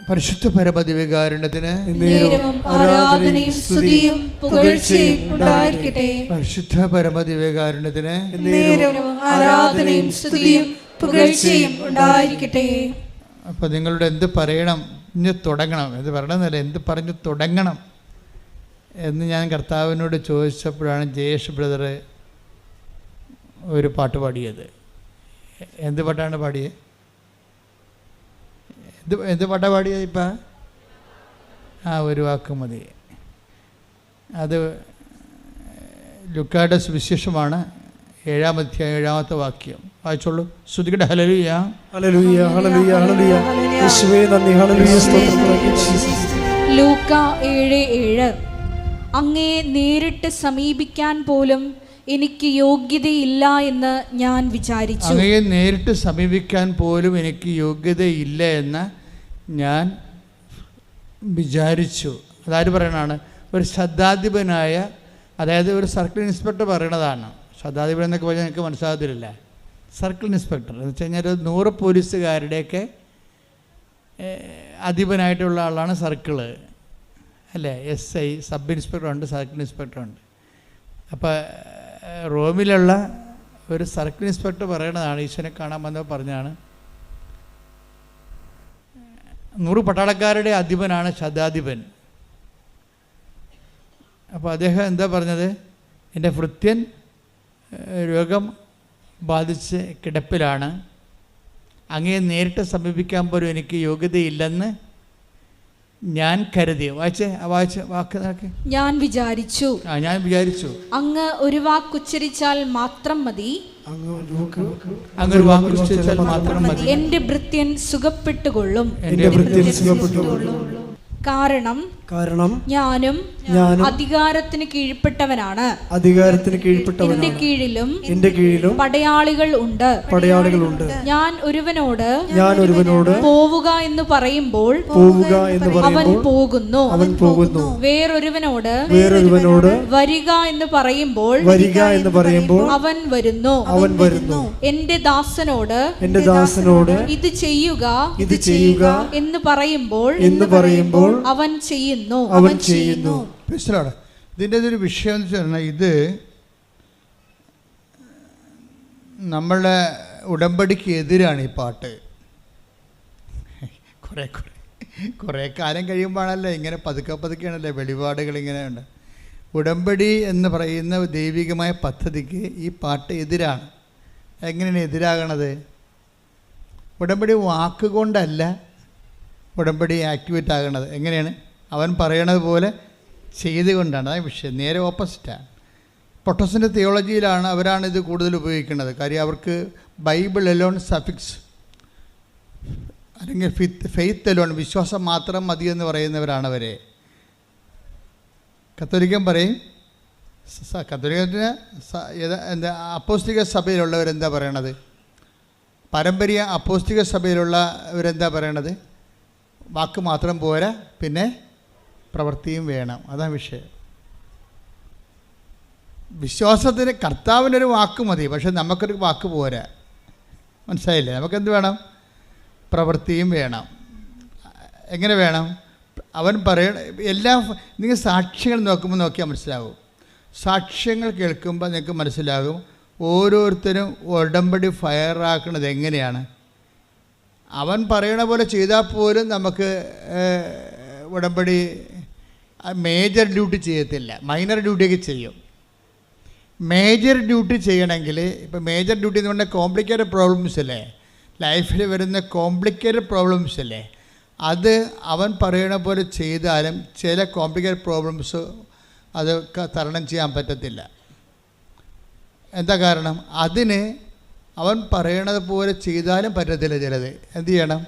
പരിശുദ്ധ പരമദിവ്യകാരുണ്യത്തിന് ആരാധനയും സ്തുതിയും പുകഴ്ചയും ഉണ്ടായിരിക്കട്ടെ. പരിശുദ്ധ പരമദിവ്യകാരുണ്യത്തിന് ആരാധനയും സ്തുതിയും പുകഴ്ചയും ഉണ്ടായിരിക്കട്ടെ. അപ്പോൾ നിങ്ങളുടെ എന്ത് പറയണം, ഇനി തുടങ്ങണം, എന്ത് പറയണമെന്നല്ല, എന്ത് പറഞ്ഞു തുടങ്ങണം എന്ന് ഞാൻ കർത്താവിനോട് ചോദിച്ചപ്പോഴാണ് ജയേഷ് ബ്രദർ ഒരു പാട്ട് പാടിയത്. എന്ത് പാട്ടാണ് പാടിയത്? എന്ത് പാട്ടാണ് പാടിയത്? ഇപ്പം ഒരു വാക്ക് മതി. അത് ലുക്കായുടെ സുവിശേഷമാണ്, 7-ാം അധ്യായം 7-ാമത്തെ വാക്യം. വായിച്ചോളൂ. ശ്രുതികട ഹല്ലേലൂയ ഹല്ലേലൂയ ഹല്ലേലൂയ ഹല്ലേലൂയ. യേശുവേ നന്ദി. ഹല്ലേലൂയ സ്തോത്രം. ലൂക്ക 7:7. അങ്ങേ നേരിട്ട് സമീപിക്കാൻ പോലും എനിക്ക് യോഗ്യതയില്ല എന്ന് ഞാൻ വിചാരിച്ചു. അങ്ങയെ നേരിട്ട് സമീപിക്കാൻ പോലും എനിക്ക് യോഗ്യതയില്ല എന്ന് ഞാൻ വിചാരിച്ചു. അതാര് പറയണതാണ്? ഒരു ശതാധിപനായ, അതായത് ഒരു സർക്കിൾ ഇൻസ്പെക്ടർ പറയണതാണ്. ശതാധിപൻ എന്നൊക്കെ പറഞ്ഞാൽ എനിക്ക് മനസ്സിലാകത്തില്ല. സർക്കിൾ ഇൻസ്പെക്ടർ എന്ന് വെച്ച് കഴിഞ്ഞാൽ 100 പോലീസുകാരുടെയൊക്കെ അധിപനായിട്ടുള്ള ആളാണ് സർക്കിള്, അല്ലേ? SI, സബ് ഇൻസ്പെക്ടറുണ്ട്, സർക്കിൾ ഇൻസ്പെക്ടറുണ്ട്. അപ്പോൾ റോമിലുള്ള ഒരു സർക്കിൾ ഇൻസ്പെക്ടർ പറയണതാണ്, ഈശ്വരനെ കാണാൻ വന്നപ്പോൾ പറഞ്ഞാണ്, 100 പട്ടാളക്കാരുടെ അധിപനാണ് ശതാധിപൻ. അപ്പോൾ അദ്ദേഹം എന്താ പറഞ്ഞത്? എൻ്റെ ഭൃത്യൻ രോഗം ബാധിച്ച് കിടപ്പിലാണ്, അങ്ങയെ നേരിട്ട് സമീപിക്കാൻ പോലും എനിക്ക് യോഗ്യതയില്ലെന്ന് ഞാൻ കരുതി. വായിച്ച് വാക്ക് നോക്കി. ഞാൻ വിചാരിച്ചു അങ്ങ് ഒരു വാക്കുച്ചരിച്ചാൽ മാത്രം മതി, എന്റെ ഭൃത്യൻ സുഖപ്പെട്ടുകൊള്ളും. കാരണം ഞാനും അധികാരത്തിന് കീഴ്പ്പെട്ടവനാണ്. എന്റെ കീഴിലും പടയാളികൾ ഉണ്ട്. ഞാൻ ഒരുവനോട് പോവുക എന്ന് പറയുമ്പോൾ അവൻ പോകുന്നു. വേറൊരുവനോട് വരിക എന്ന് പറയുമ്പോൾ അവൻ വരുന്നു. എന്റെ ദാസനോട് ഇത് ചെയ്യുക എന്ന് പറയുമ്പോൾ അവൻ ചെയ്യുന്നു. ഇതിൻ്റെ ഒരു വിഷയം എന്ന് വെച്ചാൽ, ഇത് നമ്മളുടെ ഉടമ്പടിക്ക് എതിരാണ് ഈ പാട്ട്. കുറേ കാലം കഴിയുമ്പോഴാണല്ലോ ഇങ്ങനെ പതുക്കെയാണല്ലേ വെളിപാടുകൾ ഇങ്ങനെ ഉണ്ട്. ഉടമ്പടി എന്ന് പറയുന്ന ദൈവികമായ പദ്ധതിക്ക് ഈ പാട്ട് എതിരാണ്. എങ്ങനെയാണ് എതിരാകണത്? ഉടമ്പടി വാക്കുകൊണ്ടല്ല ഉടമ്പടി ആക്ടിവേറ്റ് ആകണത്. എങ്ങനെയാണ്? അവൻ പറയണത് പോലെ ചെയ്തുകൊണ്ടാണ്. അതാണ് വിഷയം. നേരെ ഓപ്പോസിറ്റാണ്. പ്രൊട്ടസ്റ്റന്റ് തിയോളജിയിലാണ് അവരാണ് ഇത് കൂടുതൽ ഉപയോഗിക്കുന്നത്. കാര്യം അവർക്ക് ബൈബിൾ എലോൺ സഫിക്സ് അല്ലെങ്കിൽ ഫെയ്ത്ത് എലോൺ, വിശ്വാസം മാത്രം മതി എന്ന് പറയുന്നവരാണ് അവരെ. കത്തോലിക്കൻ പറയും, കത്തോലിക്കത്തിന് എന്താ അപ്പോസ്തലിക സഭയിലുള്ളവരെന്താ പറയണത്? പാരമ്പര്യ അപ്പോസ്തലിക സഭയിലുള്ളവരെന്താ പറയണത്? വാക്ക് മാത്രം പോരാ, പിന്നെ പ്രവൃത്തിയും വേണം. അതാണ് വിഷയം. വിശ്വാസത്തിന് കർത്താവിനൊരു വാക്ക് മതി, പക്ഷെ നമുക്കൊരു വാക്ക് പോരാ. മനസ്സിലായില്ലേ? നമുക്കെന്ത് വേണം? പ്രവൃത്തിയും വേണം. എങ്ങനെ വേണം? അവൻ നിങ്ങൾ സാക്ഷ്യങ്ങൾ നോക്കിയാൽ മനസ്സിലാകും. സാക്ഷ്യങ്ങൾ കേൾക്കുമ്പോൾ നിങ്ങൾക്ക് മനസ്സിലാകും ഓരോരുത്തരും ഉടമ്പടി ഫയറാക്കുന്നത് എങ്ങനെയാണ്. അവൻ പറയണ പോലെ ചെയ്താൽ പോലും നമുക്ക് ഉടമ്പടി മേജർ ഡ്യൂട്ടി ചെയ്യത്തില്ല, മൈനർ ഡ്യൂട്ടിയൊക്കെ ചെയ്യും. മേജർ ഡ്യൂട്ടി ചെയ്യണമെങ്കിൽ, ഇപ്പോൾ മേജർ ഡ്യൂട്ടി എന്ന് പറഞ്ഞാൽ കോംപ്ലിക്കേറ്റഡ് പ്രോബ്ലംസ് അല്ലേ, ലൈഫിൽ വരുന്ന കോംപ്ലിക്കേറ്റഡ് പ്രോബ്ലംസ് അല്ലേ, അത് അവൻ പറയണ പോലെ ചെയ്താലും ചില കോംപ്ലിക്കേറ്റഡ് പ്രോബ്ലംസ് അത് തരണം ചെയ്യാൻ പറ്റത്തില്ല. എന്താ കാരണം? അതിന് അവൻ പറയണത് പോലെ ചെയ്താലും പറ്റത്തില്ല. ചിലത് എന്ത് ചെയ്യണം?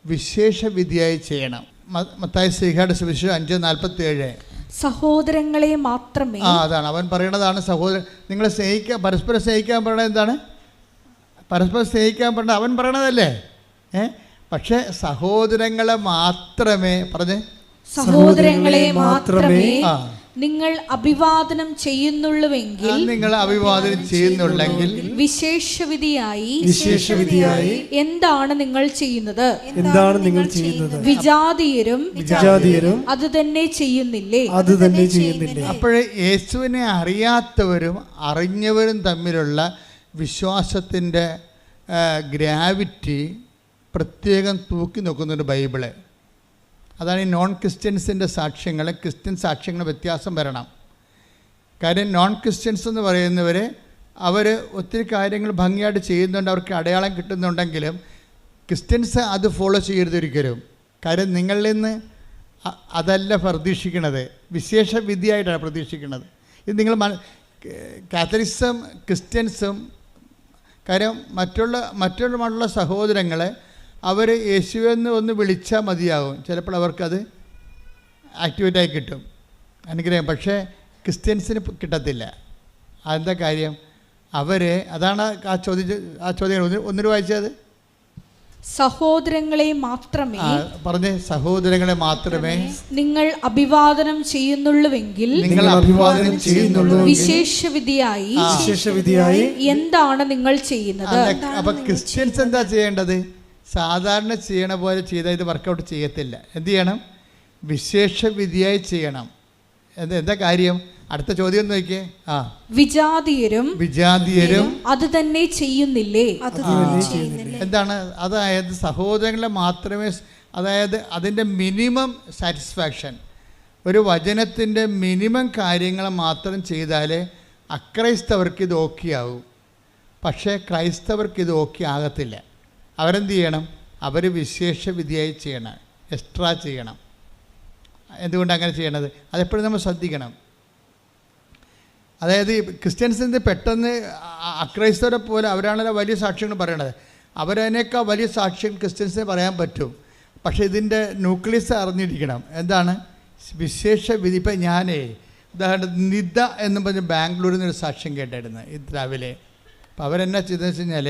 വിശേഷ വിധിയായി ചെയ്യണം. മത്തായി ശ്രീഹായുടെ സുവിശേഷം 5:47. സഹോദരങ്ങളെ മാത്രമേ, അതാണ് അവൻ പറയണതാണ്. നിങ്ങളെ സ്നേഹിക്കാൻ, പരസ്പരം സ്നേഹിക്കാൻ പറയണത് എന്താണ്? പരസ്പരം സ്നേഹിക്കാൻ പറഞ്ഞ അവൻ പറയണതല്ലേ. പക്ഷെ സഹോദരങ്ങളെ മാത്രമേ സഹോദരങ്ങളെ മാത്രമേ നിങ്ങൾ അഭിവാദനം ചെയ്യുന്നുള്ളുവെങ്കിൽ വിശേഷവിധിയായി എന്താണ് നിങ്ങൾ ചെയ്യുന്നത്? വിജാതീയരും അത് തന്നെ ചെയ്യുന്നില്ലേ? അപ്പോഴേ യേശുവിനെ അറിയാത്തവരും അറിഞ്ഞവരും തമ്മിലുള്ള വിശ്വാസത്തിൻ്റെ ഗ്രാവിറ്റി പ്രത്യേകം തൂക്കി നോക്കുന്നൊരു ബൈബിള്. അതാണ് ഈ നോൺ ക്രിസ്ത്യൻസിൻ്റെ സാക്ഷ്യങ്ങൾ. ക്രിസ്ത്യൻ സാക്ഷ്യങ്ങൾ വ്യത്യാസം വരണം. കാര്യം നോൺ ക്രിസ്ത്യൻസ് എന്ന് പറയുന്നവർ അവർ ഒത്തിരി കാര്യങ്ങൾ ഭംഗിയായിട്ട് ചെയ്യുന്നുണ്ട്, അവർക്ക് അടയാളം കിട്ടുന്നുണ്ടെങ്കിലും ക്രിസ്ത്യൻസ് അത് ഫോളോ ചെയ്യരുത് ഒരിക്കലും. കാര്യം നിങ്ങളിൽ നിന്ന് അതല്ല പ്രതീക്ഷിക്കുന്നത്, വിശേഷ വിധിയായിട്ടാണ് പ്രതീക്ഷിക്കുന്നത്. ഇത് നിങ്ങൾ കാത്തലിസം ക്രിസ്ത്യൻസും കാര്യം മറ്റുള്ള സഹോദരങ്ങളെ അവർ യേശുവെന്ന് ഒന്ന് വിളിച്ചാൽ മതിയാകും, ചിലപ്പോൾ അവർക്കത് ആക്ടിവേറ്റായി കിട്ടും, അനുഗ്രഹം. പക്ഷേ ക്രിസ്ത്യൻസിന് കിട്ടത്തില്ല. അതെന്താ കാര്യം? അതാണ് ആ ചോദ്യം ഒന്നിനു വായിച്ചത്. സഹോദരങ്ങളെ മാത്രമേ നിങ്ങൾ അഭിവാദനം ചെയ്യുന്നുള്ളുവെങ്കിൽ വിശേഷവിധിയായി എന്താണ് നിങ്ങൾ ചെയ്യുന്നത്? അപ്പൊ ക്രിസ്ത്യൻസ് എന്താ ചെയ്യേണ്ടത്? സാധാരണ ചെയ്യണ പോലെ ചെയ്താൽ ഇത് വർക്കൗട്ട് ചെയ്യത്തില്ല. എന്ത് ചെയ്യണം? വിശേഷ വിധിയായി ചെയ്യണം. എന്താ കാര്യം? അടുത്ത ചോദ്യം നോക്കിയേ. വിജാതീയരും അത് തന്നെ ചെയ്യുന്നില്ലേ? എന്താണ്? അതായത് സഹോദരങ്ങളെ മാത്രമേ, അതായത് അതിൻ്റെ മിനിമം സാറ്റിസ്ഫാക്ഷൻ, ഒരു വചനത്തിൻ്റെ മിനിമം കാര്യങ്ങൾ മാത്രം ചെയ്താലേ അക്രൈസ്തവർക്ക് ഇത് ഓക്കെ ആകും. പക്ഷേ ക്രൈസ്തവർക്ക് ഇത് ഓക്കെ ആകത്തില്ല. അവരെന്ത് ചെയ്യണം? അവർ വിശേഷ വിധിയായി ചെയ്യണം, എക്സ്ട്രാ ചെയ്യണം. എന്തുകൊണ്ട് അങ്ങനെ ചെയ്യണത്? അതെപ്പോഴും നമ്മൾ ശ്രദ്ധിക്കണം. അതായത് ക്രിസ്ത്യൻസിൻ്റെ പെട്ടെന്ന് അക്രൈസ്തവരെ പോലെ അവരാണല്ലോ വലിയ സാക്ഷ്യങ്ങൾ പറയണത്, അവരതിനേക്കാൾ വലിയ സാക്ഷ്യം ക്രിസ്ത്യൻസിനെ പറയാൻ പറ്റും. പക്ഷേ ഇതിൻ്റെ ന്യൂക്ലിയസ് അറിഞ്ഞിരിക്കണം. എന്താണ് വിശേഷ വിധി? ഇപ്പം ഉദാഹരണത്തിന് നിദ എന്ന് പറഞ്ഞ് ബാംഗ്ലൂരിൽ നിന്നൊരു സാക്ഷ്യം കേട്ടായിരുന്നു ഇത് രാവിലെ. അപ്പോൾ അവരെന്നാ ചെയ്തതെന്ന് വെച്ച് കഴിഞ്ഞാൽ,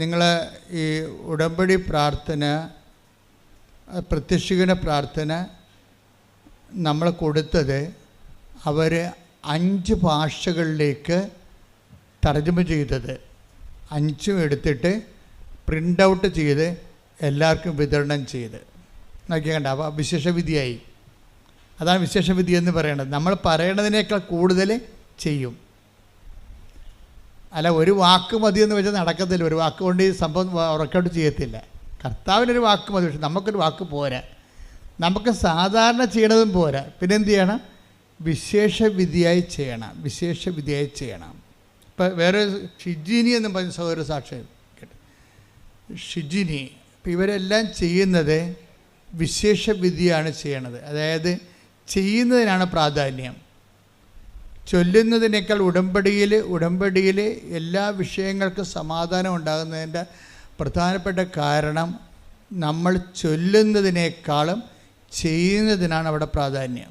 നിങ്ങൾ ഈ ഉടമ്പടി പ്രാർത്ഥന, പ്രത്യക്ഷീകരണ പ്രാർത്ഥന നമ്മൾ കൊടുത്തത് അവർ 5 ഭാഷകളിലേക്ക് തർജ്ജമ ചെയ്തത്, 5 എടുത്തിട്ട് പ്രിൻ്റ് ഔട്ട് ചെയ്ത് എല്ലാവർക്കും വിതരണം ചെയ്ത് നോക്കിയാൽ അപ്പോൾ വിശേഷവിധിയായി. അതാണ് വിശേഷവിധി എന്ന് പറയുന്നത്. നമ്മൾ പറയണതിനേക്കാൾ കൂടുതൽ ചെയ്യും. അല്ല ഒരു വാക്ക് മതി എന്ന് വെച്ചാൽ നടക്കത്തില്ല. ഒരു വാക്ക് കൊണ്ട് ഈ സംഭവം വർക്കൗട്ട് ചെയ്യത്തില്ല. കർത്താവിനൊരു വാക്ക് മതി, പക്ഷെ നമുക്കൊരു വാക്ക് പോരാ. നമുക്ക് സാധാരണ ചെയ്യണതും പോരാ. പിന്നെ എന്ത് ചെയ്യണം? വിശേഷവിധിയായി ചെയ്യണം. ഇപ്പം വേറെ ഷിജിനി എന്നും പറഞ്ഞ സഹോദര സാക്ഷ്യം കേട്ടോ, ഷിജിനി. ഇപ്പം ഇവരെല്ലാം ചെയ്യുന്നത് വിശേഷവിധിയാണ് ചെയ്യണത്. അതായത് ചെയ്യുന്നതിനാണ് പ്രാധാന്യം, ചൊല്ലുന്നതിനേക്കാൾ. ഉടമ്പടിയിൽ എല്ലാ വിഷയങ്ങൾക്കും സമാധാനം ഉണ്ടാകുന്നതിൻ്റെ പ്രധാനപ്പെട്ട കാരണം നമ്മൾ ചൊല്ലുന്നതിനേക്കാളും ചെയ്യുന്നതിനാണ് അവിടെ പ്രാധാന്യം.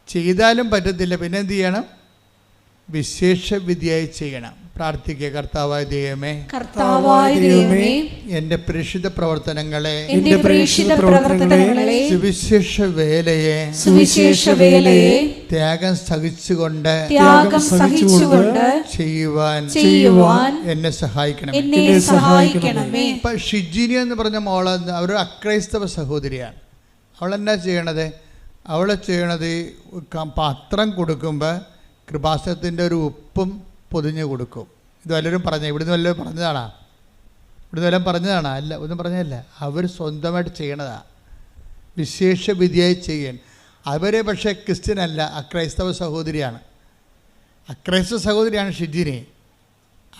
ചെയ്താലും പറ്റത്തില്ല, പിന്നെ എന്ത് ചെയ്യണം? വിശേഷവിധിയായി ചെയ്യണം. പ്രാർത്ഥിക്കുക. കർത്താവായ ദൈവമേ, എൻ്റെ പ്രേക്ഷിത പ്രവർത്തനങ്ങളെ, സുവിശേഷ വേലയെ ത്യാഗം സഹിച്ചുകൊണ്ട് ചെയ്യുവാൻ എന്നെ സഹായിക്കണമേ. ഇപ്പം ഷിജിനി എന്ന് പറഞ്ഞ മോള് അവർ അക്രൈസ്തവ സഹോദരിയാണ്. അവളെന്നാ ചെയ്യണത്? അവളെ ചെയ്യണത് പത്രം കൊടുക്കുമ്പോൾ കൃപാസനത്തിൻ്റെ ഒരു ഉപ്പും പൊതിഞ്ഞ് കൊടുക്കും. ഇത് വല്ലവരും ഇവിടുന്ന് വല്ലവരും പറഞ്ഞതാണോ? അല്ല, ഒന്നും പറഞ്ഞതല്ല. അവർ സ്വന്തമായിട്ട് ചെയ്യണതാണ്. വിശേഷ വിധിയായി ചെയ്യാൻ. അവർ പക്ഷേ ക്രിസ്ത്യനല്ല, അക്രൈസ്തവ സഹോദരിയാണ് ഷിജിനി.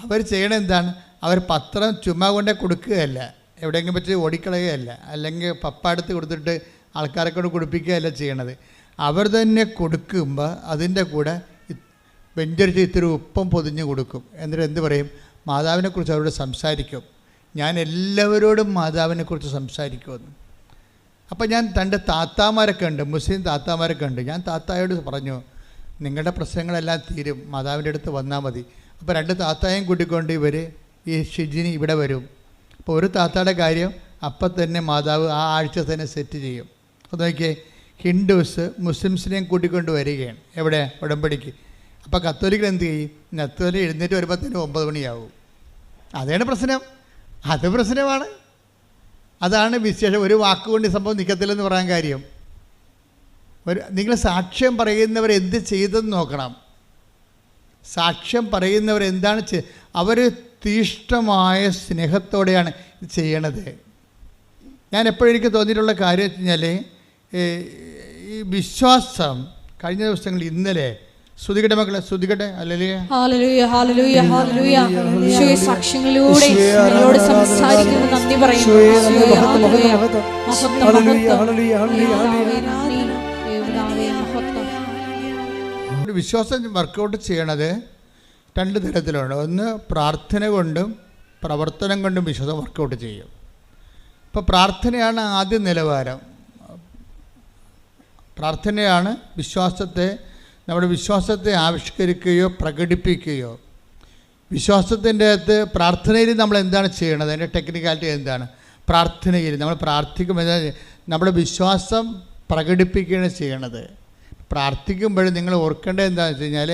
അവർ ചെയ്യണത് എന്താണ്? അവർ പത്രം ചുമ്മാ കൊണ്ടേ കൊടുക്കുകയല്ല, എവിടെയെങ്കിലും വെച്ച് ഓടിക്കളയുകയല്ല, അല്ലെങ്കിൽ പപ്പ എടുത്ത് കൊടുത്തിട്ട് ആൾക്കാരെ കൊണ്ട് കൊടുപ്പിക്കുകയല്ല ചെയ്യണത്. അവർ തന്നെ കൊടുക്കുമ്പോൾ അതിൻ്റെ കൂടെ വെഞ്ചരിച്ച് ഇത്തിരി ഉപ്പം പൊതിഞ്ഞ് കൊടുക്കും. എന്നിട്ട് എന്ത് പറയും? മാതാവിനെക്കുറിച്ച് അവരോട് സംസാരിക്കും. ഞാൻ എല്ലാവരോടും മാതാവിനെക്കുറിച്ച് സംസാരിക്കുമെന്ന്. അപ്പോൾ ഞാൻ 2 താത്താമാരൊക്കെ ഉണ്ട്, മുസ്ലിം താത്താമാരൊക്കെ ഉണ്ട്. ഞാൻ താത്തായോട് പറഞ്ഞു, നിങ്ങളുടെ പ്രശ്നങ്ങളെല്ലാം തീരും, മാതാവിൻ്റെ അടുത്ത് വന്നാൽ മതി. അപ്പോൾ 2 താത്തായും കൂട്ടിക്കൊണ്ട് ഈ ഷിജിനി ഇവിടെ വരും. അപ്പോൾ ഒരു താത്തയുടെ കാര്യം അപ്പം തന്നെ മാതാവ് ആ ആഴ്ച തന്നെ സെറ്റ് ചെയ്യും. അപ്പോൾ നോക്കിയേ, ഹിന്ദുസ് മുസ്ലിംസിനെയും കൂട്ടിക്കൊണ്ട് വരികയാണ്. എവിടെ? ഉടമ്പടിക്ക്. അപ്പോൾ കത്തോലിക്കൽ എന്ത് ചെയ്യും? കത്തോലിക്കൽ എഴുന്നേറ്റ് വരുമ്പോഴത്തേനും 9 മണിയാവും. അതാണ് പ്രശ്നം. അത് പ്രശ്നമാണ്. അതാണ് വിശേഷം. ഒരു വാക്കുകൊണ്ട് ഈ സംഭവം നിൽക്കത്തില്ലെന്ന് പറയാൻ കാര്യം. നിങ്ങൾ സാക്ഷ്യം പറയുന്നവർ എന്ത് ചെയ്തെന്ന് നോക്കണം. സാക്ഷ്യം പറയുന്നവർ എന്താണ് അവർ തീഷ്ണമായ സ്നേഹത്തോടെയാണ് ഇത് ചെയ്യണത്. ഞാൻ എപ്പോഴും എനിക്ക് തോന്നിയിട്ടുള്ള കാര്യം വെച്ച് കഴിഞ്ഞാൽ ഈ വിശ്വാസം കഴിഞ്ഞ ദിവസങ്ങളിൽ ഇന്നലെ സ്തുതിക്കട്ടെ മക്കളെ, സ്തുതിക്കട്ടെ. Hallelujah hallelujah hallelujah hallelujah. യേശുവേ, സാക്ഷ്യങ്ങളിലൂടെ ഞങ്ങളോട് സംസാരിക്കുന്നത് നന്ദി പറയുന്നു. യേശുവേ, ഹല്ലേലൂയ. മഹത്വം, മഹത്വം. വിശ്വാസം വർക്കൗട്ട് ചെയ്യണത് 2 തരത്തിലുണ്ട്. ഒന്ന് പ്രാർത്ഥന കൊണ്ടും പ്രവർത്തനം കൊണ്ടും വിശ്വാസം വർക്കൗട്ട് ചെയ്യും. ഇപ്പോൾ പ്രാർത്ഥനയാണ് ആദ്യ നിലവാരം. പ്രാർത്ഥനയാണ് നമ്മുടെ വിശ്വാസത്തെ ആവിഷ്കരിക്കുകയോ പ്രകടിപ്പിക്കുകയോ. വിശ്വാസത്തിൻ്റെ അകത്ത് പ്രാർത്ഥനയിൽ നമ്മൾ എന്താണ് ചെയ്യണത്? അതിൻ്റെ ടെക്നിക്കാലിറ്റി എന്താണ്? പ്രാർത്ഥനയിൽ നമ്മൾ പ്രാർത്ഥിക്കുമ്പോൾ നമ്മുടെ വിശ്വാസം പ്രകടിപ്പിക്കുകയാണ് ചെയ്യണത്. പ്രാർത്ഥിക്കുമ്പോൾ നിങ്ങൾ ഓർക്കേണ്ടത് എന്താണെന്ന് വെച്ച് കഴിഞ്ഞാൽ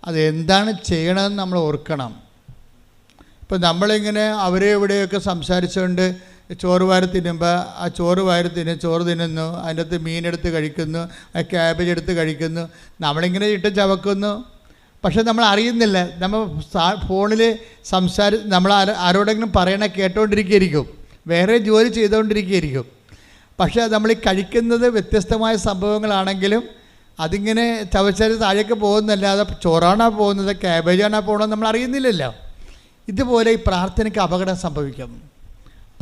അത് എന്താണ് ചെയ്യണമെന്ന് നമ്മൾ ഓർക്കണം. ഇപ്പോൾ നമ്മളിങ്ങനെ അവരെ ഇവിടെയൊക്കെ സംസാരിച്ചുകൊണ്ട് ചോറ് വാരി തിന്നുമ്പോൾ ആ ചോറ് തിന്നുന്നു, അതിൻ്റെ അകത്ത് മീനെടുത്ത് കഴിക്കുന്നു, ആ ക്യാബേജ് എടുത്ത് കഴിക്കുന്നു, നമ്മളിങ്ങനെ ഇട്ട് ചവക്കുന്നു. പക്ഷെ നമ്മൾ അറിയുന്നില്ല. നമ്മൾ ഫോണിൽ നമ്മൾ ആരോടെങ്കിലും പറയണ കേട്ടോണ്ടിരിക്കുകയായിരിക്കും, വേറെ ജോലി ചെയ്തുകൊണ്ടിരിക്കുകയായിരിക്കും. പക്ഷേ നമ്മൾ ഈ കഴിക്കുന്നത് വ്യത്യസ്തമായ സംഭവങ്ങളാണെങ്കിലും അതിങ്ങനെ ചവച്ചാൽ താഴേക്ക് പോകുന്നല്ലാതെ ചോറാണോ പോകുന്നത്, ക്യാബേജാണോ പോകുന്നത് നമ്മൾ അറിയുന്നില്ലല്ലോ. ഇതുപോലെ ഈ പ്രാർത്ഥനയ്ക്ക് അപകടം സംഭവിക്കും.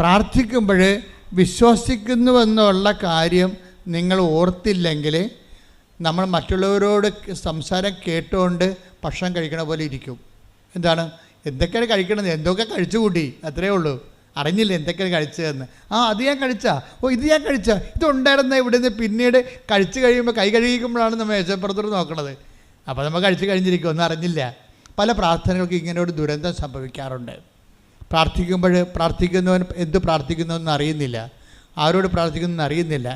പ്രാർത്ഥിക്കുമ്പോൾ വിശ്വസിക്കുന്നുവെന്നുള്ള കാര്യം നിങ്ങൾ ഓർത്തില്ലെങ്കിൽ നമ്മൾ മറ്റുള്ളവരോട് സംസാരം കേട്ടുകൊണ്ട് ഭക്ഷണം കഴിക്കണ പോലെ ഇരിക്കും. എന്താണ്? എന്തൊക്കെയാണ് കഴിക്കണത്? എന്തൊക്കെ കഴിച്ചു കൂട്ടി, അത്രയേ ഉള്ളൂ. അറിഞ്ഞില്ല എന്തൊക്കെയാണ് കഴിച്ചതെന്ന്. അത് ഞാൻ കഴിച്ചാ, ഇത് ഞാൻ കഴിച്ചാ, ഇതുണ്ടായിരുന്ന ഇവിടെ നിന്ന് പിന്നീട് കഴിച്ചു കഴിയുമ്പോൾ കൈ കഴുകിക്കുമ്പോഴാണ് നമ്മൾ മേശപ്പുറത്തോട് നോക്കണത്. അപ്പോൾ നമ്മൾ കഴിച്ചു കഴിഞ്ഞിരിക്കും, ഒന്നും അറിഞ്ഞില്ല. പല പ്രാർത്ഥനകൾക്ക് ഇങ്ങനെ ഒരു ദുരന്തം സംഭവിക്കാറുണ്ട്. പ്രാർത്ഥിക്കുന്നവൻ എന്ത് പ്രാർത്ഥിക്കുന്നതെന്ന് അറിയുന്നില്ല, ആരോട് പ്രാർത്ഥിക്കുന്നതെന്ന് അറിയുന്നില്ല,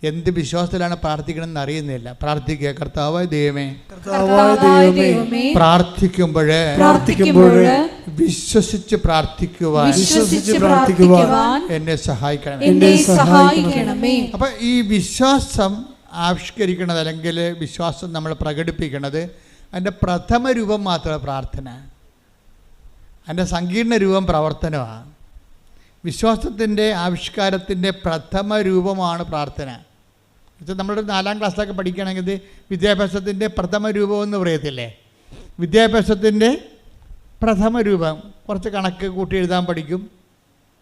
എന്ത് വിശ്വാസത്തിലാണ് പ്രാർത്ഥിക്കണമെന്ന് അറിയുന്നില്ല. പ്രാർത്ഥിക്കുക, കർത്താവായ ദൈവമേ, പ്രാർത്ഥിക്കുമ്പോൾ വിശ്വസിച്ച് പ്രാർത്ഥിക്കുവാൻ എന്നെ സഹായിക്കണമേ. അപ്പം ഈ വിശ്വാസം ആവിഷ്കരിക്കണത് അല്ലെങ്കിൽ വിശ്വാസം നമ്മൾ പ്രകടിപ്പിക്കുന്നത് അതിൻ്റെ പ്രഥമ രൂപം മാത്രമാണ് പ്രാർത്ഥന. അതിൻ്റെ സങ്കീർണ രൂപം പ്രവർത്തനമാണ്. വിശ്വാസത്തിൻ്റെ ആവിഷ്കാരത്തിൻ്റെ പ്രഥമ രൂപമാണ് പ്രാർത്ഥന. നമ്മുടെ 4ാം ക്ലാസ്സിലൊക്കെ പഠിക്കുകയാണെങ്കിൽ വിദ്യാഭ്യാസത്തിൻ്റെ പ്രഥമ രൂപം എന്ന് പറയത്തില്ലേ? വിദ്യാഭ്യാസത്തിൻ്റെ പ്രഥമ രൂപം കുറച്ച് കണക്ക് കൂട്ടി എഴുതാൻ പഠിക്കും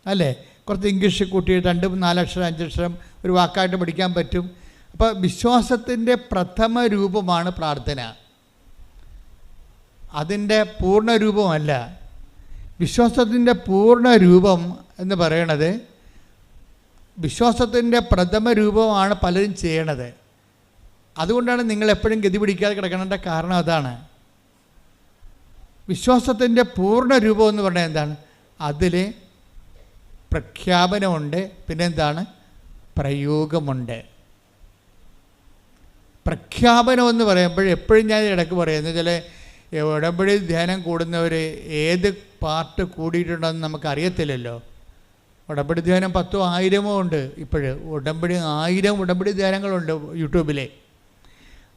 അല്ലേ, കുറച്ച് ഇംഗ്ലീഷ് കൂട്ടി 2, 4 അക്ഷരം 5 അക്ഷരം ഒരു വാക്കായിട്ട് പഠിക്കാൻ പറ്റും. അപ്പോൾ വിശ്വാസത്തിൻ്റെ പ്രഥമ രൂപമാണ് പ്രാർത്ഥന. അതിൻ്റെ പൂർണ്ണ രൂപമല്ല. വിശ്വാസത്തിൻ്റെ പൂർണ്ണ രൂപം എന്ന് പറയണത് വിശ്വാസത്തിൻ്റെ പ്രഥമ രൂപമാണ് പലരും ചെയ്യണത്. അതുകൊണ്ടാണ് നിങ്ങൾ എപ്പോഴും ഗതി പിടിക്കാതെ കിടക്കണേണ്ട കാരണം അതാണ്. വിശ്വാസത്തിൻ്റെ പൂർണ്ണ രൂപം എന്ന് പറഞ്ഞാൽ എന്താണ്? അതിൽ പ്രഖ്യാപനമുണ്ട്, പിന്നെന്താണ്? പ്രയോഗമുണ്ട്. പ്രഖ്യാപനം എന്ന് പറയുമ്പോൾ എപ്പോഴും ഞാൻ ഇടയ്ക്ക് പറയുന്നത് ചില ഉടമ്പടി ധ്യാനം കൂടുന്നവർ ഏത് പാർട്ട് കൂടിയിട്ടുണ്ടെന്ന് നമുക്കറിയത്തില്ലല്ലോ. ഉടമ്പടി ധ്യാനം 10 1000 ഉണ്ട്. ഇപ്പോഴ് 1000 ഉടമ്പടി ധ്യാനങ്ങളുണ്ട് യൂട്യൂബിലെ.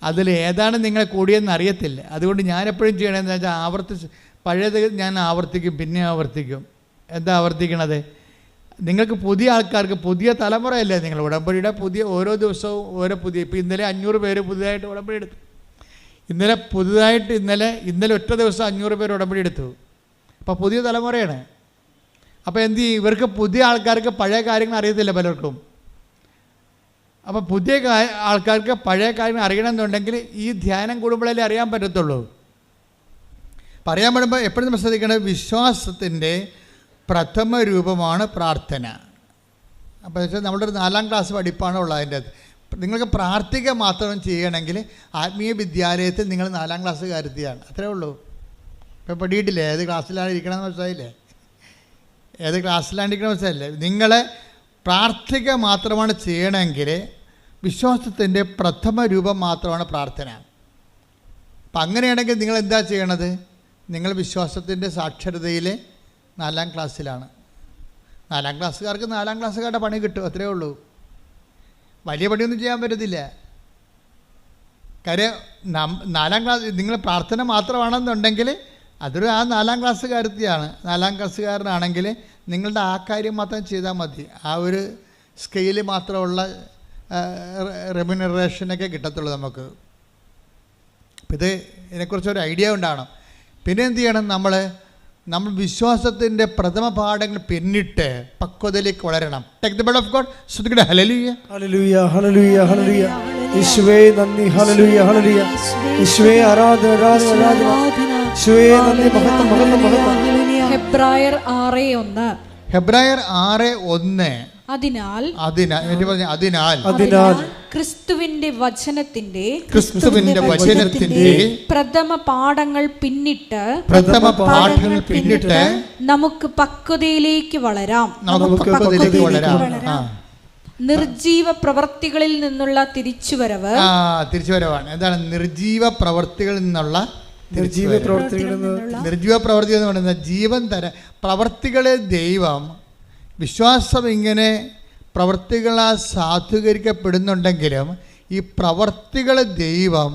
അതിൽ ഏതാണ് നിങ്ങൾ കൂടിയെന്ന് അറിയത്തില്ല. അതുകൊണ്ട് ഞാനെപ്പോഴും ചെയ്യണമെന്ന് വെച്ചാൽ പഴയത് ഞാൻ ആവർത്തിക്കും, പിന്നെ ആവർത്തിക്കും. എന്താ ആവർത്തിക്കണത്? നിങ്ങൾക്ക് പുതിയ ആൾക്കാർക്ക്, പുതിയ തലമുറയല്ലേ നിങ്ങൾ, ഉടമ്പടിയുടെ ഓരോ ദിവസവും ഓരോ പുതിയ. ഇപ്പോൾ ഇന്നലെ 500 പേര് പുതിയതായിട്ട് ഉടമ്പടി എടുത്തു. ഇന്നലെ ഒറ്റ ദിവസം 500 പേര് ഉടമ്പടി എടുത്തു. അപ്പോൾ പുതിയ തലമുറയാണ്. അപ്പോൾ എന്ത് ചെയ്യും? ഇവർക്ക് പുതിയ ആൾക്കാർക്ക് പഴയ കാര്യങ്ങൾ അറിയത്തില്ല പലർക്കും. അപ്പോൾ പുതിയ ആൾക്കാർക്ക് പഴയ കാര്യങ്ങൾ അറിയണമെന്നുണ്ടെങ്കിൽ ഈ ധ്യാനം കൂടുമ്പോഴല്ലേ അറിയാൻ പറ്റത്തുള്ളൂ. പറയാൻ പറ്റുമ്പോൾ എപ്പോഴും നമ്മൾ ശ്രദ്ധിക്കേണ്ടത് വിശ്വാസത്തിൻ്റെ പ്രഥമ രൂപമാണ് പ്രാർത്ഥന. അപ്പോൾ വെച്ചാൽ നമ്മുടെ ഒരു 4ാം ക്ലാസ് പഠിപ്പാണ് ഉള്ളത്. അതിൻ്റെ നിങ്ങൾക്ക് പ്രാർത്ഥിക്കുക മാത്രം ചെയ്യണമെങ്കിൽ ആത്മീയ വിദ്യാലയത്തിൽ നിങ്ങൾ 4ാം ക്ലാസ്സുകാരെത്തിയാണ്. അത്രേ ഉള്ളൂ. ഇപ്പോൾ പഠിയിട്ടില്ലേ? ഏത് ക്ലാസ്സിലാണ് ഇരിക്കണമെന്ന് മനസ്സിലായില്ലേ? ഏത് ക്ലാസ്സിലാണ് ഇരിക്കണമെന്ന് മനസ്സിലായില്ലേ? നിങ്ങളെ പ്രാർത്ഥിക്കുക മാത്രമാണ് ചെയ്യണമെങ്കിൽ വിശ്വാസത്തിൻ്റെ പ്രഥമ രൂപം മാത്രമാണ് പ്രാർത്ഥന. അപ്പം അങ്ങനെയാണെങ്കിൽ നിങ്ങൾ എന്താ ചെയ്യണത്? നിങ്ങൾ വിശ്വാസത്തിൻ്റെ സാക്ഷരതയിലെ 4ാം ക്ലാസ്സിലാണ്. 4ാം ക്ലാസ്സുകാർക്ക് 4ാം ക്ലാസ്സുകാരുടെ പണി കിട്ടും, അത്രയേ ഉള്ളൂ. വലിയ പണിയൊന്നും ചെയ്യാൻ പറ്റത്തില്ല. കാര്യം 4ാം ക്ലാസ് നിങ്ങൾ പ്രാർത്ഥന മാത്രമാണെന്നുണ്ടെങ്കിൽ അതൊരു ആ 4ാം ക്ലാസ്സുകാരത്തിയാണ്. 4ാം ക്ലാസ്സുകാരനാണെങ്കിൽ നിങ്ങളുടെ ആ കാര്യം മാത്രം ചെയ്താൽ മതി. ആ ഒരു സ്കെയിൽ മാത്രമുള്ള റെമ്യൂണറേഷനൊക്കെ കിട്ടത്തുള്ളൂ നമുക്ക്. അപ്പം ഇതിനെക്കുറിച്ചൊരു ഐഡിയ ഉണ്ടാകണം. പിന്നെ എന്ത് ചെയ്യണം? നമ്മൾ വിശ്വാസത്തിൻ്റെ പ്രഥമ പാഠങ്ങൾ പിന്നിട്ട് പക്വതയിലേക്ക് വളരണം. Take the word of God. ശ്രദ്ധിക്കട്ടെ. Hallelujah hallelujah hallelujah hallelujah. യേശുവേ നന്ദി. Hallelujah hallelujah. യേശുവേ ആരാധന ആരാധന ആരാധന. യേശുവേ നന്ദി. മഹത്വം മഹത്വം മഹത്വം. ഹെബ്രായർ 6:1. ഹെബ്രായർ 6:1. അതിനാൽ ക്രിസ്തുവിന്റെ വചനത്തിന്റെ പ്രഥമ പാഠങ്ങൾ പിന്നിട്ട് നമുക്ക് പക്വതയിലേക്ക് വളരാം. നിർജീവ പ്രവർത്തികളിൽ നിന്നുള്ള തിരിച്ചുവരവാണ്. എന്താണ് നിർജീവ പ്രവർത്തികളിൽ നിന്നുള്ള നിർജീവ പ്രവർത്തി എന്ന് പറയുന്നത് ജീവൻ തരാൻ പ്രവർത്തികളെ ദൈവം വിശ്വാസം ഇങ്ങനെ പ്രവർത്തികളാൽ സാധൂകരിക്കപ്പെടുന്നുണ്ടെങ്കിലും ഈ പ്രവർത്തികളെ ദൈവം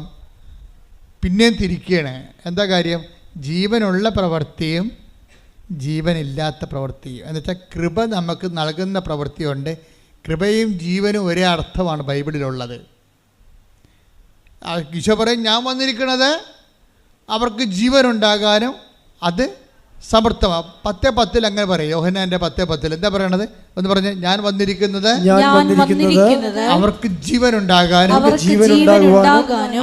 പിന്നെയും തിരിക്കുകയാണ്. എന്താ കാര്യം? ജീവനുള്ള പ്രവൃത്തിയും ജീവനില്ലാത്ത പ്രവൃത്തിയും. എന്നുവെച്ചാൽ കൃപ നമുക്ക് നൽകുന്ന പ്രവൃത്തിയുണ്ട്. കൃപയും ജീവനും ഒരേ അർത്ഥമാണ് ബൈബിളിലുള്ളത്. ഈശോ പറയും, ഞാൻ വന്നിരിക്കുന്നത് അവർക്ക് ജീവനുണ്ടാകാനും അത് സമർത്ഥമാണ്. 10:10 അങ്ങനെ പറയും. യോഹന്നാന്റെ 10:10 എന്താ പറയണത്? ഒന്ന് പറഞ്ഞ്, ഞാൻ വന്നിരിക്കുന്നത് അവർക്ക് ജീവനുണ്ടാകാനും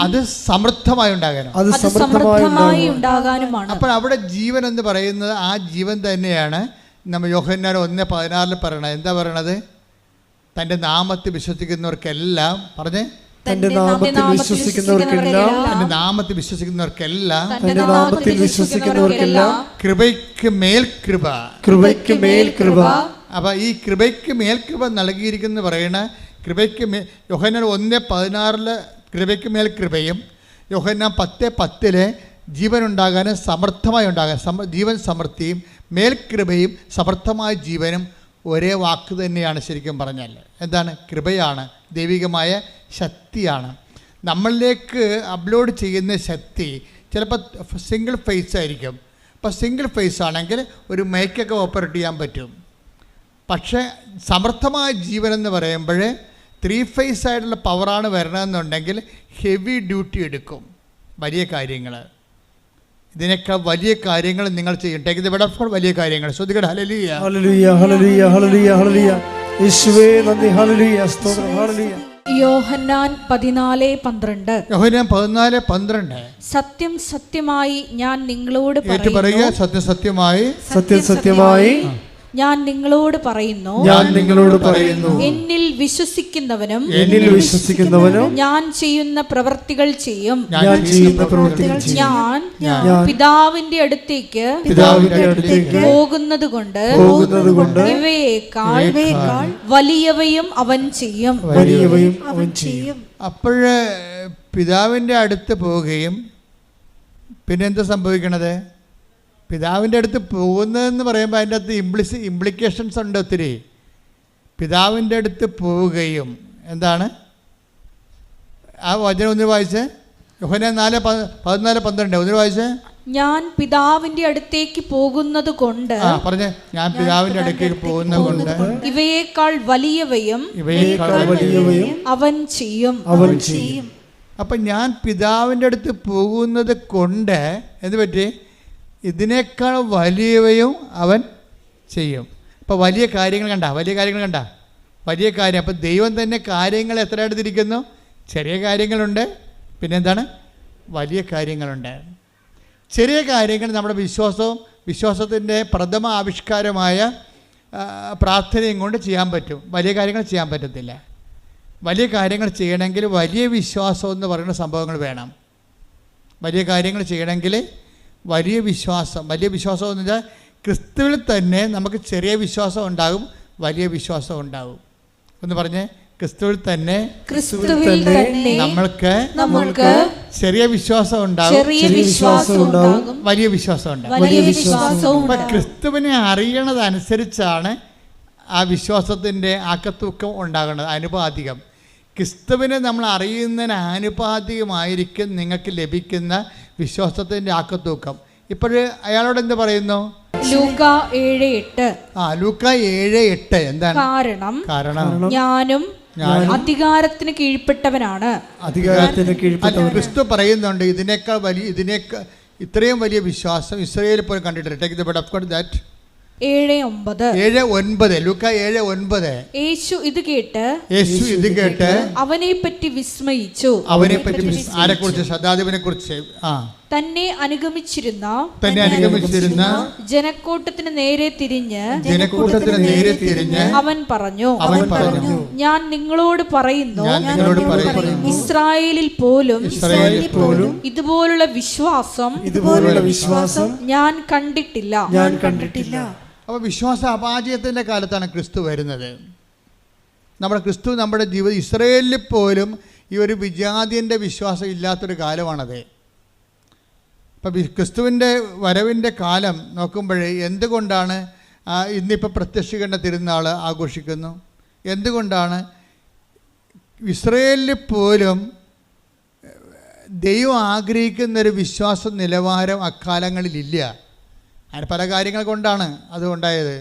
അത് സമൃദ്ധമായി ഉണ്ടാകാനും. അപ്പോൾ അവിടെ ജീവൻ എന്ന് പറയുന്നത് ആ ജീവൻ തന്നെയാണ് നമ്മൾ യോഹന്നാൻ 1:16 പറയണത്. എന്താ പറയണത്? തൻ്റെ നാമത്തിൽ വിശ്വസിക്കുന്നവർക്കെല്ലാം പറഞ്ഞേ, തന്റെ നാമത്തിൽ വിശ്വസിക്കുന്നവർക്കെല്ലാം കൃപയ്ക്ക് മേൽ കൃപ. അപ്പൊ ഈ കൃപയ്ക്ക് മേൽ കൃപ നൽകിയിരിക്കുന്ന പറയണ കൃപയ്ക്ക് മേൽ യോഹന്നാൻ 1:16 കൃപയ്ക്ക് മേൽ കൃപയും യോഹന്നാൻ 10:10 ജീവനുണ്ടാകാനും സമർത്ഥമായി ഉണ്ടാകാൻ ജീവൻ സമൃദ്ധിയും മേൽകൃപയും സമർത്ഥമായ ജീവനും ഒരേ വാക്ക് തന്നെയാണ്. ശരിക്കും പറഞ്ഞാൽ എന്താണ്? കൃപയാണ്, ദൈവികമായ ശക്തിയാണ്. നമ്മളിലേക്ക് അപ്ലോഡ് ചെയ്യുന്ന ശക്തി ചിലപ്പോൾ സിംഗിൾ ഫേസ് ആയിരിക്കും. അപ്പോൾ സിംഗിൾ ഫേസ് ആണെങ്കിൽ ഒരു മൈക്കൊക്കെ ഓപ്പറേറ്റ് ചെയ്യാൻ പറ്റും. പക്ഷേ സമർത്ഥമായ ജീവൻ എന്ന് പറയുമ്പോൾ 3 ഫേസ് ആയിട്ടുള്ള പവറാണ് വരണമെന്നുണ്ടെങ്കിൽ ഹെവി ഡ്യൂട്ടി എടുക്കും. വലിയ കാര്യങ്ങൾ, ഇതിനേക്കാൾ വലിയ കാര്യങ്ങൾ നിങ്ങൾ ചെയ്യും. Take the word of God. വലിയ കാര്യങ്ങൾ ശ്രദ്ധിക്കട്ടെ. Hallelujah hallelujah hallelujah hallelujah hallelujah. യേശുവേ നന്ദി. ഹല്ലേലൂയ സ്തോത്രം. ഹല്ലേലൂയ. യോഹന്നാൻ 14:12. സത്യം സത്യമായി ഞാൻ നിങ്ങളോട് പറയുക. സത്യം സത്യമായി ഞാൻ നിങ്ങളോട് പറയുന്നു, എന്നിൽ വിശ്വസിക്കുന്നവനും ഞാൻ ചെയ്യുന്ന പ്രവൃത്തികൾ ചെയ്യും. ഞാൻ പിതാവിന്റെ അടുത്തേക്ക് പോകുന്നത് കൊണ്ട് ഇവയേക്കാൾ വലിയവയും അവൻ ചെയ്യും. അപ്പോഴ് പിതാവിന്റെ അടുത്ത് പോവുകയും പിന്നെന്താ സംഭവിക്കണത്? പിതാവിൻ്റെ അടുത്ത് പോകുന്നതെന്ന് പറയുമ്പോൾ അതിൻ്റെ അകത്ത് ഇംപ്ലിക്കേഷൻസ് ഉണ്ട് ഒത്തിരി. പിതാവിൻ്റെ അടുത്ത് പോവുകയും എന്താണ് ആ വചനം ഒന്ന് വായിച്ച്. യോഹന്നാൻ 4:14-12 ഒന്ന് വായിച്ച്. ഞാൻ പിതാവിന്റെ അടുത്തേക്ക് പോകുന്നത് കൊണ്ട് പറഞ്ഞേ, ഞാൻ പിതാവിന്റെ അടുത്തേക്ക് പോകുന്നത് കൊണ്ട് ഇവയേക്കാൾ വലിയവയും അവൻ ചെയ്യും. അപ്പം ഞാൻ പിതാവിൻ്റെ അടുത്ത് പോകുന്നത് കൊണ്ട് എന്ത് പറ്റി? ഇതിനേക്കാൾ വലിയവയും അവൻ ചെയ്യും. അപ്പോൾ വലിയ കാര്യങ്ങൾ കണ്ട വലിയ കാര്യം. അപ്പോൾ ദൈവം തന്നെ കാര്യങ്ങൾ എത്രയായിട്ട് തിരിക്കുന്നു? ചെറിയ കാര്യങ്ങളുണ്ട്, പിന്നെന്താണ്? വലിയ കാര്യങ്ങളുണ്ട്. ചെറിയ കാര്യങ്ങൾ നമ്മുടെ വിശ്വാസത്തിൻ്റെ പ്രഥമ ആവിഷ്കാരമായ പ്രാർത്ഥനയും കൊണ്ട് ചെയ്യാൻ പറ്റും. വലിയ കാര്യങ്ങൾ ചെയ്യാൻ പറ്റത്തില്ല. വലിയ കാര്യങ്ങൾ ചെയ്യണമെങ്കിൽ വലിയ വിശ്വാസം എന്ന് പറയുന്ന സംഭവങ്ങൾ വേണം. വലിയ കാര്യങ്ങൾ ചെയ്യണമെങ്കിൽ വലിയ വിശ്വാസം എന്ന് വെച്ചാൽ ക്രിസ്തുവിൽ തന്നെ നമുക്ക് ചെറിയ വിശ്വാസം ഉണ്ടാകും, വലിയ വിശ്വാസം ഉണ്ടാകും. എന്ന് പറഞ്ഞ് ക്രിസ്തുവിൽ തന്നെ നമ്മൾക്ക് ചെറിയ വിശ്വാസം ഉണ്ടാകും, വലിയ വിശ്വാസം ഉണ്ടാകും. അപ്പൊ ക്രിസ്തുവിനെ അറിയണതനുസരിച്ചാണ് ആ വിശ്വാസത്തിൻ്റെ ആക്കത്തൂക്കം ഉണ്ടാകുന്നത്, ആനുപാതികം. ക്രിസ്തുവിനെ നമ്മൾ അറിയുന്നതിന് ആനുപാതികമായിരിക്കും നിങ്ങൾക്ക് ലഭിക്കുന്ന വിശ്വാസത്തിൻ്റെ ആക്കത്തൂക്കം. ഇപ്പോഴ് അയാളോട് എന്ത് പറയുന്നു? ലൂക്ക 7:8. ലൂക്ക 7:8 എന്താണ്? കാരണം ഞാനും അധികാരത്തിന് കീഴ്പ്പെട്ടവനാണ്. ക്രിസ്തു പറയുന്നുണ്ട് ഇത്രയും വലിയ വിശ്വാസം ഇസ്രായേലിൽ പോലും കണ്ടിട്ടില്ല. Take the board of God that 7:9 ലൂക്ക 7:9. യേശു ഇത് കേട്ട് അവനെ പറ്റി വിസ്മയിച്ചു. ആരെക്കുറിച്ച്? ശതാധിപനെ കുറിച്ച്. തന്നെ അനുഗമിച്ചിരുന്ന ജനക്കൂട്ടത്തിന് നേരെ തിരിഞ്ഞ് അവൻ പറഞ്ഞു, ഞാൻ നിങ്ങളോട് പറയുന്നു, ഇസ്രായേലിൽ പോലും ഇതുപോലുള്ള വിശ്വാസം ഞാൻ കണ്ടിട്ടില്ല. അപ്പോൾ വിശ്വാസ അപാചയത്തിൻ്റെ കാലത്താണ് ക്രിസ്തു വരുന്നത്. നമ്മുടെ ജീവിതം ഇസ്രായേലിൽ പോലും ഈ ഒരു വിജാതിയൻ്റെ വിശ്വാസം ഇല്ലാത്തൊരു കാലമാണത്. അപ്പം ക്രിസ്തുവിൻ്റെ വരവിൻ്റെ കാലം നോക്കുമ്പോഴേ എന്തുകൊണ്ടാണ് ഇന്നിപ്പോൾ പ്രത്യക്ഷീകരണ തിരുനാൾ ആഘോഷിക്കുന്നു? എന്തുകൊണ്ടാണ്? ഇസ്രായേലിൽ പോലും ദൈവം ആഗ്രഹിക്കുന്നൊരു വിശ്വാസ നിലവാരം അക്കാലങ്ങളിലില്ല. അങ്ങനെ പല കാര്യങ്ങൾ കൊണ്ടാണ് അതുണ്ടായത്.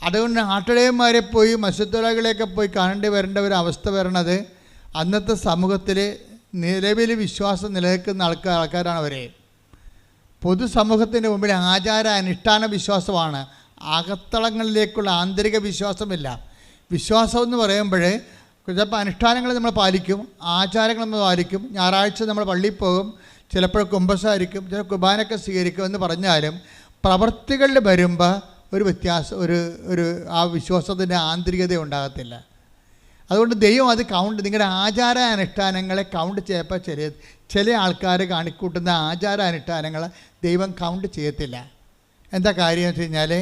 അതുകൊണ്ട് ആട്ടിടയന്മാരെ പോയി മത്സ്യത്തൊഴിലാളികളെയൊക്കെ പോയി കാണേണ്ടി വരേണ്ട ഒരു അവസ്ഥ വരണത് അന്നത്തെ സമൂഹത്തിൽ നിലവിൽ വിശ്വാസം നിലനിൽക്കുന്ന ആൾക്കാരാണ് അവരെ. പൊതുസമൂഹത്തിൻ്റെ മുമ്പിൽ ആചാര അനുഷ്ഠാന വിശ്വാസമാണ്, അകത്തളങ്ങളിലേക്കുള്ള ആന്തരിക വിശ്വാസമില്ല. വിശ്വാസം എന്ന് പറയുമ്പോൾ ചിലപ്പോൾ അനുഷ്ഠാനങ്ങൾ നമ്മൾ പാലിക്കും, ആചാരങ്ങൾ നമ്മൾ പാലിക്കും, ഞായറാഴ്ച നമ്മൾ പള്ളിയിൽ പോകും, ചിലപ്പോൾ കുമ്പസാരിക്കും, ചില കുർബാനയൊക്കെ സ്വീകരിക്കും എന്ന് പറഞ്ഞാലും പ്രവർത്തികളിൽ വരുമ്പോൾ ഒരു വ്യത്യാസം ഒരു ആ വിശ്വാസത്തിൻ്റെ ആന്തരികത ഉണ്ടാകത്തില്ല. അതുകൊണ്ട് ദൈവം അത് നിങ്ങളുടെ ആചാര അനുഷ്ഠാനങ്ങളെ കൗണ്ട് ചെയ്യപ്പോൾ ചില ആൾക്കാർ കാണിക്കൂട്ടുന്ന ആചാര അനുഷ്ഠാനങ്ങളെ ദൈവം കൗണ്ട് ചെയ്യത്തില്ല. എന്താ കാര്യം എന്ന് വെച്ച് കഴിഞ്ഞാൽ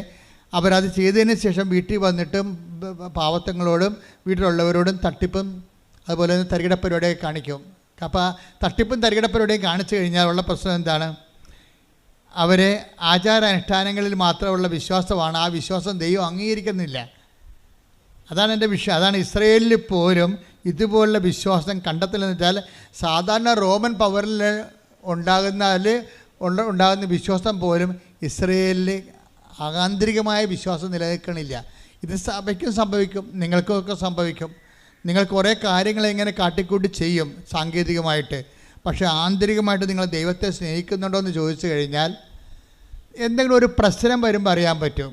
അവരത് ചെയ്തതിന് ശേഷം വീട്ടിൽ വന്നിട്ടും പാവത്തങ്ങളോടും വീട്ടിലുള്ളവരോടും തട്ടിപ്പും അതുപോലെ തന്നെ തരികിട പരിപാടിയൊക്കെ കാണിക്കും. അപ്പോൾ തട്ടിപ്പും തരികിട പരിപാടിയും കാണിച്ചു കഴിഞ്ഞാൽ ഉള്ള പ്രശ്നം എന്താണ്? അവരെ ആചാരാനുഷ്ഠാനങ്ങളിൽ മാത്രമുള്ള വിശ്വാസമാണ്, ആ വിശ്വാസം ദൈവം അംഗീകരിക്കുന്നില്ല. അതാണ് എൻ്റെ വിഷയം. അതാണ് ഇസ്രായേലിൽ പോലും ഇതുപോലുള്ള വിശ്വാസം കണ്ടെത്തലെന്ന് വെച്ചാൽ സാധാരണ റോമൻ പവറിൽ ഉണ്ടാകുന്ന വിശ്വാസം പോലും ഇസ്രായേലിൽ ആന്തരികമായ വിശ്വാസം നിലനിൽക്കണില്ല. ഇത് സഭയ്ക്കും സംഭവിക്കും, നിങ്ങൾക്കൊക്കെ സംഭവിക്കും. നിങ്ങൾ കുറേ കാര്യങ്ങൾ ഇങ്ങനെ കാട്ടിക്കൂട്ടി ചെയ്യും സാങ്കേതികമായിട്ട്, പക്ഷേ ആന്തരികമായിട്ട് നിങ്ങൾ ദൈവത്തെ സ്നേഹിക്കുന്നുണ്ടോ എന്ന് ചോദിച്ചു കഴിഞ്ഞാൽ എന്തെങ്കിലും ഒരു പ്രശ്നം വരുമ്പോൾ അറിയാൻ പറ്റും.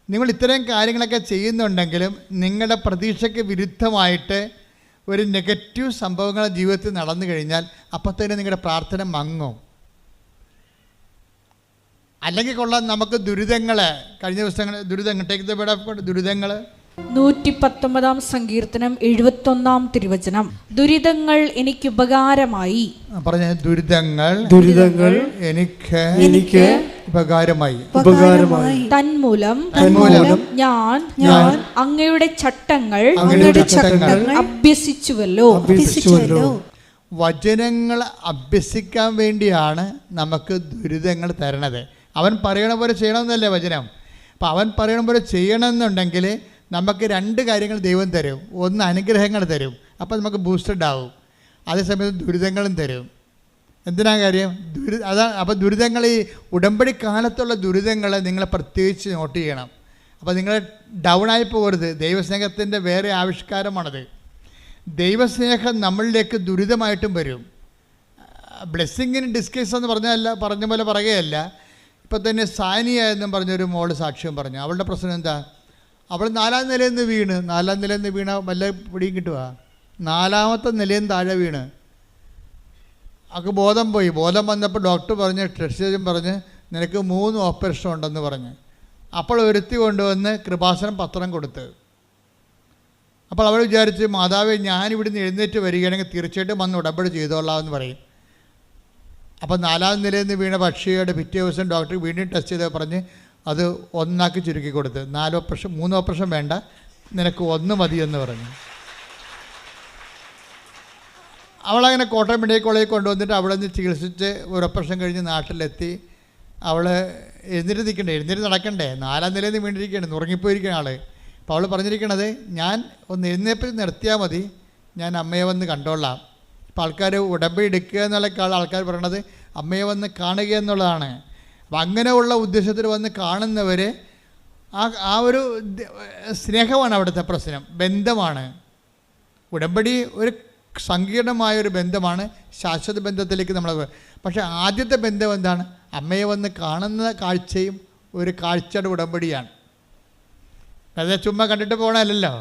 നിങ്ങൾ ഇത്തരം കാര്യങ്ങളൊക്കെ ചെയ്യുന്നുണ്ടെങ്കിലും നിങ്ങളുടെ പ്രതീക്ഷയ്ക്ക് വിരുദ്ധമായിട്ട് ഒരു നെഗറ്റീവ് സംഭവങ്ങൾ ജീവിതത്തിൽ നടന്നു കഴിഞ്ഞാൽ അപ്പം തന്നെ നിങ്ങളുടെ പ്രാർത്ഥന മങ്ങും. അല്ലെങ്കിൽ കൊള്ളാം നമുക്ക് ദുരിതങ്ങൾ, കഴിഞ്ഞ ദിവസങ്ങൾ ദുരിതങ്ങൾ 119 സങ്കീർത്തനം 71 തിരുവചനം. ദുരിതങ്ങൾ എനിക്ക് ഉപകാരമായി. പറഞ്ഞ ദുരിതങ്ങൾ എനിക്ക് ഉപകാരമായി. തന്മൂലം ഞാൻ അങ്ങയുടെ ചട്ടങ്ങൾ അഭ്യസിച്ചുവല്ലോ. വചനങ്ങൾ അഭ്യസിക്കാൻ വേണ്ടിയാണ് നമുക്ക് ദുരിതങ്ങൾ തരണത്. അവൻ പറയണ പോലെ ചെയ്യണമെന്നല്ലേ വചനം. അപ്പം അവൻ പറയണ പോലെ ചെയ്യണമെന്നുണ്ടെങ്കിൽ നമുക്ക് രണ്ട് കാര്യങ്ങൾ ദൈവം തരും. ഒന്ന് അനുഗ്രഹങ്ങൾ തരും, അപ്പോൾ നമുക്ക് ബൂസ്റ്റഡ് ആവും. അതേസമയത്ത് ദുരിതങ്ങളും തരും. എന്തിനാ കാര്യം? അപ്പോൾ ദുരിതങ്ങൾ, ഈ ഉടമ്പടി കാലത്തുള്ള ദുരിതങ്ങൾ നിങ്ങൾ പ്രത്യേകിച്ച് നോട്ട് ചെയ്യണം. അപ്പോൾ നിങ്ങൾ ഡൗൺ ആയി പോകരുത്. ദൈവസ്നേഹത്തിൻ്റെ വേറെ ആവിഷ്കാരമാണത്. ദൈവസ്നേഹം നമ്മളിലേക്ക് ദുരിതമായിട്ടും വരും. ബ്ലെസ്സിങ്ങിന് ഡിസ്കസ് എന്ന് പറഞ്ഞ പോലെ പറയുകയല്ല. ഇപ്പോൾ തന്നെ സാനിയ എന്നും പറഞ്ഞൊരു മോള് സാക്ഷ്യം പറഞ്ഞു. അവളുടെ പ്രശ്നം എന്താ? അവൾ 4ാം നിലയിൽ നിന്ന് വീണ വല്ല പിടിയും കിട്ടുക. 4ാമത്തെ നിലയിൽ താഴെ വീണ് അവൾക്ക് ബോധം പോയി. ബോധം വന്നപ്പോൾ ഡോക്ടർ പറഞ്ഞ്, ടെസ്റ്റ് പറഞ്ഞ് നിനക്ക് 3 ഓപ്പറേഷൻ ഉണ്ടെന്ന് പറഞ്ഞ്. അപ്പോൾ ഒരുത്തി കൊണ്ടുവന്ന് കൃപാസനം പത്രം കൊടുത്ത്. അപ്പോൾ അവൾ വിചാരിച്ച്, മാതാവേ ഞാനിവിടുന്ന് എഴുന്നേറ്റ് വരികയാണെങ്കിൽ തീർച്ചയായിട്ടും വന്ന് ഉടമ്പടി ചെയ്തോളാം എന്ന് പറയും. അപ്പോൾ 4ാം നിലയിൽ നിന്ന് വീണ പക്ഷിയുടെ പിറ്റേ ദിവസം ഡോക്ടർ വീണ്ടും ടെസ്റ്റ് ചെയ്ത് പറഞ്ഞ് അത് 1 ചുരുക്കി കൊടുത്ത് 4 ഓപ്പറേഷൻ 3 ഓപ്പറേഷൻ വേണ്ട, നിനക്ക് ഒന്ന് മതിയെന്ന് പറഞ്ഞു. അവളങ്ങനെ കോട്ടയം മെഡിക്കൽ കോളേജിൽ കൊണ്ടുവന്നിട്ട് അവിടെ നിന്ന് ചികിത്സിച്ച് ഒരു ഓപ്പറേഷൻ കഴിഞ്ഞ് നാട്ടിലെത്തി. അവൾ എഴുന്നേറ്റ് നടക്കണ്ടേ, 4ാം നിലയിൽ നിന്ന് വീണ്ടിരിക്കുകയാണ്, ഉറങ്ങിപ്പോയിരിക്കുന്ന ആൾ. അപ്പോൾ അവൾ പറഞ്ഞിരിക്കണത്, ഞാൻ ഒന്ന് എഴുന്നേപ്പിൽ നിർത്തിയാൽ മതി, ഞാൻ അമ്മയെ വന്ന് കണ്ടോളാം. ഇപ്പോൾ ആൾക്കാർ ഉടമ്പടി എടുക്കുക എന്നുള്ള ആൾക്കാർ പറയണത് അമ്മയെ വന്ന് കാണുക എന്നുള്ളതാണ്. അപ്പം അങ്ങനെയുള്ള ഉദ്ദേശത്തിൽ വന്ന് കാണുന്നവർ ആ ഒരു സ്നേഹമാണ് അവിടുത്തെ പ്രശ്നം, ബന്ധമാണ്. ഉടമ്പടി ഒരു സങ്കീർണമായൊരു ബന്ധമാണ്, ശാശ്വത ബന്ധത്തിലേക്ക് നമ്മൾ. പക്ഷേ ആദ്യത്തെ ബന്ധം എന്താണ്? അമ്മയെ വന്ന് കാണുന്ന കാഴ്ചയും ഒരു കാഴ്ചയുടെ ഉടമ്പടിയാണ്. അത് ചുമ്മാ കണ്ടിട്ട് പോകണമല്ലല്ലോ.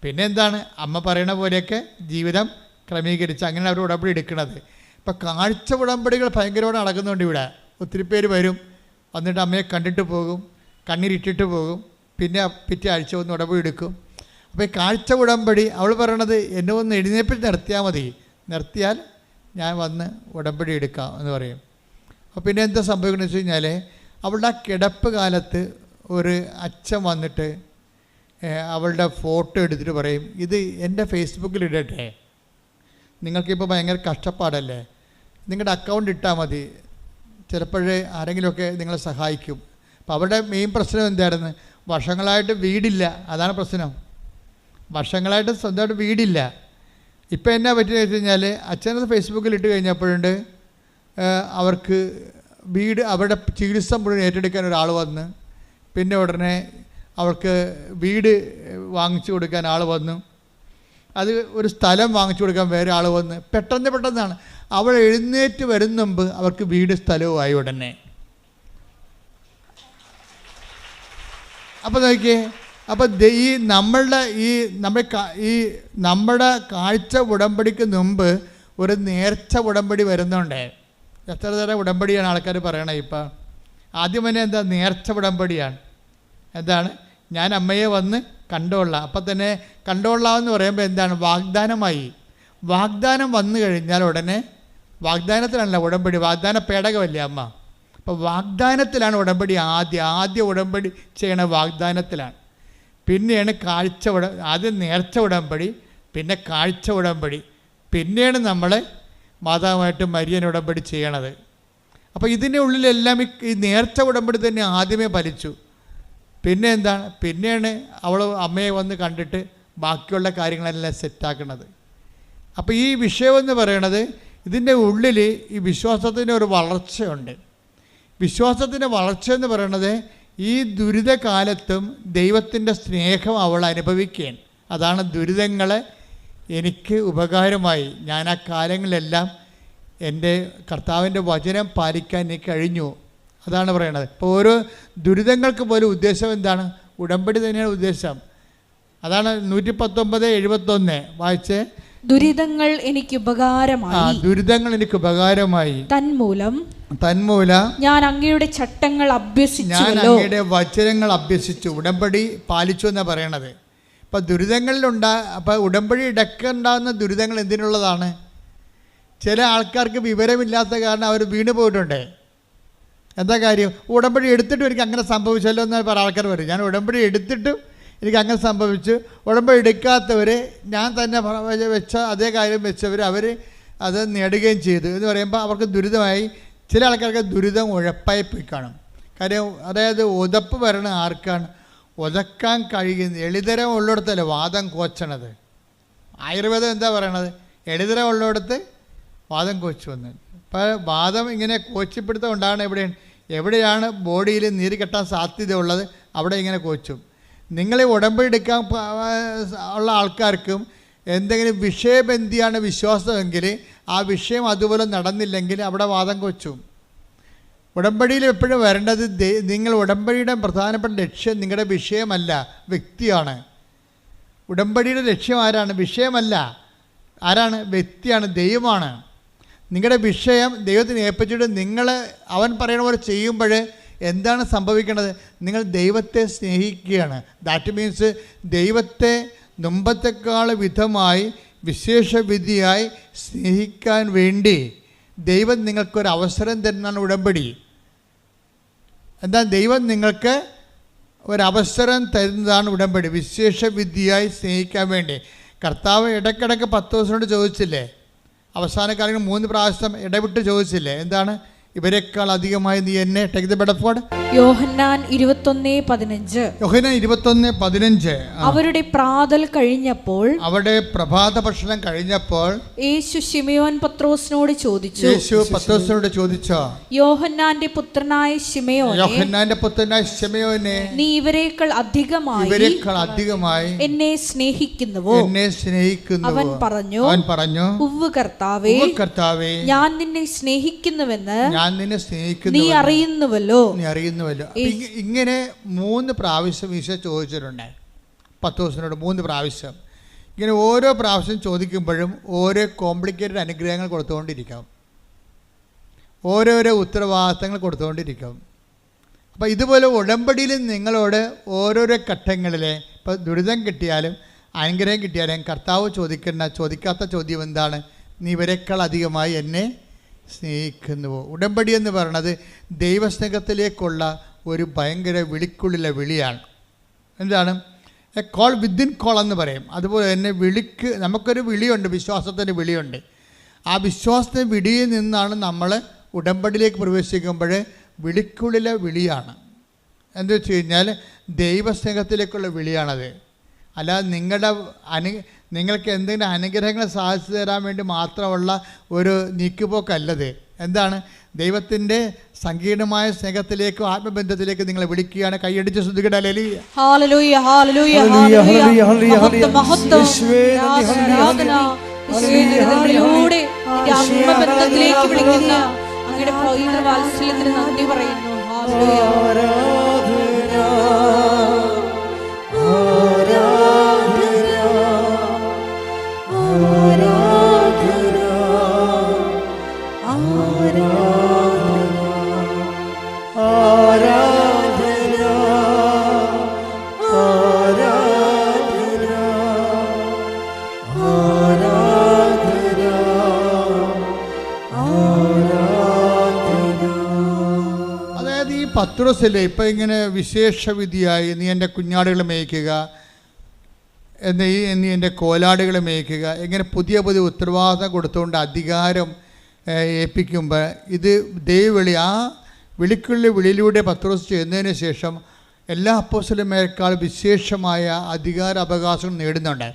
പിന്നെ എന്താണ്? അമ്മ പറയണ പോലെയൊക്കെ ജീവിതം ക്രമീകരിച്ച് അങ്ങനെ അവർ ഉടമ്പടി എടുക്കുന്നത്. ഇപ്പം കാഴ്ച ഉടമ്പടികൾ ഭയങ്കരമായിട്ട് നടക്കുന്നുണ്ട് ഇവിടെ. ഒത്തിരി പേര് വരും, വന്നിട്ട് അമ്മയെ കണ്ടിട്ട് പോകും, കണ്ണീരിട്ടിട്ട് പോകും, പിന്നെ പിറ്റേ ആഴ്ച ഒന്ന് ഉടമ്പടി എടുക്കും. അപ്പോൾ ഈ കാഴ്ച ഉടമ്പടി അവൾ പറയണത് എന്നെ ഒന്ന് എഴുന്നേപ്പിൽ നിർത്തിയാൽ മതി, നിർത്തിയാൽ ഞാൻ വന്ന് ഉടമ്പടി എടുക്കാം എന്ന് പറയും. അപ്പോൾ പിന്നെ എന്താ സംഭവിക്കണമെന്ന് വെച്ച് കഴിഞ്ഞാൽ അവളുടെ ആ കിടപ്പ് കാലത്ത് ഒരു അച്ഛൻ വന്നിട്ട് അവളുടെ ഫോട്ടോ എടുത്തിട്ട് പറയും, ഇത് എൻ്റെ ഫേസ്ബുക്കിൽ ഇടട്ടെ, നിങ്ങൾക്കിപ്പോൾ ഭയങ്കര കഷ്ടപ്പാടല്ലേ, നിങ്ങളുടെ അക്കൗണ്ട് ഇട്ടാൽ മതി, ചിലപ്പോഴേ ആരെങ്കിലുമൊക്കെ നിങ്ങളെ സഹായിക്കും. അപ്പോൾ അവരുടെ മെയിൻ പ്രശ്നം എന്തായിരുന്നു? വർഷങ്ങളായിട്ട് വീടില്ല, അതാണ് പ്രശ്നം. വർഷങ്ങളായിട്ട് സ്വന്തമായിട്ട് വീടില്ല. ഇപ്പം എന്നാ പറ്റിയെന്ന് വെച്ച് കഴിഞ്ഞാൽ അച്ഛനത് ഫേസ്ബുക്കിൽ ഇട്ട് കഴിഞ്ഞപ്പോഴുണ്ട് അവർക്ക് വീട്, അവരുടെ ചികിത്സ മുഴുവൻ ഏറ്റെടുക്കാൻ ഒരാൾ വന്ന്, പിന്നെ ഉടനെ അവർക്ക് വീട് വാങ്ങിച്ചു കൊടുക്കാൻ ആൾ വന്നു, അത് ഒരു സ്ഥലം വാങ്ങിച്ചു കൊടുക്കാൻ വേറെ ആൾ വന്ന്, പെട്ടെന്നാണ് അവൾ എഴുന്നേറ്റ് വരുന്ന മുമ്പ് അവർക്ക് വീട് സ്ഥലവുമായി ഉടനെ. അപ്പോൾ നോക്കിയേ, അപ്പോൾ നമ്മുടെ കാഴ്ച ഉടമ്പടിക്ക് മുമ്പ് ഒരു നേർച്ച ഉടമ്പടി വരുന്നുണ്ട്. എത്ര തരം ഉടമ്പടിയാണ് ആൾക്കാർ പറയണത് ഇപ്പം? ആദ്യം തന്നെ എന്താ? നേർച്ച ഉടമ്പടിയാണ്. എന്താണ്? ഞാൻ അമ്മയെ വന്ന് കണ്ടോളാം. അപ്പം തന്നെ കണ്ടോളാമെന്ന് പറയുമ്പോൾ എന്താണ്? വാഗ്ദാനമായി. വാഗ്ദാനം വന്നു കഴിഞ്ഞാൽ ഉടനെ, വാഗ്ദാനത്തിലാണല്ലോ ഉടമ്പടി, വാഗ്ദാന പേടകമല്ലേ അമ്മ. അപ്പോൾ വാഗ്ദാനത്തിലാണ് ഉടമ്പടി. ആദ്യ ഉടമ്പടി ചെയ്യണ വാഗ്ദാനത്തിലാണ്. പിന്നെയാണ് ആദ്യം നേർച്ച ഉടമ്പടി, പിന്നെ കാഴ്ച ഉടമ്പടി, പിന്നെയാണ് നമ്മൾ മാതാവുമായിട്ട് മരിയൻ ഉടമ്പടി ചെയ്യണത്. അപ്പോൾ ഇതിൻ്റെ ഉള്ളിലെല്ലാം ഈ നേർച്ച ഉടമ്പടി തന്നെ ആദ്യമേ ഫലിച്ചു. പിന്നെ എന്താണ്? പിന്നെയാണ് അവൾ അമ്മയെ വന്ന് കണ്ടിട്ട് ബാക്കിയുള്ള കാര്യങ്ങളെല്ലാം സെറ്റാക്കുന്നത്. അപ്പോൾ ഈ വിഷയമെന്ന് പറയണത്, ഇതിൻ്റെ ഉള്ളിൽ ഈ വിശ്വാസത്തിൻ്റെ ഒരു വളർച്ചയുണ്ട്. വിശ്വാസത്തിൻ്റെ വളർച്ച എന്ന് പറയണത് ഈ ദുരിതകാലത്തും ദൈവത്തിൻ്റെ സ്നേഹം അവൾ അനുഭവിക്കുകയാണ്. അതാണ് ദുരിതങ്ങളെ എനിക്ക് ഉപകാരമായി, ഞാൻ ആ കാലങ്ങളിലെല്ലാം എൻ്റെ കർത്താവിൻ്റെ വചനം പാലിക്കാൻ എനിക്ക് കഴിഞ്ഞു, അതാണ് പറയണത്. ഇപ്പോൾ ഓരോ ദുരിതങ്ങൾക്ക് പോലും ഉദ്ദേശം എന്താണ്? ഉടമ്പടി തന്നെയാണ് ഉദ്ദേശം. അതാണ് 119:71 വായിച്ചേ. ദുരിതങ്ങൾ എനിക്ക് ഉപകാരമായി, ദുരിതങ്ങൾ എനിക്ക് ഉപകാരമായി, തന്മൂലം ഞാൻ അങ്ങയുടെ ചട്ടങ്ങൾ അഭ്യസിച്ചു, ഞാൻ അങ്ങയുടെ വചനങ്ങൾ അഭ്യസിച്ചു. ഉടമ്പടി പാലിച്ചു എന്നാണ് പറയണത്. അപ്പം അപ്പം ഉടമ്പടി ഇടക്കുണ്ടാകുന്ന ദുരിതങ്ങൾ എന്തിനുള്ളതാണ്? ചില ആൾക്കാർക്ക് വിവരമില്ലാത്ത കാരണം അവർ വീണ് പോയിട്ടുണ്ട്. എന്താ കാര്യം? ഉടമ്പടി എടുത്തിട്ടും എനിക്ക് അങ്ങനെ സംഭവിച്ചല്ലോ എന്ന് പല ആൾക്കാർ പറയും. ഞാൻ ഉടമ്പടി എടുത്തിട്ടും എനിക്ക് അങ്ങനെ സംഭവിച്ചു. ഉടമ്പടി എടുക്കാത്തവർ ഞാൻ തന്നെ വെച്ച അതേ കാര്യം വെച്ചവർ അവർ അത് നേടുകയും ചെയ്തു എന്ന് പറയുമ്പോൾ അവർക്ക് ദുരിതമായി. ചില ആൾക്കാർക്ക് ദുരിതം ഉഴപ്പായി പോയി കാണും. കാര്യം അതായത് ഉതപ്പ് വരണ ആർക്കാണ്? ഉതക്കാൻ കഴിയുന്ന എളിതരം ഉള്ളിടത്തല്ല വാദം കോച്ചണത്. ആയുർവേദം എന്താ പറയണത്? എളിതരം ഉള്ളിടത്ത് വാദം കോച്ചു വന്നു. അപ്പോൾ വാദം ഇങ്ങനെ കോച്ചിപ്പിടുത്തം ഉണ്ടാകണം എവിടെയാണ് ബോഡിയിൽ നീര് കെട്ടാൻ സാധ്യതയുള്ളത് അവിടെ ഇങ്ങനെ കോച്ചും. നിങ്ങൾ ഉടമ്പടി എടുക്കാൻ ഉള്ള ആൾക്കാർക്കും എന്തെങ്കിലും വിഷയബന്ധിയാണ് വിശ്വാസമെങ്കിൽ ആ വിഷയം അതുപോലെ നടന്നില്ലെങ്കിൽ അവിടെ വാദം കൊച്ചും. ഉടമ്പടിയിൽ എപ്പോഴും വരേണ്ടത് നിങ്ങൾ ഉടമ്പടിയുടെ പ്രധാനപ്പെട്ട ലക്ഷ്യം നിങ്ങളുടെ വിഷയമല്ല, വ്യക്തിയാണ്. ഉടമ്പടിയുടെ ലക്ഷ്യം ആരാണ്? വിഷയമല്ല, ആരാണ്? വ്യക്തിയാണ്, ദൈവമാണ്. നിങ്ങളുടെ വിഷയം ദൈവത്തിന് ഏൽപ്പിച്ചിട്ട് അവൻ പറയുന്ന പോലെ ചെയ്യുമ്പോൾ എന്താണ് സംഭവിക്കുന്നത്? നിങ്ങൾ ദൈവത്തെ സ്നേഹിക്കുകയാണ്. ദാറ്റ് മീൻസ് ദൈവത്തെ മുമ്പത്തെക്കാൾ വിധമായി വിശേഷവിധിയായി സ്നേഹിക്കാൻ വേണ്ടി ദൈവം നിങ്ങൾക്കൊരു അവസരം തരുന്നതാണ് ഉടമ്പടി. എന്താ? ദൈവം നിങ്ങൾക്ക് ഒരവസരം തരുന്നതാണ് ഉടമ്പടി. വിശേഷ വിദ്യയായി സ്നേഹിക്കാൻ വേണ്ടി കർത്താവ് ഇടയ്ക്കിടയ്ക്ക് 10 ദിവസം കൊണ്ട് ചോദിച്ചില്ലേ? അവസാന കാലങ്ങളിൽ 3 പ്രാവശ്യം ഇടവിട്ട് ചോദിച്ചില്ലേ? എന്താണ്? ഇവരെക്കാൾ അധികമായി നീ എന്നെ. Take the word of God. യോഹന്നാൻ 21:15. യോഹന്നാൻ 21:15. അവരുടെ പ്രാതൽ കഴിഞ്ഞപ്പോൾ, അവിടെ പ്രഭാത ഭക്ഷണം കഴിഞ്ഞപ്പോൾ യേശു ശിമയോൻ പത്രോസിനോട് ചോദിച്ചു. യേശു പത്രോസിനോട് ചോദിച്ചോ? യോഹന്നാന്റെ പുത്രനായ ശിമയോനെ, യോഹന്നാന്റെ പുത്രനായ ശിമയോനെ, നീ ഇവരെക്കാൾ അധികമായി എന്നെ സ്നേഹിക്കുന്നുവോ? എന്നെ സ്നേഹിക്കുന്നു. അവൻ പറഞ്ഞു, ഉവ്വ് കർത്താവേ, ഞാൻ നിന്നെ സ്നേഹിക്കുന്നുവെന്ന് നിന്നെ സ്നേഹിക്കുന്നു, നീ അറിയുന്നുവല്ലോ. ഇങ്ങനെ 3 പ്രാവശ്യം ഈശോ ചോദിച്ചിട്ടുണ്ട് പത്രോസിനോട്. 3 പ്രാവശ്യം. ഇങ്ങനെ ഓരോ പ്രാവശ്യം ചോദിക്കുമ്പോഴും ഓരോ കോംപ്ലിക്കേറ്റഡ് അനുഗ്രഹങ്ങൾ കൊടുത്തുകൊണ്ടിരിക്കാം, ഓരോരോ ഉത്തരവാദിത്തങ്ങൾ കൊടുത്തുകൊണ്ടിരിക്കും. അപ്പോൾ ഇതുപോലെ ഉടമ്പടിയിൽ നിങ്ങളോട് ഓരോരോ ഘട്ടങ്ങളിൽ ഇപ്പോൾ ദുരിതം കിട്ടിയാലും അനുഗ്രഹം കിട്ടിയാലും കർത്താവ് ചോദിക്കാത്ത ചോദ്യം എന്താണ്? നീ ഇവരെക്കാൾ അധികമായി എന്നെ സ്നേഹിക്കുന്നുവോ? ഉടമ്പടി എന്ന് പറയുന്നത് ദൈവസ്നേഹത്തിലേക്കുള്ള ഒരു ഭയങ്കര വിളിക്കുള്ളിലെ വിളിയാണ്. എന്താണ്? എ കോൾ വിത്തിൻ കോൾ എന്ന് പറയും. അതുപോലെ തന്നെ നമുക്കൊരു വിളിയുണ്ട്, വിശ്വാസത്തിൻ്റെ വിളിയുണ്ട്. ആ വിശ്വാസത്തിൻ്റെ വിളിയിൽ നിന്നാണ് നമ്മൾ ഉടമ്പടിയിലേക്ക് പ്രവേശിക്കുമ്പോൾ വിളിക്കുള്ളിലെ വിളിയാണ്. എന്താ വെച്ച് കഴിഞ്ഞാൽ ദൈവസ്നേഹത്തിലേക്കുള്ള വിളിയാണത്. അല്ലാതെ നിങ്ങൾക്ക് എന്തെങ്കിലും അനുഗ്രഹങ്ങൾ സാധിച്ചു തരാൻ വേണ്ടി മാത്രമുള്ള ഒരു നീക്കുപോക്കല്ലത്. എന്താണ്? ദൈവത്തിൻ്റെ സങ്കീർണമായ സ്നേഹത്തിലേക്കും ആത്മബന്ധത്തിലേക്ക് നിങ്ങളെ വിളിക്കുകയാണ്. കൈയടിച്ച് ശ്രദ്ധിക്കട്ടെ. Hallelujah, hallelujah, hallelujah. മഹത്വം, ആത്മബന്ധത്തിലേക്ക് വിളിക്കുന്ന അങ്ങയുടെ പവിത്ര വാത്സല്യത്തിന് നന്ദി പറയുന്നു. പത്രോസില്ലേ ഇപ്പം ഇങ്ങനെ വിശേഷവിധിയായി നീ എൻ്റെ കുഞ്ഞാടുകളെ മേയ്ക്കുക, നീ എൻ്റെ കോലാടുകളെ മേയ്ക്കുക, ഇങ്ങനെ പുതിയ ഉത്തരവാദിത്തം കൊടുത്തുകൊണ്ട് അധികാരം ഏൽപ്പിക്കുമ്പോൾ ഇത് ദൈവവിളി. ആ വിളിയിലൂടെ പത്രോസ് ചെയ്യുന്നതിന് ശേഷം എല്ലാ അപ്പോസ്തലന്മാരെക്കാൾ വിശേഷമായ അധികാര അവകാശങ്ങൾ നേടുന്നുണ്ട്.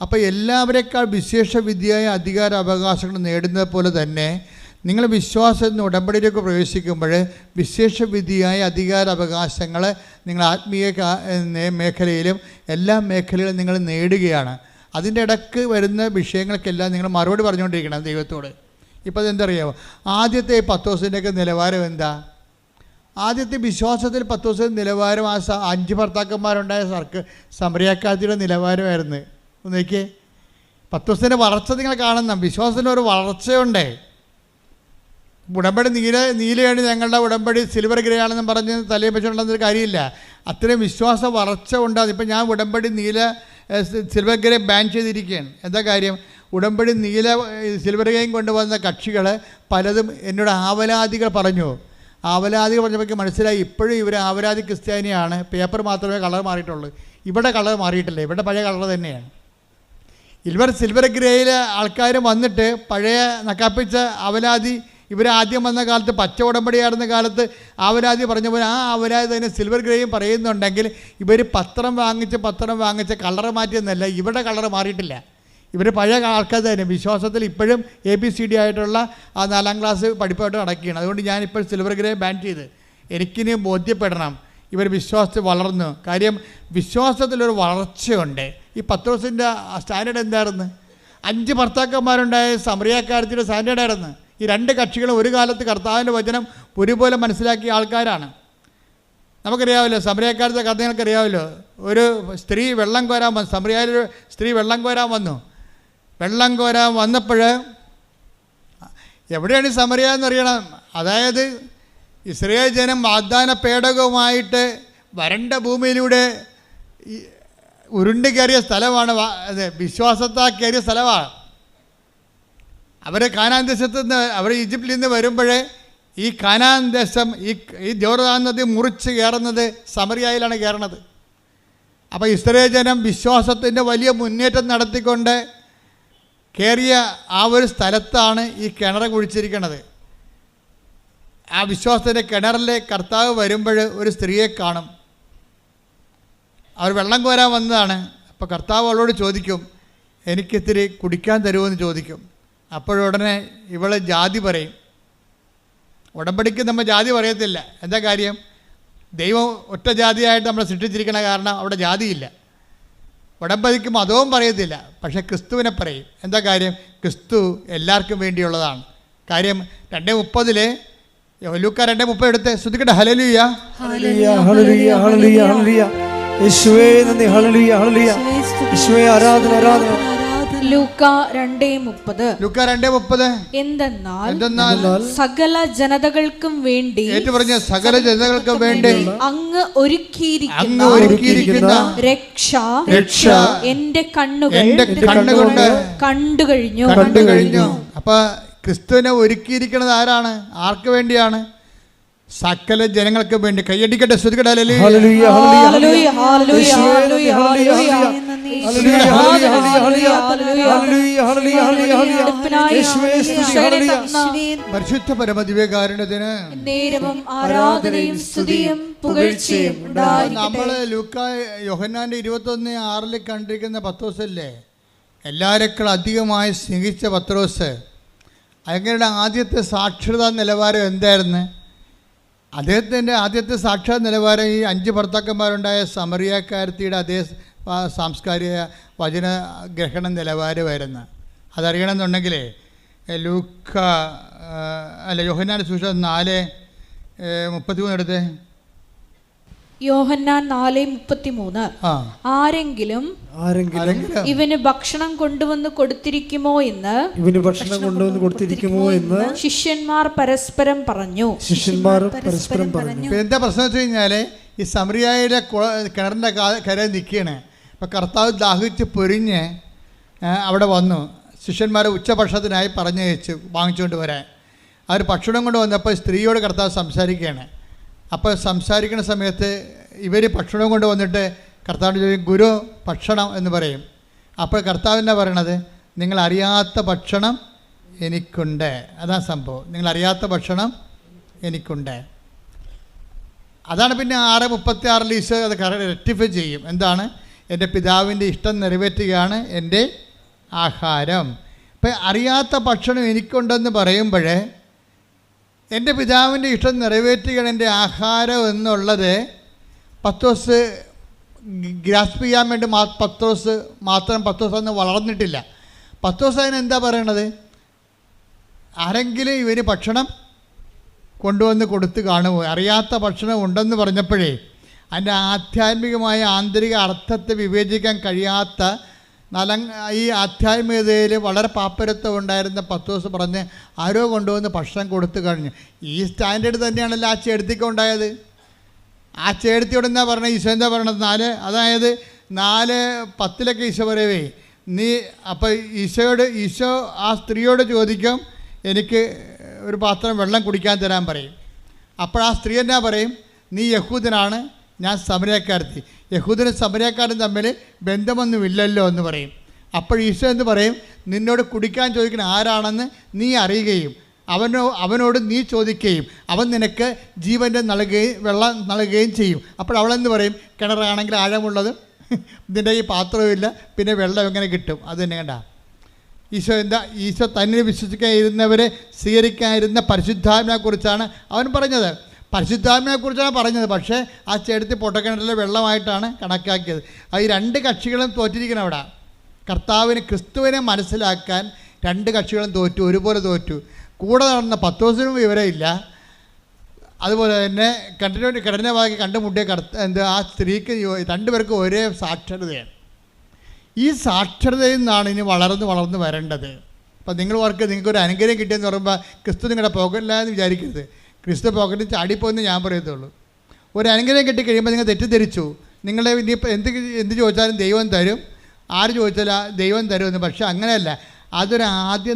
അപ്പോൾ എല്ലാവരെക്കാൾ വിശേഷവിധിയായ അധികാര അവകാശങ്ങൾ നേടുന്നത് പോലെ തന്നെ നിങ്ങൾ വിശ്വാസത്തിന് ഉടമ്പടിയിലേക്ക് പ്രവേശിക്കുമ്പോൾ വിശേഷവിധിയായ അധികാര അവകാശങ്ങൾ നിങ്ങൾ ആത്മീയ മേഖലയിലും എല്ലാ മേഖലയിലും നിങ്ങൾ നേടുകയാണ്. അതിൻ്റെ ഇടയ്ക്ക് വരുന്ന വിഷയങ്ങൾക്കെല്ലാം നിങ്ങൾ മറുപടി പറഞ്ഞുകൊണ്ടിരിക്കണം ദൈവത്തോട്. ഇപ്പോൾ അതെന്തറിയാമോ? ആദ്യത്തെ 10 ദിവസത്തിൻ്റെയൊക്കെ നിലവാരം എന്താ? ആദ്യത്തെ വിശ്വാസത്തിൽ 10 ദിവസത്തെ നിലവാരം ആ 5 ഭർത്താക്കന്മാരുണ്ടായ സമറിയാക്കാത്തിയുടെ നിലവാരമായിരുന്നു. നോക്കിയേ, 10 ദിവസത്തിൻ്റെ വളർച്ച നിങ്ങൾ കാണുന്ന വിശ്വാസത്തിനൊരു വളർച്ചയുണ്ട്. ഉടമ്പടി നീലയാണ് ഞങ്ങളുടെ ഉടമ്പടി സിൽവർ ഗ്രേ ആണെന്ന് പറഞ്ഞ് തലയിൽ വെച്ചുകൊണ്ടെന്നൊരു കാര്യമില്ല. അത്രയും വിശ്വാസ വളർച്ച ഉണ്ടാകും. ഇപ്പം ഞാൻ ഉടമ്പടി സിൽവർ ഗ്രേ ബാൻ ചെയ്തിരിക്കുകയാണ്. എന്താ കാര്യം? ഉടമ്പടി സിൽവർ ഗ്രേയും കൊണ്ടുവന്ന കക്ഷികൾ പലതും എന്നോട് ആവലാദികൾ പറഞ്ഞപ്പോൾ പറഞ്ഞപ്പോൾ മനസ്സിലായി ഇപ്പോഴും ഇവർ ആവലാതി ക്രിസ്ത്യാനിയാണ്. പേപ്പർ മാത്രമേ കളർ മാറിയിട്ടുള്ളൂ. ഇവിടെ കളർ മാറിയിട്ടില്ല, ഇവിടെ പഴയ കളർ തന്നെയാണ്. സിൽവർ ഗ്രേയിൽ ആൾക്കാർ വന്നിട്ട് പഴയ നക്കാപ്പിച്ച അവലാതി ഇവർ ആദ്യം വന്ന കാലത്ത് പച്ച ഉടമ്പടിയായിരുന്ന കാലത്ത് ആവലാതി പറഞ്ഞ പോലെ ആ ആവലാതി തന്നെ സിൽവർ ഗ്രേയും പറയുന്നുണ്ടെങ്കിൽ ഇവർ പത്രം വാങ്ങിച്ച് കളർ മാറ്റിയെന്നല്ല, ഇവിടെ കളർ മാറിയിട്ടില്ല. ഇവർ പഴയ ആൾക്കാർ തന്നെ വിശ്വാസത്തിൽ ഇപ്പോഴും ABCD ആയിട്ടുള്ള ആ 4ാം ക്ലാസ് പഠിപ്പായിട്ട് നടക്കുകയാണ്. അതുകൊണ്ട് ഞാനിപ്പോൾ സിൽവർ ഗ്രേ ബാൻ ചെയ്ത് എനിക്കിനി ബോധ്യപ്പെടണം ഇവർ വിശ്വാസത്തിൽ വളർന്നു. കാര്യം വിശ്വാസത്തിലൊരു വളർച്ചയുണ്ട്. ഈ പത്രോസിൻ്റെ സ്റ്റാൻഡേർഡ് എന്തായിരുന്നു? 5 ഭർത്താക്കന്മാരുണ്ടായ സമറിയാക്കാരത്തിൻ്റെ സ്റ്റാൻഡേർഡായിരുന്നു. ഈ 2 കക്ഷികളും ഒരു കാലത്ത് കർത്താവിൻ്റെ വചനം ഒരുപോലെ മനസ്സിലാക്കിയ ആൾക്കാരാണ്. നമുക്കറിയാമല്ലോ സമറിയാക്കാരത്തെ കഥ നിങ്ങൾക്കറിയാമല്ലോ. ഒരു സ്ത്രീ വെള്ളം കോരാൻ വന്നു. സമറിയായിലൊരു സ്ത്രീ വെള്ളം കോരാൻ വന്നപ്പോൾ എവിടെയാണ് ഈ സമറിയ എന്നറിയണം. അതായത് ഇസ്രായേൽ ജനം വാഗ്ദാന പേടകവുമായിട്ട് വരണ്ട ഭൂമിയിലൂടെ ഉരുണ്ട് കയറിയ സ്ഥലമാണ്. വിശ്വാസത്താൽ കയറിയ സ്ഥലമാണ്. അവർ കാനാൻ ദേശത്ത് നിന്ന് അവർ ഈജിപ്തിൽ നിന്ന് വരുമ്പോൾ ഈ കാനാൻ ദേശം ഈ ജോർദാൻ നദി മുറിച്ച് കയറുന്നത് സമറിയായിലാണ് കയറണത്. അപ്പോൾ ഇസ്രായേൽ ജനം വിശ്വാസത്തിൻ്റെ വലിയ മുന്നേറ്റം നടത്തിക്കൊണ്ട് കയറിയ ആ ഒരു സ്ഥലത്താണ് ഈ കിണർ കുഴിച്ചിരിക്കുന്നത്. ആ വിശ്വാസത്തിൻ്റെ കിണറിലെ കർത്താവ് വരുമ്പോൾ ഒരു സ്ത്രീയെ കാണും. അവർ വെള്ളം കോരാൻ വന്നതാണ്. അപ്പോൾ കർത്താവ് അവളോട് ചോദിക്കും, എനിക്കിത്തിരി കുടിക്കാൻ തരുമോയെന്ന് ചോദിക്കും. അപ്പോഴുടനെ ഇവള് ജാതി പറയും. ഉടമ്പടിക്ക് നമ്മൾ ജാതി പറയത്തില്ല. എന്താ കാര്യം? ദൈവം ഒറ്റ ജാതിയായിട്ട് നമ്മളെ സൃഷ്ടിച്ചിരിക്കണ കാരണം അവിടെ ജാതിയില്ല. ഉടമ്പടിക്ക് മതവും പറയത്തില്ല, പക്ഷേ ക്രിസ്തുവിനെ പറയും. എന്താ കാര്യം? ക്രിസ്തു എല്ലാവർക്കും വേണ്ടിയുള്ളതാണ്. കാര്യം 2:30 ലൂക്ക 2:30 എടുത്ത് ശ്രദ്ധിക്കട്ടെ. Hallelujah hallelujah hallelujah hallelujah hallelujah. യേശുവേ നന്ദി. Hallelujah hallelujah. യേശുവേ ആരാധന ആരാധന. ലൂക്ക 2:30 എന്തെന്നാൽ സകല ജനതകൾക്കും വേണ്ടി ഏറ്റുപറഞ്ഞ സകല ജനതകൾക്കും വേണ്ടി അങ്ങ് ഒരുക്കിയിരിക്കുന്ന രക്ഷ എന്റെ കണ്ണുകൊണ്ട് കണ്ടു കഴിഞ്ഞു. അപ്പൊ ക്രിസ്തുവിനെ ഒരുക്കിയിരിക്കുന്നത് ആരാണ്? ആർക്ക് വേണ്ടിയാണ്? സകല ജനങ്ങൾക്ക് വേണ്ടി. കൈയടിക്കട്ടെ, ശ്രദ്ധിക്കട്ടെ. Hallelujah hallelujah hallelujah hallelujah hallelujah. പരിശുദ്ധ പരമദിവ്യകാരുണ്യത്തിന് നേരവും ആരാധനയും സ്തുതിയും പുകഴ്ചയും ഉണ്ടായിരിക്കട്ടെ. നമ്മള് ലൂക്ക യോഹന്നാന്റെ 21:6 കണ്ടിരിക്കുന്ന പത്രോസല്ലേ, എല്ലാവരെക്കാൾ അധികമായി സ്നേഹിച്ച പത്രോസ്. അങ്ങയുടെ ആദ്യത്തെ സാക്ഷരതാ നിലവാരം എന്തായിരുന്നു? അദ്ദേഹത്തിൻ്റെ ആദ്യത്തെ സാക്ഷാത് നിലവാരം ഈ 5 ഭർത്താക്കന്മാരുണ്ടായ സമറിയാക്കാരത്തിയുടെ അതേ സാംസ്കാരിക വചന ഗ്രഹണ നിലവാരമായിരുന്നു. അതറിയണമെന്നുണ്ടെങ്കിൽ യോഹന്നാന്റെ സുവിശേഷം 4:33 എടുത്തേ. യോഹന്നാൻ 4:33 ആരെങ്കിലും ഇവന് ഭക്ഷണം കൊണ്ടുവന്ന് കൊടുത്തിരിക്കുമോ എന്ന് ശിഷ്യന്മാർ പരസ്പരം പറഞ്ഞു. എന്താ പ്രശ്നം വെച്ച് കഴിഞ്ഞാല് ഈ സമറിയായിലെ കിണറിന്റെ കരയിൽ നിൽക്കുകയാണ്. അപ്പൊ കർത്താവ് ദാഹിച്ച് പൊരിഞ്ഞ് അവിടെ വന്നു. ശിഷ്യന്മാരെ ഉച്ചഭക്ഷണത്തിനായി പറഞ്ഞയച്ചു വാങ്ങിച്ചുകൊണ്ട് വരാൻ. അവർ ഭക്ഷണം കൊണ്ട് വന്നപ്പോൾ സ്ത്രീയോട് കർത്താവ് സംസാരിക്കുകയാണ്. അപ്പോൾ സംസാരിക്കുന്ന സമയത്ത് ഇവർ ഭക്ഷണം കൊണ്ട് വന്നിട്ട് കർത്താവിൻ്റെ ചോദിക്കും, ഗുരു ഭക്ഷണം എന്ന് പറയും. അപ്പോൾ കർത്താവ് എന്നാ പറയണത്? നിങ്ങൾ അറിയാത്ത ഭക്ഷണം എനിക്കുണ്ട്. അതാണ് സംഭവം. നിങ്ങൾ അറിയാത്ത ഭക്ഷണം എനിക്കുണ്ട്. അതാണ് പിന്നെ 6:36 ഈശോ അത് റെക്ടിഫൈ ചെയ്യും. എന്താണ്? എൻ്റെ പിതാവിൻ്റെ ഇഷ്ടം നിറവേറ്റുകയാണ് എൻ്റെ ആഹാരം. അപ്പം അറിയാത്ത ഭക്ഷണം എനിക്കുണ്ടെന്ന് പറയുമ്പോഴേ എൻ്റെ പിതാവിൻ്റെ ഇഷ്ടം നിറവേറ്റുകയാണ് എൻ്റെ ആഹാരം എന്നുള്ളത് പത്രോസ് ഗ്രാസ്പ് ചെയ്യാൻ വേണ്ടി പത്രോസ് അന്ന് വളർന്നിട്ടില്ല. പത്രോസ് അതിനെന്താ പറയണത്? ആരെങ്കിലും ഇവന് ഭക്ഷണം കൊണ്ടുവന്ന് കൊടുത്ത് കാണുമോ? അറിയാത്ത ഭക്ഷണം ഉണ്ടെന്ന് പറഞ്ഞപ്പോഴേ അതിൻ്റെ ആധ്യാത്മികമായ ആന്തരിക അർത്ഥത്തെ വിവേചിക്കാൻ കഴിയാത്ത ഈ ആധ്യാത്മികതയിൽ വളരെ പാപ്പരത്വം ഉണ്ടായിരുന്ന പത്രോസ് പറഞ്ഞ് ആരോ കൊണ്ടുവന്ന് ഭക്ഷണം കൊടുത്തു കഴിഞ്ഞു. ഈ സ്റ്റാൻഡേർഡ് തന്നെയാണല്ലോ ആ ചേടത്തിക്കുണ്ടായത്. ആ ചേടത്തിയോട് എന്താ പറഞ്ഞത്? ഈശോ എന്താ പറയണത്? 4:10 ഈശോ പറയവേ നീ. അപ്പോൾ ഈശോ ആ സ്ത്രീയോട് ചോദിക്കും, എനിക്ക് ഒരു പാത്രം വെള്ളം കുടിക്കാൻ തരാൻ പറയും. അപ്പോൾ ആ സ്ത്രീ എന്നാ പറയും? നീ യഹൂദനാണ്, ഞാൻ സമരക്കാരത്തി. യഹൂദനും സമരക്കാരും തമ്മിൽ ബന്ധമൊന്നുമില്ലല്ലോ എന്ന് പറയും. അപ്പോൾ ഈശോ എന്ന് പറയും, നിന്നോട് കുടിക്കാൻ ചോദിക്കുന്ന ആരാണെന്ന് നീ അറിയുകയും അവനോട് നീ ചോദിക്കുകയും അവൻ നിനക്ക് ജീവൻ്റെ വെള്ളം നൽകുകയും ചെയ്യും. അപ്പോൾ അവളെന്ന് പറയും, കിണറാണെങ്കിൽ ആഴമുള്ളത്, ഇതിൻ്റെ ഈ പാത്രവുമില്ല, പിന്നെ വെള്ളം എങ്ങനെ കിട്ടും? അത് തന്നെ കണ്ട ഈശോ തന്നെ വിശ്വസിക്കാതിരുന്നവരെ സ്വീകരിക്കാതിരുന്ന പരിശുദ്ധാത്മാവിനെക്കുറിച്ചാണ് അവൻ പറഞ്ഞത്. പരിശുദ്ധാത്മാവിനെക്കുറിച്ചാണ് പറഞ്ഞത്. പക്ഷേ ആ ചേടത്തി പൊട്ടക്കിണറ്റിലെ വെള്ളമായിട്ടാണ് കണക്കാക്കിയത്. ഈ 2 കക്ഷികളും തോറ്റിരിക്കണം അവിടെ. കർത്താവിന് ക്രിസ്തുവിനെ മനസ്സിലാക്കാൻ 2 കക്ഷികളും തോറ്റു, ഒരുപോലെ തോറ്റു. കൂടെ നടന്ന പത്രോസിനും വിവരമില്ല. അതുപോലെ തന്നെ കിടന്ന ഭാഗം കണ്ടുമുട്ടിയ ആ സ്ത്രീക്ക് 2 പേർക്കും ഒരേ സാക്ഷരതയാണ്. ഈ സാക്ഷരതയിൽ നിന്നാണ് ഇനി വളർന്ന് വരേണ്ടത്. അപ്പം നിങ്ങൾ ഓർക്ക് നിങ്ങൾക്കൊരു അനുഗ്രഹം കിട്ടിയെന്ന് പറയുമ്പോൾ ക്രിസ്തു നിങ്ങളുടെ പോകല്ലാന്ന് വിചാരിക്കരുത്. ക്രിസ്തു പോക്കറ്റിൽ ചാടിപ്പോയെന്ന് ഞാൻ പറയത്തുള്ളൂ. ഒരു അനുഗ്രഹം കിട്ടിക്കഴിയുമ്പോൾ നിങ്ങൾ തെറ്റിദ്ധരിച്ചു. നിങ്ങളെ ഇനിയിപ്പോൾ എന്ത് ചോദിച്ചാലും ദൈവം തരും, ആര് ചോദിച്ചാലും ദൈവം തരുമെന്ന്. പക്ഷേ അങ്ങനെയല്ല. അതൊരു ആദ്യ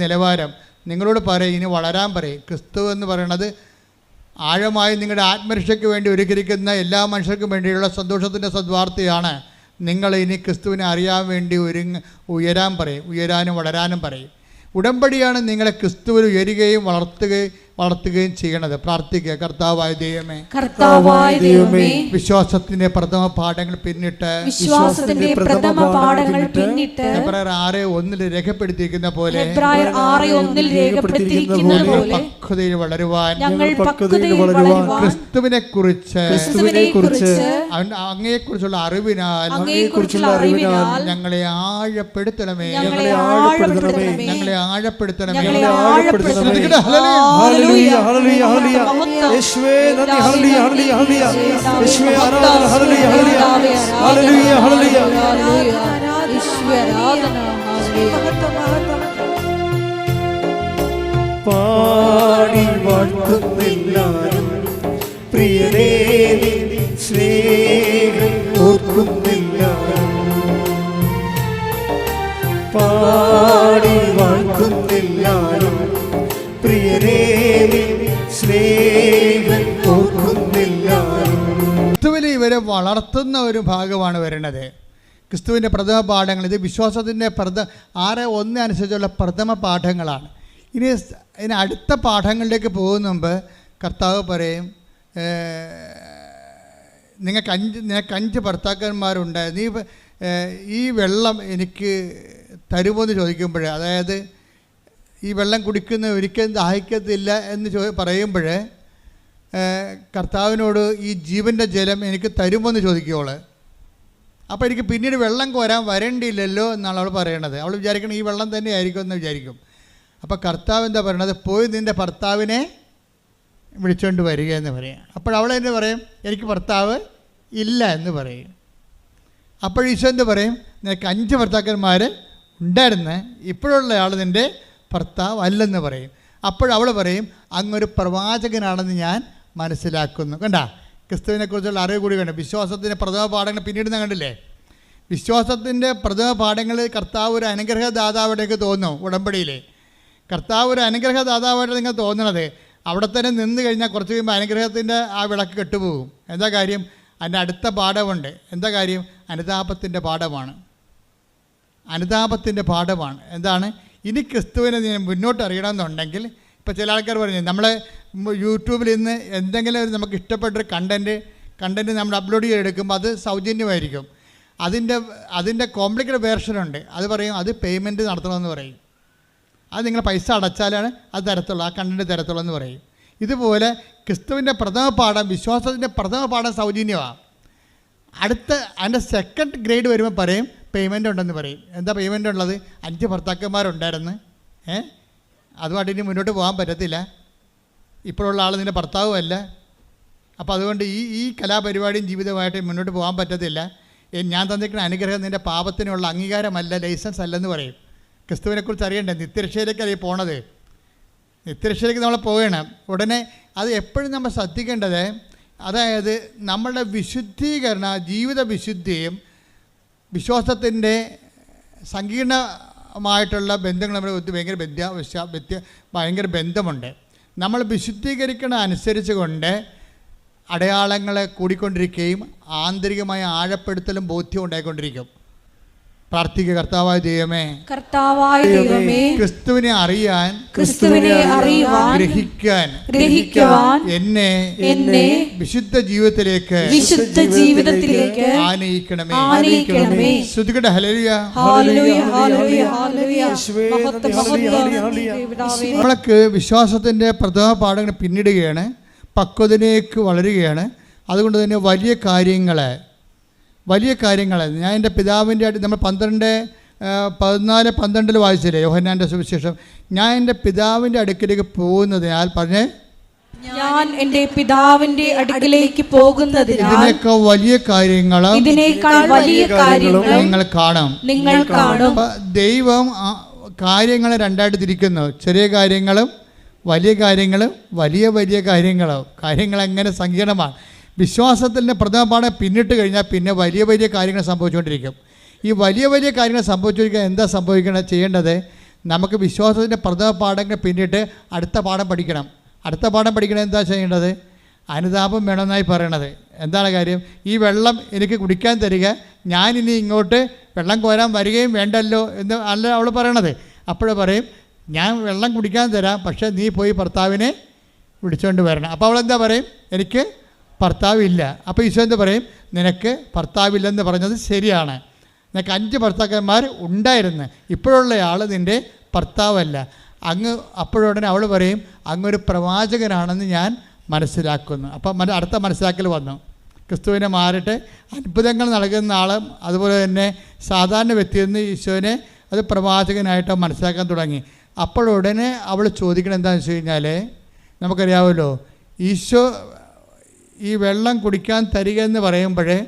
നിലവാരം. നിങ്ങളോട് പറയും, ഇനി വളരാൻ പറയും. ക്രിസ്തു എന്ന് പറയുന്നത് ആഴമായി നിങ്ങളുടെ ആത്മരക്ഷയ്ക്ക് വേണ്ടി ഒരുക്കിയിരിക്കുന്ന എല്ലാ മനുഷ്യർക്കും വേണ്ടിയുള്ള സന്തോഷത്തിൻ്റെ സദ്വാർത്തയാണ്. നിങ്ങൾ ഇനി ക്രിസ്തുവിനെ അറിയാൻ വേണ്ടി ഉയരാൻ പറയും, ഉയരാനും വളരാനും പറയും. ഉടമ്പടിയാണ് നിങ്ങളെ ക്രിസ്തുവിൽ ഉയരുകയും വളർത്തുകയും ചെയ്യണത്. പ്രാർത്ഥിക്കുക. കർത്താവായ ദൈവമേ, വിശ്വാസത്തിന്റെ പ്രഥമ പാഠങ്ങൾ പിന്നിട്ട് എബ്രായർ 6:1 രേഖപ്പെടുത്തിയിരിക്കുന്ന പോലെ പക്വതയിൽ വളരുവാൻ ക്രിസ്തുവിനെ കുറിച്ച് അങ്ങയെക്കുറിച്ചുള്ള അറിവിനാൽ ഞങ്ങളെ ആഴപ്പെടുത്തണമേ. ഹല്ലേലൂയ ഹല്ലേലൂയ ഹല്ലേലൂയ യേശുവേ നന്ദി. ഹല്ലേലൂയ ഹല്ലേലൂയ ഹല്ലേലൂയ യേശുവേ ആരാധന. ഹല്ലേലൂയ ഹല്ലേലൂയ ഹല്ലേലൂയ ഹല്ലേലൂയ യേശുവേ ആരാധന. പാടി വാഴ്ത്തുന്നെല്ലാരും പ്രിയരേ നിൻ സ്നേഹം ഓർക്കുന്നെല്ലാരും. പാടി വാഴ്ത്തുന്നെല്ലാരും പ്രിയരേ സ്നേഹം ഓർക്കുന്നെല്ലാരും. ക്രിസ്തുവിൽ ഇവരെ വളർത്തുന്ന ഒരു ഭാഗമാണ് വരുന്നത്. ക്രിസ്തുവിൻ്റെ പ്രഥമ പാഠങ്ങൾ. ഇത് വിശ്വാസത്തിൻ്റെ 6:1 അനുസരിച്ചുള്ള പ്രഥമ പാഠങ്ങളാണ്. ഇനി അടുത്ത പാഠങ്ങളിലേക്ക് പോകുന്ന മുമ്പ് കർത്താവ് പറയും, നിനക്ക് 5 ഭർത്താക്കന്മാരുണ്ട്, നീ ഈ വെള്ളം എനിക്ക് തരുമോ എന്ന് ചോദിക്കുമ്പോൾ, അതായത് ഈ വെള്ളം കുടിക്കുന്ന ഒരിക്കലും ദാഹിക്കത്തില്ല എന്ന് പറയുമ്പോൾ കർത്താവിനോട് ഈ ജീവൻ്റെ ജലം എനിക്ക് തരുമോ എന്ന് ചോദിക്കുവോള്. അപ്പോൾ എനിക്ക് പിന്നീട് വെള്ളം കോരാൻ വരേണ്ടിയില്ലല്ലോ എന്നാണ് അവൾ പറയണത്. അവൾ വിചാരിക്കണം ഈ വെള്ളം തന്നെ ആയിരിക്കും എന്ന് വിചാരിക്കും. അപ്പോൾ കർത്താവ് എന്താ പറയണത്? പോയി നിൻ്റെ ഭർത്താവിനെ വിളിച്ചുകൊണ്ട് വരിക എന്ന് പറയും. അപ്പോൾ അവൾ തന്നെ പറയും, എനിക്ക് ഭർത്താവ് ഇല്ല എന്ന് പറയും. അപ്പോൾ ഈശോ എന്ത് പറയും? നിനക്ക് 5 ഭർത്താക്കന്മാർ ഉണ്ടായിരുന്ന്, ഇപ്പോഴുള്ള ആൾ നിൻ്റെ ഭർത്താവ് അല്ലെന്ന് പറയും. അപ്പോഴവൾ പറയും, അങ്ങൊരു പ്രവാചകനാണെന്ന് ഞാൻ മനസ്സിലാക്കുന്നു. കണ്ടാ, ക്രിസ്തുവിനെക്കുറിച്ചുള്ള അറിവ് കൂടി കണ്ടു. വിശ്വാസത്തിൻ്റെ പ്രഥമ പാഠങ്ങൾ പിന്നീട് കണ്ടില്ലേ? വിശ്വാസത്തിൻ്റെ പ്രഥമ പാഠങ്ങൾ കർത്താവ് ഒരു അനുഗ്രഹദാതാവായിട്ടേക്ക് തോന്നും. ഉടമ്പടിയിലെ കർത്താവ് ഒരു അനുഗ്രഹദാതാവായിട്ട് നിങ്ങൾ തോന്നണത് അവിടെ തന്നെ നിന്ന് കഴിഞ്ഞാൽ കുറച്ച് കഴിയുമ്പോൾ അനുഗ്രഹത്തിൻ്റെ ആ വിളക്ക് കെട്ടുപോകും. എന്താ കാര്യം? അതിൻ്റെ അടുത്ത പാഠമുണ്ട്. എന്താ കാര്യം? അനുതാപത്തിൻ്റെ പാഠമാണ്. അനുതാപത്തിൻ്റെ പാഠമാണ്. എന്താണ്? ഇനി ക്രിസ്തുവിനെ മുന്നോട്ട് അറിയണമെന്നുണ്ടെങ്കിൽ, ഇപ്പോൾ ചില ആൾക്കാർ പറഞ്ഞു, നമ്മൾ യൂട്യൂബിൽ ഇന്ന് എന്തെങ്കിലും നമുക്ക് ഇഷ്ടപ്പെട്ടൊരു കണ്ടൻറ്റ് നമ്മൾ അപ്ലോഡ് ചെയ്തെടുക്കുമ്പോൾ അത് സൗജന്യമായിരിക്കും. അതിൻ്റെ കോംപ്ലിക്കേറ്റഡ് വേർഷനുണ്ട്. അത് പറയും, അത് പേയ്മെൻറ്റ് നടത്തണമെന്ന് പറയും. അത് നിങ്ങൾ പൈസ അടച്ചാലാണ് അത് തരത്തുള്ളൂ, ആ കണ്ടൻറ്റ് തരത്തുള്ളൂ എന്ന് പറയും. ഇതുപോലെ ക്രിസ്തുവിൻ്റെ പ്രഥമ പാഠം, വിശ്വാസത്തിൻ്റെ പ്രഥമ പാഠം സൗജന്യമാണ്. അതിൻ്റെ സെക്കൻഡ് ഗ്രേഡ് വരുമ്പോൾ പറയും പേയ്മെൻ്റ് ഉണ്ടെന്ന് പറയും. എന്താ പേയ്മെൻ്റ് ഉള്ളത്? 5 ഭർത്താക്കന്മാരുണ്ടായിരുന്നു, അതുമായിട്ട് ഇനി മുന്നോട്ട് പോകാൻ പറ്റത്തില്ല, ഇപ്പോഴുള്ള ആൾ നിൻ്റെ ഭർത്താവുമല്ല, അപ്പോൾ അതുകൊണ്ട് ഈ കലാപരിപാടിയും ജീവിതമായിട്ട് മുന്നോട്ട് പോകാൻ പറ്റത്തില്ല, ഞാൻ തന്നിരിക്കുന്ന അനുഗ്രഹം നിൻ്റെ പാപത്തിനുള്ള അംഗീകാരമല്ല, ലൈസൻസ് അല്ലെന്ന് പറയും. ക്രിസ്തുവിനെക്കുറിച്ച് അറിയണ്ടേ? നിത്യരക്ഷയിലേക്കല്ലേ പോണത്. നിത്യരക്ഷയിലേക്ക് നമ്മൾ പോകണം. ഉടനെ അത് എപ്പോഴും നമ്മൾ ശ്രദ്ധിക്കേണ്ടത്, അതായത് നമ്മളുടെ വിശുദ്ധീകരണ ജീവിത വിശുദ്ധിയും വിശ്വാസത്തിൻ്റെ സങ്കീർണമായിട്ടുള്ള ബന്ധങ്ങൾ നമ്മുടെ ഭയങ്കര ബന്ധമുണ്ട്. നമ്മൾ വിശുദ്ധീകരിക്കണ അനുസരിച്ച് കൊണ്ട് അടയാളങ്ങളെ കൂടിക്കൊണ്ടിരിക്കുകയും ആന്തരികമായ ആഴപ്പെടുത്തലും ബോധ്യം ഉണ്ടായിക്കൊണ്ടിരിക്കും. പ്രാർത്ഥിക്കുക. കർത്താവായ ദൈവമേ, ക്രിസ്തുവിനെ അറിയാൻ ഗ്രഹിക്കാൻ എന്നെ വിശുദ്ധ ജീവിതത്തിലേക്ക് ആനയിക്കണമേ. ശ്രുതികട ഹല്ലേലൂയ. നമ്മൾക്ക് വിശ്വാസത്തിൻ്റെ പ്രഥമ പാഠങ്ങൾ പിന്നിടുകയാണ്, പക്വതയിലേക്ക് വളരുകയാണ്. അതുകൊണ്ട് തന്നെ വലിയ കാര്യങ്ങൾ ഞാൻ എൻ്റെ പിതാവിൻ്റെ നമ്മൾ 14:12 വായിച്ചില്ലേ യോഹന്നാൻ്റെ സുവിശേഷം? ഞാൻ എൻ്റെ പിതാവിൻ്റെ അടുക്കിലേക്ക് പോകുന്നതിനാൽ പറഞ്ഞേ, ഞാൻ എൻ്റെ പിതാവിൻ്റെ അടുക്കിലേക്ക് പോകുന്നതിനാൽ ഇതിനേക്കാൾ വലിയ കാര്യങ്ങളും നിങ്ങൾ കാണും. ദൈവം കാര്യങ്ങളെ രണ്ടായിട്ട് തിരിക്കുന്നു. ചെറിയ കാര്യങ്ങളും വലിയ കാര്യങ്ങളും വലിയ കാര്യങ്ങളും. കാര്യങ്ങൾ എങ്ങനെ സങ്കീർണമാണ്. വിശ്വാസത്തിൻ്റെ പ്രഥമ പാഠം പിന്നിട്ട് കഴിഞ്ഞാൽ പിന്നെ വലിയ കാര്യങ്ങൾ സംഭവിച്ചുകൊണ്ടിരിക്കും. ഈ വലിയ കാര്യങ്ങൾ സംഭവിച്ചുകൊണ്ടിരിക്കാൻ എന്താ ചെയ്യേണ്ടത്? നമുക്ക് വിശ്വാസത്തിൻ്റെ പ്രഥമ പാഠങ്ങൾ പിന്നിട്ട് അടുത്ത പാഠം പഠിക്കണം. അടുത്ത പാഠം പഠിക്കണം എന്താ ചെയ്യേണ്ടത്? അനുതാപം വേണമെന്നായി പറയണത്. എന്താണ് കാര്യം? ഈ വെള്ളം എനിക്ക് കുടിക്കാൻ തരിക, ഞാനിനി ഇങ്ങോട്ട് വെള്ളം കോരാൻ വരികയും വേണ്ടല്ലോ എന്ന് അല്ല അവൾ പറയണത്. അപ്പോൾ പറയും, ഞാൻ വെള്ളം കുടിക്കാൻ തരാം, പക്ഷേ നീ പോയി ഭർത്താവിനെ വിളിച്ചുകൊണ്ട് വരണം. അപ്പോൾ അവളെന്താ പറയും? എനിക്ക് ഭർത്താവില്ല. അപ്പോൾ ഈശോ എന്താ പറയും? നിനക്ക് ഭർത്താവില്ലെന്ന് പറഞ്ഞത് ശരിയാണ്. നിനക്ക് 5 ഭർത്താക്കന്മാർ ഉണ്ടായിരുന്നു, ഇപ്പോഴുള്ള ആൾ നിൻ്റെ ഭർത്താവല്ല. അങ്ങ് അപ്പോഴുടനെ അവൾ പറയും, അങ്ങൊരു പ്രവാചകനാണെന്ന് ഞാൻ മനസ്സിലാക്കുന്നു. അപ്പം അടുത്ത മനസ്സിലാക്കൽ വന്നു. ക്രിസ്തുവിനെ മാറിയിട്ട് അത്ഭുതങ്ങൾ നൽകുന്ന ആളും അതുപോലെ തന്നെ സാധാരണ വ്യക്തിയെന്ന് ഈശോനെ അത് പ്രവാചകനായിട്ട് മനസ്സിലാക്കാൻ തുടങ്ങി. അപ്പോഴുടനെ അവൾ ചോദിക്കണം എന്താണെന്ന് വെച്ച് കഴിഞ്ഞാൽ, നമുക്കറിയാമല്ലോ ഈശോ ഈ വെള്ളം കുടിക്കാൻ തരിക എന്ന് പറയുമ്പോഴേ,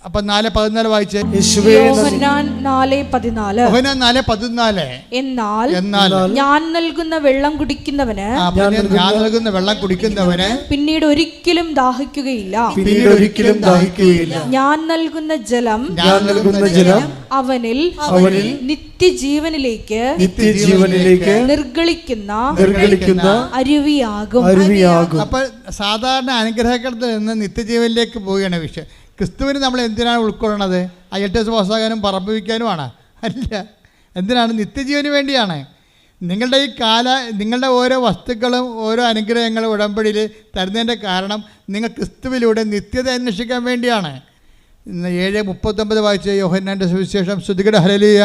അപ്പം 4:14 വായിച്ചേ. യോഹന്നാൻ 4:14 എന്നാൽ ഞാൻ നൽകുന്ന വെള്ളം കുടിക്കുന്നവന് പിന്നീട് ഒരിക്കലും ദാഹിക്കുകയില്ല. ഞാൻ നൽകുന്ന ജലം അവനിൽ നിത്യജീവനിലേക്ക് നിർഗളിക്കുന്ന അരുവിയാകും. അപ്പോൾ സാധാരണ അനുഗ്രഹത്തിൽ നിന്ന് നിത്യജീവനിലേക്ക് പോവുകയാണ് വിഷയം. ക്രിസ്തുവിന് നമ്മൾ എന്തിനാണ് ഉൾക്കൊള്ളണത്? IELTS പാസ്സാകാനും പറമ്പ് വയ്ക്കാനുമാണ്? അല്ല. എന്തിനാണ്? നിത്യജീവന് വേണ്ടിയാണ്. നിങ്ങളുടെ ഓരോ വസ്തുക്കളും ഓരോ അനുഗ്രഹങ്ങളും ഉടമ്പടിയിൽ തരുന്നതിൻ്റെ കാരണം നിങ്ങൾ ക്രിസ്തുവിലൂടെ നിത്യത അന്വേഷിക്കാൻ വേണ്ടിയാണ്. 7:39 വായിച്ച യോഹന്നാന്റെ സുവിശേഷം. സ്തുതിക്കട്ടെ. ഹല്ലേലൂയ.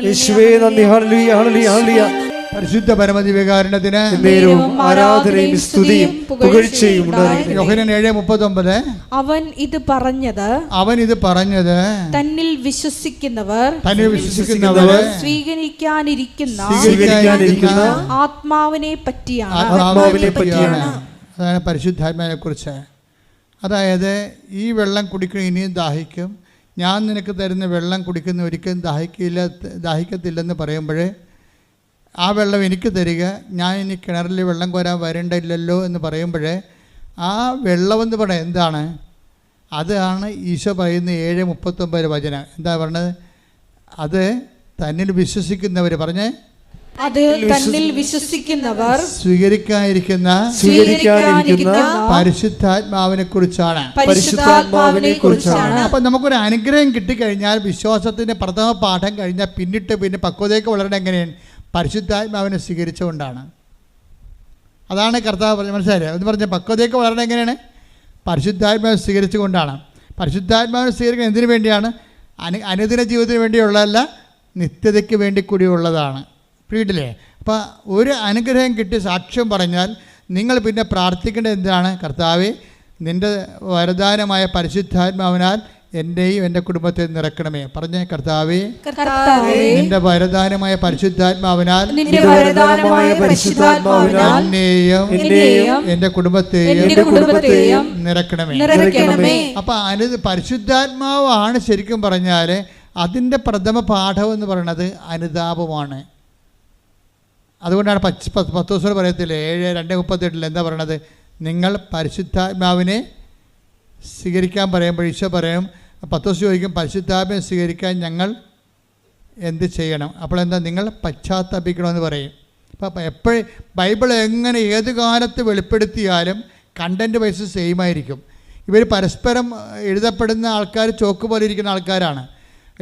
യേശുവേ നന്ദി. Hallelujah, hallelujah, hallelujah. പരിശുദ്ധ പരമദിവ്യകാരുണ്യത്തിന് ആരാധനയും സ്തുതിയും പുകഴ്ചയും ഉണ്ടായിരിക്കട്ടെ. യോഹന്നാൻ 7:39 അവൻ ഇത് പറഞ്ഞത് തന്നിൽ വിശ്വസിക്കുന്നവർ സ്വീകരിക്കാനിരിക്കുന്ന ആത്മാവിനെ പറ്റിയാണ്. അതാണ് പരിശുദ്ധാത്മാവിനെ കുറിച്ച്. അതായത് ഈ വെള്ളം കുടിക്കുന്ന ഇനിയും ദാഹിക്കും, ഞാൻ നിനക്ക് തരുന്ന വെള്ളം കുടിക്കുന്ന ഒരിക്കലും ദാഹിക്കത്തില്ലെന്ന് പറയുമ്പോഴേ, ആ വെള്ളം എനിക്ക് തരിക, ഞാൻ ഇനി കിണറിൽ വെള്ളം കോരാൻ വരേണ്ടില്ലല്ലോ എന്ന് പറയുമ്പോഴേ, ആ വെള്ളമെന്ന് പറയാം എന്താണ്? അതാണ് ഈശോ പറയുന്ന 7:39 വചനം. എന്താ പറഞ്ഞത്? അത് തന്നിൽ വിശ്വസിക്കുന്നവർ പറഞ്ഞേ, അത് തന്നിൽ വിശ്വസിക്കുന്നവർ സ്വീകരിക്കാനിരിക്കുന്ന പരിശുദ്ധാത്മാവിനെ കുറിച്ചാണ്. അപ്പം നമുക്കൊരു അനുഗ്രഹം കിട്ടിക്കഴിഞ്ഞാൽ, വിശ്വാസത്തിൻ്റെ പ്രഥമ പാഠം കഴിഞ്ഞാൽ പിന്നെ പക്വതയ്ക്ക് വളരണം എങ്ങനെയാണ്? പരിശുദ്ധാത്മാവിനെ സ്വീകരിച്ചുകൊണ്ടാണ്. അതാണ് കർത്താവ് പറഞ്ഞത്. മനസ്സിലായില്ലേ? എന്ന് പറഞ്ഞാൽ പക്വതയ്ക്ക് വളരണം എങ്ങനെയാണ്? പരിശുദ്ധാത്മാവിനെ സ്വീകരിച്ചുകൊണ്ടാണ്. പരിശുദ്ധാത്മാവിനെ സ്വീകരിക്കുന്നത് എന്തിനു വേണ്ടിയാണ്? അനുദിന ജീവിതത്തിന് വേണ്ടിയുള്ളതല്ല, നിത്യതയ്ക്ക് വേണ്ടി കൂടിയുള്ളതാണ്. വീട്ടിലെ അപ്പോൾ ഒരു അനുഗ്രഹം കിട്ടി സാക്ഷ്യം പറഞ്ഞാൽ നിങ്ങൾ പിന്നെ പ്രാർത്ഥിക്കേണ്ടത് എന്താണ്? കർത്താവേ, നിൻ്റെ വരദാനമായ പരിശുദ്ധാത്മാവിനാൽ എൻ്റെയും എൻ്റെ കുടുംബത്തെ നിറക്കണമേ. പറഞ്ഞേ, കർത്താവേ, നിൻ്റെ വരദാനമായ പരിശുദ്ധാത്മാവിനാൽ എന്നെയും എൻ്റെ കുടുംബത്തെയും നിറക്കണമേ. അപ്പം പരിശുദ്ധാത്മാവാണ് ശരിക്കും പറഞ്ഞാൽ അതിൻ്റെ പ്രഥമ പാഠം എന്ന് പറയുന്നത് അനുതാപമാണ്. അതുകൊണ്ടാണ് പത്രോസ് പറയത്തില്ലേ 7:2:38 എന്താ പറയണത്? നിങ്ങൾ പരിശുദ്ധാത്മാവിനെ സ്വീകരിക്കാൻ പറയുമ്പോൾ ഈശോ പറയും, പത്രോസ് ചോദിക്കും, പരിശുദ്ധാത്മാവിനെ സ്വീകരിക്കാൻ ഞങ്ങൾ എന്ത് ചെയ്യണം? അപ്പോൾ എന്താ? നിങ്ങൾ പശ്ചാത്തപിക്കണമെന്ന് പറയും. അപ്പോൾ എപ്പോഴും ബൈബിൾ എങ്ങനെ ഏത് കാലത്ത് വെളിപ്പെടുത്തിയാലും കണ്ടൻറ്റ് വൈസ് സെയിം ആയിരിക്കും. ഇവർ പരസ്പരം എഴുതപ്പെടുന്ന ആൾക്കാർ ചോക്ക് പോലെ ഇരിക്കുന്ന ആൾക്കാരാണ്.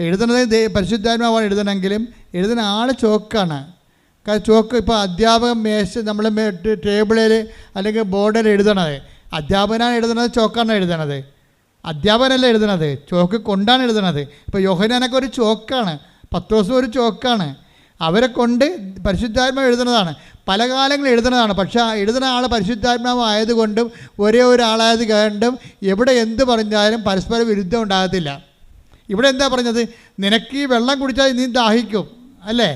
എഴുതുന്നത് പരിശുദ്ധാത്മാവാണ് എഴുതണമെങ്കിലും എഴുതുന്ന ആൾ ചോക്കാണ്. ചോക്ക് ഇപ്പോൾ അധ്യാപകൻ നമ്മൾ ടേബിളിൽ അല്ലെങ്കിൽ ബോർഡിൽ എഴുതണത് അധ്യാപകനാണ് എഴുതുന്നത്, ചോക്കാണ് എഴുതണത്. അധ്യാപകനല്ല എഴുതണത്, ചോക്ക് കൊണ്ടാണ് എഴുതണത്. ഇപ്പോൾ യോഹന്നാനൊക്കെ ഒരു ചോക്കാണ്, പത്രോസും ഒരു ചോക്കാണ്. അവരെ കൊണ്ട് പരിശുദ്ധാത്മാവ് എഴുതുന്നതാണ്, പല കാലങ്ങളിൽ എഴുതുന്നതാണ്. പക്ഷേ ആ എഴുതുന്ന ആൾ പരിശുദ്ധാത്മാവ് ആയതുകൊണ്ടും ഒരേ ഒരാളായത് കൊണ്ടും എവിടെ എന്ത് പറഞ്ഞാലും പരസ്പര വിരുദ്ധം ഉണ്ടാകത്തില്ല. ഇവിടെ എന്താ പറഞ്ഞത്? നിനക്ക് ഈ വെള്ളം കുടിച്ചാൽ നീ ദാഹിക്കും അല്ലേ?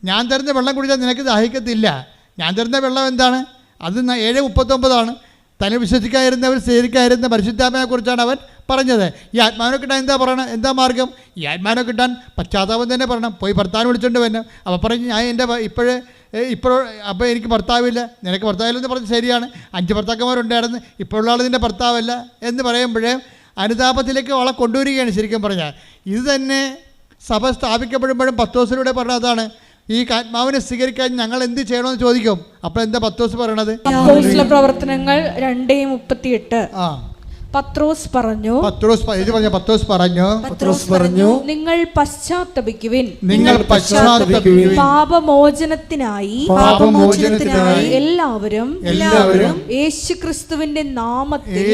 ഞാൻ തരുന്ന വെള്ളം കുടിച്ചാൽ നിനക്ക് ദാഹിക്കത്തില്ല. ഞാൻ തരുന്ന വെള്ളം എന്താണ്? അത് 7:39 തന്നെ വിശ്വസിക്കാതിരുന്നവർ സ്വീകരിക്കാതിരുന്ന പരിശുദ്ധാത്മാവിനെ കുറിച്ചാണ് അവൻ പറഞ്ഞത്. ഈ ആത്മാവിനെ കിട്ടാൻ എന്താ പറയണം? എന്താ മാർഗം? ഈ ആത്മാവിനെ കിട്ടാൻ പശ്ചാത്താപം തന്നെ പറയണം. പോയി ഭർത്താവിനെ വിളിച്ചുകൊണ്ട് വരണം. അപ്പോൾ പറഞ്ഞ് ഞാൻ എൻ്റെ ഇപ്പോൾ അപ്പോൾ എനിക്ക് ഭർത്താവില്ല, നിനക്ക് ഭർത്താവില്ലെന്ന് പറഞ്ഞ് ശരിയാണ്. 5 ഭർത്താക്കന്മാരുണ്ടായിരുന്നു, ഇപ്പോഴുള്ള ആൾ നിൻ്റെ ഭർത്താവല്ല എന്ന് പറയുമ്പോഴേ അനുതാപത്തിലേക്ക് അവളെ കൊണ്ടുവരികയാണ് ശരിക്കും പറഞ്ഞാൽ. ഇത് തന്നെ സഭ സ്ഥാപിക്കപ്പെടുമ്പോഴും പത്രോസിലൂടെ പറഞ്ഞ അതാണ്, ഈ ആത്മാവിനെ സ്വീകരിക്കാൻ ഞങ്ങൾ എന്ത് ചെയ്യണമെന്ന് ചോദിക്കും. അപ്പോൾ എന്താ പത്രോസ് പറയണത്? അപ്പോസ്തല പ്രവർത്തനങ്ങൾ 2:38. പത്രോസ് പറഞ്ഞു നിങ്ങൾ പശ്ചാത്തപിക്കുവിൻ, പാപമോചനത്തിനായി എല്ലാവരും യേശുക്രിസ്തുവിന്റെ നാമത്തിൽ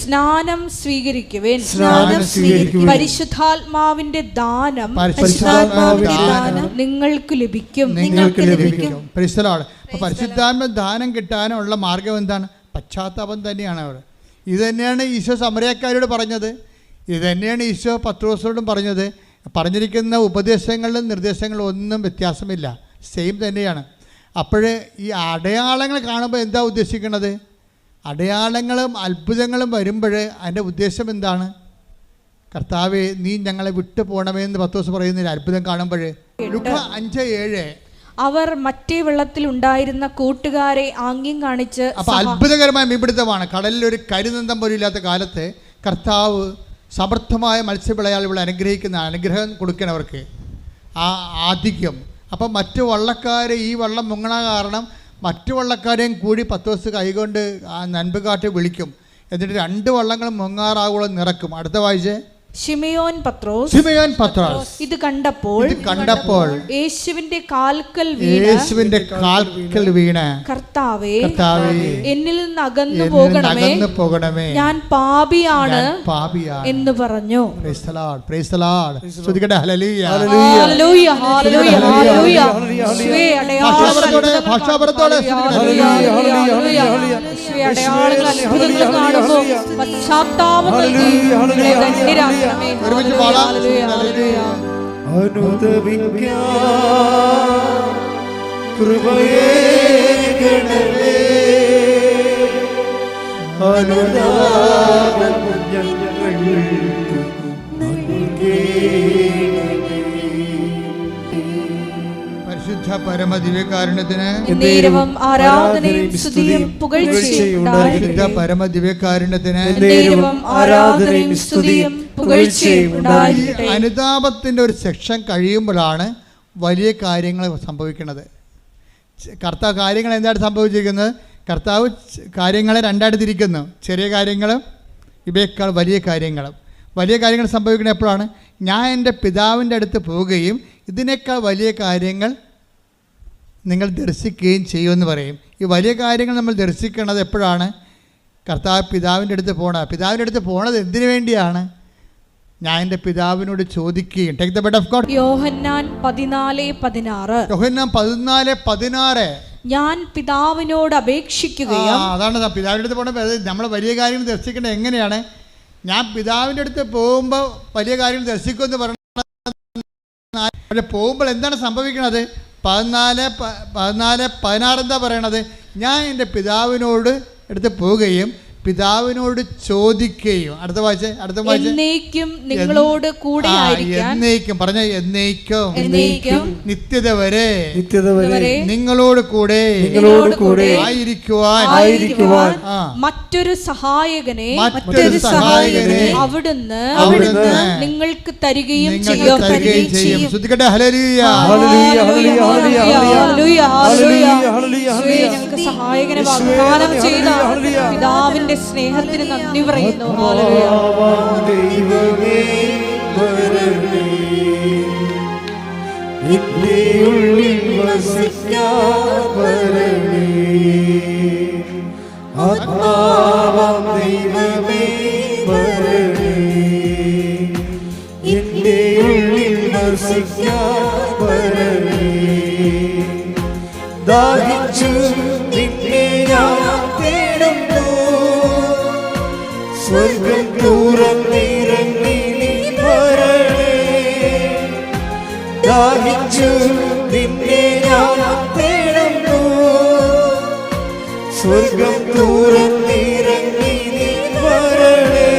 സ്നാനം സ്വീകരിക്കുവിൻ. പരിശുദ്ധാത്മാവിന്റെ ദാനം നിങ്ങൾക്ക് ലഭിക്കും. പരിശുദ്ധാത്മ ദാനം കിട്ടാനുള്ള മാർഗം എന്താണ്? പശ്ചാത്താപം തന്നെയാണ്. അവിടെ ഇത് തന്നെയാണ് ഈശോ സമരക്കാരോട് പറഞ്ഞത്, ഇത് തന്നെയാണ് ഈശോ പത്രോസിനോടും പറഞ്ഞത്. പറഞ്ഞിരിക്കുന്ന ഉപദേശങ്ങളിലും നിർദ്ദേശങ്ങളും ഒന്നും വ്യത്യാസമില്ല, സെയിം തന്നെയാണ്. അപ്പോൾ ഈ അടയാളങ്ങൾ കാണുമ്പോൾ എന്താ ഉദ്ദേശിക്കുന്നത്? അടയാളങ്ങളും അത്ഭുതങ്ങളും വരുമ്പോൾ അതിൻ്റെ ഉദ്ദേശം എന്താണ്? കർത്താവേ, നീ ഞങ്ങളെ വിട്ടു പോകണമേ എന്ന് പത്രോസ് പറയുന്നില്ല അത്ഭുതം കാണുമ്പോൾ. ലൂക്ക 5:7 അവർ മറ്റേ വെള്ളത്തിൽ ഉണ്ടായിരുന്ന കൂട്ടുകാരെ ആംഗ്യം കാണിച്ച്. അപ്പോൾ അത്ഭുതകരമായ മീൻപിടുത്തമാണ്. കടലിൽ ഒരു കരിനന്തം പോലും ഇല്ലാത്ത കാലത്ത് കർത്താവ് സമർത്ഥമായ മത്സ്യവിളയാളികളെ അനുഗ്രഹിക്കുന്ന അനുഗ്രഹം കൊടുക്കണം അവർക്ക്, ആ ആധിക്യം. അപ്പം മറ്റു വള്ളക്കാർ ഈ വള്ളം മുങ്ങണ കാരണം മറ്റു വള്ളക്കാരെയും കൂടി പത്രോസ് കൈകൊണ്ട് ആ നൻപ് കാട്ടി വിളിക്കും. എന്നിട്ട് 2 വള്ളങ്ങളും മുങ്ങാറാവോളം നിറക്കും. അടുത്ത വായിച്ചേ. ശിമയോൻ പത്രോസ് ഇത് കണ്ടപ്പോൾ യേശുവിന്റെ കാൽക്കൽ വീണ് കർത്താവേ, എന്നിൽ നിന്ന് അകന്നു പോകണമേ, ഞാൻ പാപിയാണ് എന്ന് പറഞ്ഞു. പരിശുദ്ധ പരമദിവ്യകാരുണ്യത്തിന് ആരാധനയും സ്തുതിയും പുകഴ്ചയും പരിശുദ്ധ പരമദിവ്യകാരുണ്യത്തിന് ആരാധനയും സ്തുതിയും പുകഴ്ചയും ഉണ്ടായിരിക്കട്ടെ. അനുതാപത്തിൻ്റെ ഒരു സെക്ഷൻ കഴിയുമ്പോഴാണ് വലിയ കാര്യങ്ങൾ സംഭവിക്കുന്നത്. കർത്താവ് കാര്യങ്ങൾ എന്താണ് സംഭവിച്ചിരിക്കുന്നത്? കർത്താവ് കാര്യങ്ങളെ രണ്ടായിട്ട് തിരിക്കുന്നു. ചെറിയ കാര്യങ്ങളും ഇവയേക്കാൾ വലിയ കാര്യങ്ങളും. വലിയ കാര്യങ്ങൾ സംഭവിക്കുന്നത് എപ്പോഴാണ്? ഞാൻ എൻ്റെ പിതാവിൻ്റെ അടുത്ത് പോവുകയും ഇതിനേക്കാൾ വലിയ കാര്യങ്ങൾ നിങ്ങൾ ദർശിക്കുകയും ചെയ്യുമെന്ന് പറയും. ഈ വലിയ കാര്യങ്ങൾ നമ്മൾ ദർശിക്കുന്നത് എപ്പോഴാണ്? കർത്താവ് പിതാവിൻ്റെ അടുത്ത് പോകണം. പിതാവിൻ്റെ അടുത്ത് പോണത് എന്തിനു വേണ്ടിയാണ്? ഞാൻ എൻ്റെ പിതാവിനോട് ചോദിക്കുകയും. Take the word of God. യോഹന്നാൻ 14:16 ഞാൻ പിതാവിനോട് അപേക്ഷിക്കുകയും. അതാണ് പിതാവിൻ്റെ അടുത്ത് പോകണം. നമ്മൾ വലിയ കാര്യങ്ങൾ ദർശിക്കേണ്ടത് എങ്ങനെയാണ്? ഞാൻ പിതാവിൻ്റെ അടുത്ത് പോകുമ്പോൾ വലിയ കാര്യങ്ങൾ ദർശിക്കുമെന്ന് പറഞ്ഞാൽ പോകുമ്പോൾ എന്താണ് സംഭവിക്കുന്നത്? 14:16 എന്താ പറയണത്? ഞാൻ എൻ്റെ പിതാവിനോട് അടുത്ത് പോവുകയും പിതാവിനോട് ചോദിക്കുകയും. അടുത്ത വായിച്ച എന്നേക്കും നിങ്ങളോട് കൂടെ ആയിരിക്കാൻ. എന്നേക്കും പറഞ്ഞ എന്നേക്കും നിത്യത വരെ നിങ്ങളോട് കൂടെ ആയിരിക്കുവാൻ മറ്റൊരു സഹായകനെ അവിടുന്ന് നിങ്ങൾക്ക് തരികയും ചെയ്യും. ശ്രദ്ധിക്കട്ടെ. ഹല്ലേലൂയ. ഞങ്ങൾക്ക് സഹായകനെ വാഗ്ദാനം ചെയ്ത പിതാവിന്റെ സ്നേഹത്തിന് നന്ദി പറയുന്നു. ദൈവമേ വരണേ, നിന്റെ ഉള്ളിൽ വസിക്കാൻ വരണേ, ആത്മാവാം ദൈവമേ വരണേ, നിന്റെ ഉള്ളിൽ വസിക്കാൻ വരണേ, ദാഹിച്ചു നിന്നെ ഞാൻ തേടുന്നു, സ്വർഗം തുറന്നിറങ്ങി നീ വരണേ, ദാഹിച്ചു നിന്നെ ഞാൻ തേടുന്നു, സ്വർഗം തുറന്നിറങ്ങി നീ വരണേ,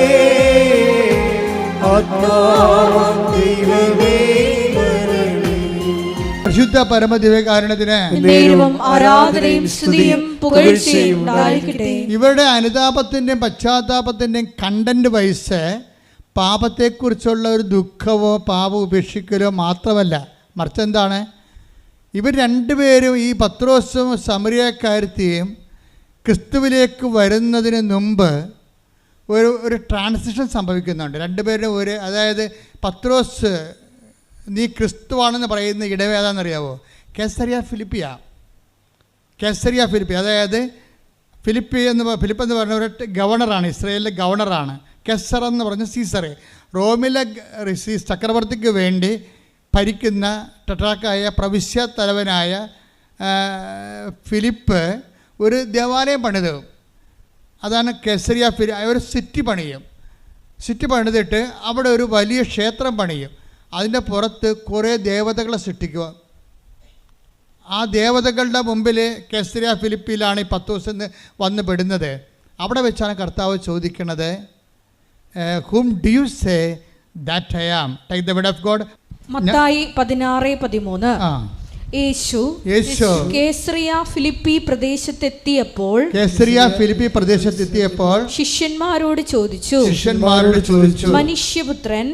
ആത്മാവാം ദൈവമേ വരണേ. പരിശുദ്ധ പരമദിവ്യകാരുണ്യത്തിന് ആരാധനയും സ്തുതിയും പുകഴ്ചയും ഉണ്ടായിരിക്കട്ടെ. ഇവരുടെ അനുതാപത്തിൻ്റെയും പശ്ചാത്താപത്തിൻ്റെയും കണ്ടന്റ് വൈസ് പാപത്തെക്കുറിച്ചുള്ള ഒരു ദുഃഖമോ പാപം ഉപേക്ഷിക്കലോ മാത്രമല്ല, മറിച്ച് എന്താണ്, ഇവർ രണ്ടുപേരും ഈ പത്രോസും സമരിയക്കാരത്തെയും ക്രിസ്തുവിലേക്ക് വരുന്നതിന് മുമ്പ് ഒരു ട്രാൻസിഷൻ സംഭവിക്കുന്നുണ്ട്. രണ്ടുപേരും അതായത് പത്രോസ് നീ ക്രിസ്തുവാണെന്ന് പറയുന്ന ഇടവേതാണെന്നറിയാവോ? Caesarea Philippi. അതായത് ഫിലിപ്പ് എന്ന് പറഞ്ഞ ഒരു ഗവർണറാണ്, ഇസ്രായേലിലെ ഗവർണറാണ്. കെസർ എന്ന് പറഞ്ഞ സീസർ, റോമിലെ ചക്രവർത്തിക്ക് വേണ്ടി ഭരിക്കുന്ന ടെട്രാക്കായ പ്രവിശ്യ തലവനായ ഫിലിപ്പ് ഒരു ദേവാലയം പണിതു. അതാണ് കെസറിയ ഒരു സിറ്റി പണിതിട്ട് അവിടെ ഒരു വലിയ ക്ഷേത്രം പണിയും. അതിൻ്റെ പുറത്ത് കുറേ ദേവതകളെ സൃഷ്ടിക്കുക. ആ ദേവതകളുടെ മുമ്പിൽ കെസറിയ ഫിലിപ്പിയിലാണ് ഈ പത്രോസ് വന്ന് പെടുന്നത്. അവിടെ വെച്ചാണ് കർത്താവ് ചോദിക്കുന്നത്, whom do you say that I am? Take the word of God. മത്തായി 16:13. യേശു കേസറിയ ഫിലിപ്പി പ്രദേശത്തെത്തിയപ്പോൾ ശിഷ്യന്മാരോട് ചോദിച്ചു, മനുഷ്യപുത്രൻ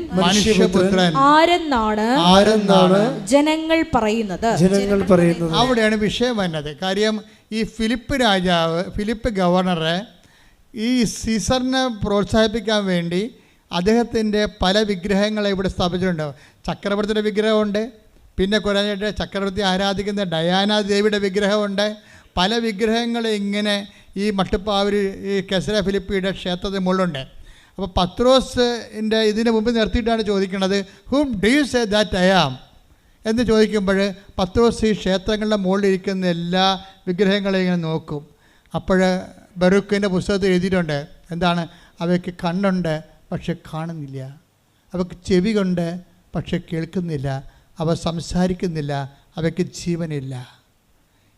ആരെന്നാണ് ജനങ്ങൾ പറയുന്നത്? അവിടെയാണ് വിഷയം വന്നത്. കാര്യം ഈ ഫിലിപ്പ് ഗവർണറെ ഈ സീസറിനെ പ്രോത്സാഹിപ്പിക്കാൻ വേണ്ടി അദ്ദേഹത്തിൻ്റെ പല വിഗ്രഹങ്ങളെ ഇവിടെ സ്ഥാപിച്ചിട്ടുണ്ട്. ചക്രവർത്തിയുടെ വിഗ്രഹമുണ്ട്, പിന്നെ കുറഞ്ഞിട്ട് ചക്രവർത്തി ആരാധിക്കുന്ന ഡയാന ദേവിയുടെ വിഗ്രഹമുണ്ട്. പല വിഗ്രഹങ്ങൾ ഇങ്ങനെ ഈ മട്ടുപ്പാവൂർ ഈ കെസറിയ ഫിലിപ്പിയുടെ ക്ഷേത്രത്തിന് മുകളിലുണ്ട്. അപ്പോൾ പത്രോസിൻ്റെ ഇതിന് മുമ്പ് നിർത്തിയിട്ടാണ് ചോദിക്കുന്നത്, whom do you say that I am? എന്ന് ചോദിക്കുമ്പോൾ പത്രോസ് ഈ ക്ഷേത്രങ്ങളുടെ മുകളിലിരിക്കുന്ന എല്ലാ വിഗ്രഹങ്ങളെയും ഇങ്ങനെ നോക്കും. അപ്പോൾ ബറൂക്കിൻ്റെ പുസ്തകത്തിൽ എഴുതിയിട്ടുണ്ട്, എന്താണ്, അവയ്ക്ക് കണ്ണുണ്ട് പക്ഷെ കാണുന്നില്ല, അവയ്ക്ക് ചെവി കൊണ്ട് പക്ഷെ കേൾക്കുന്നില്ല, അവ സംസാരിക്കുന്നില്ല, അവയ്ക്ക് ജീവനില്ല.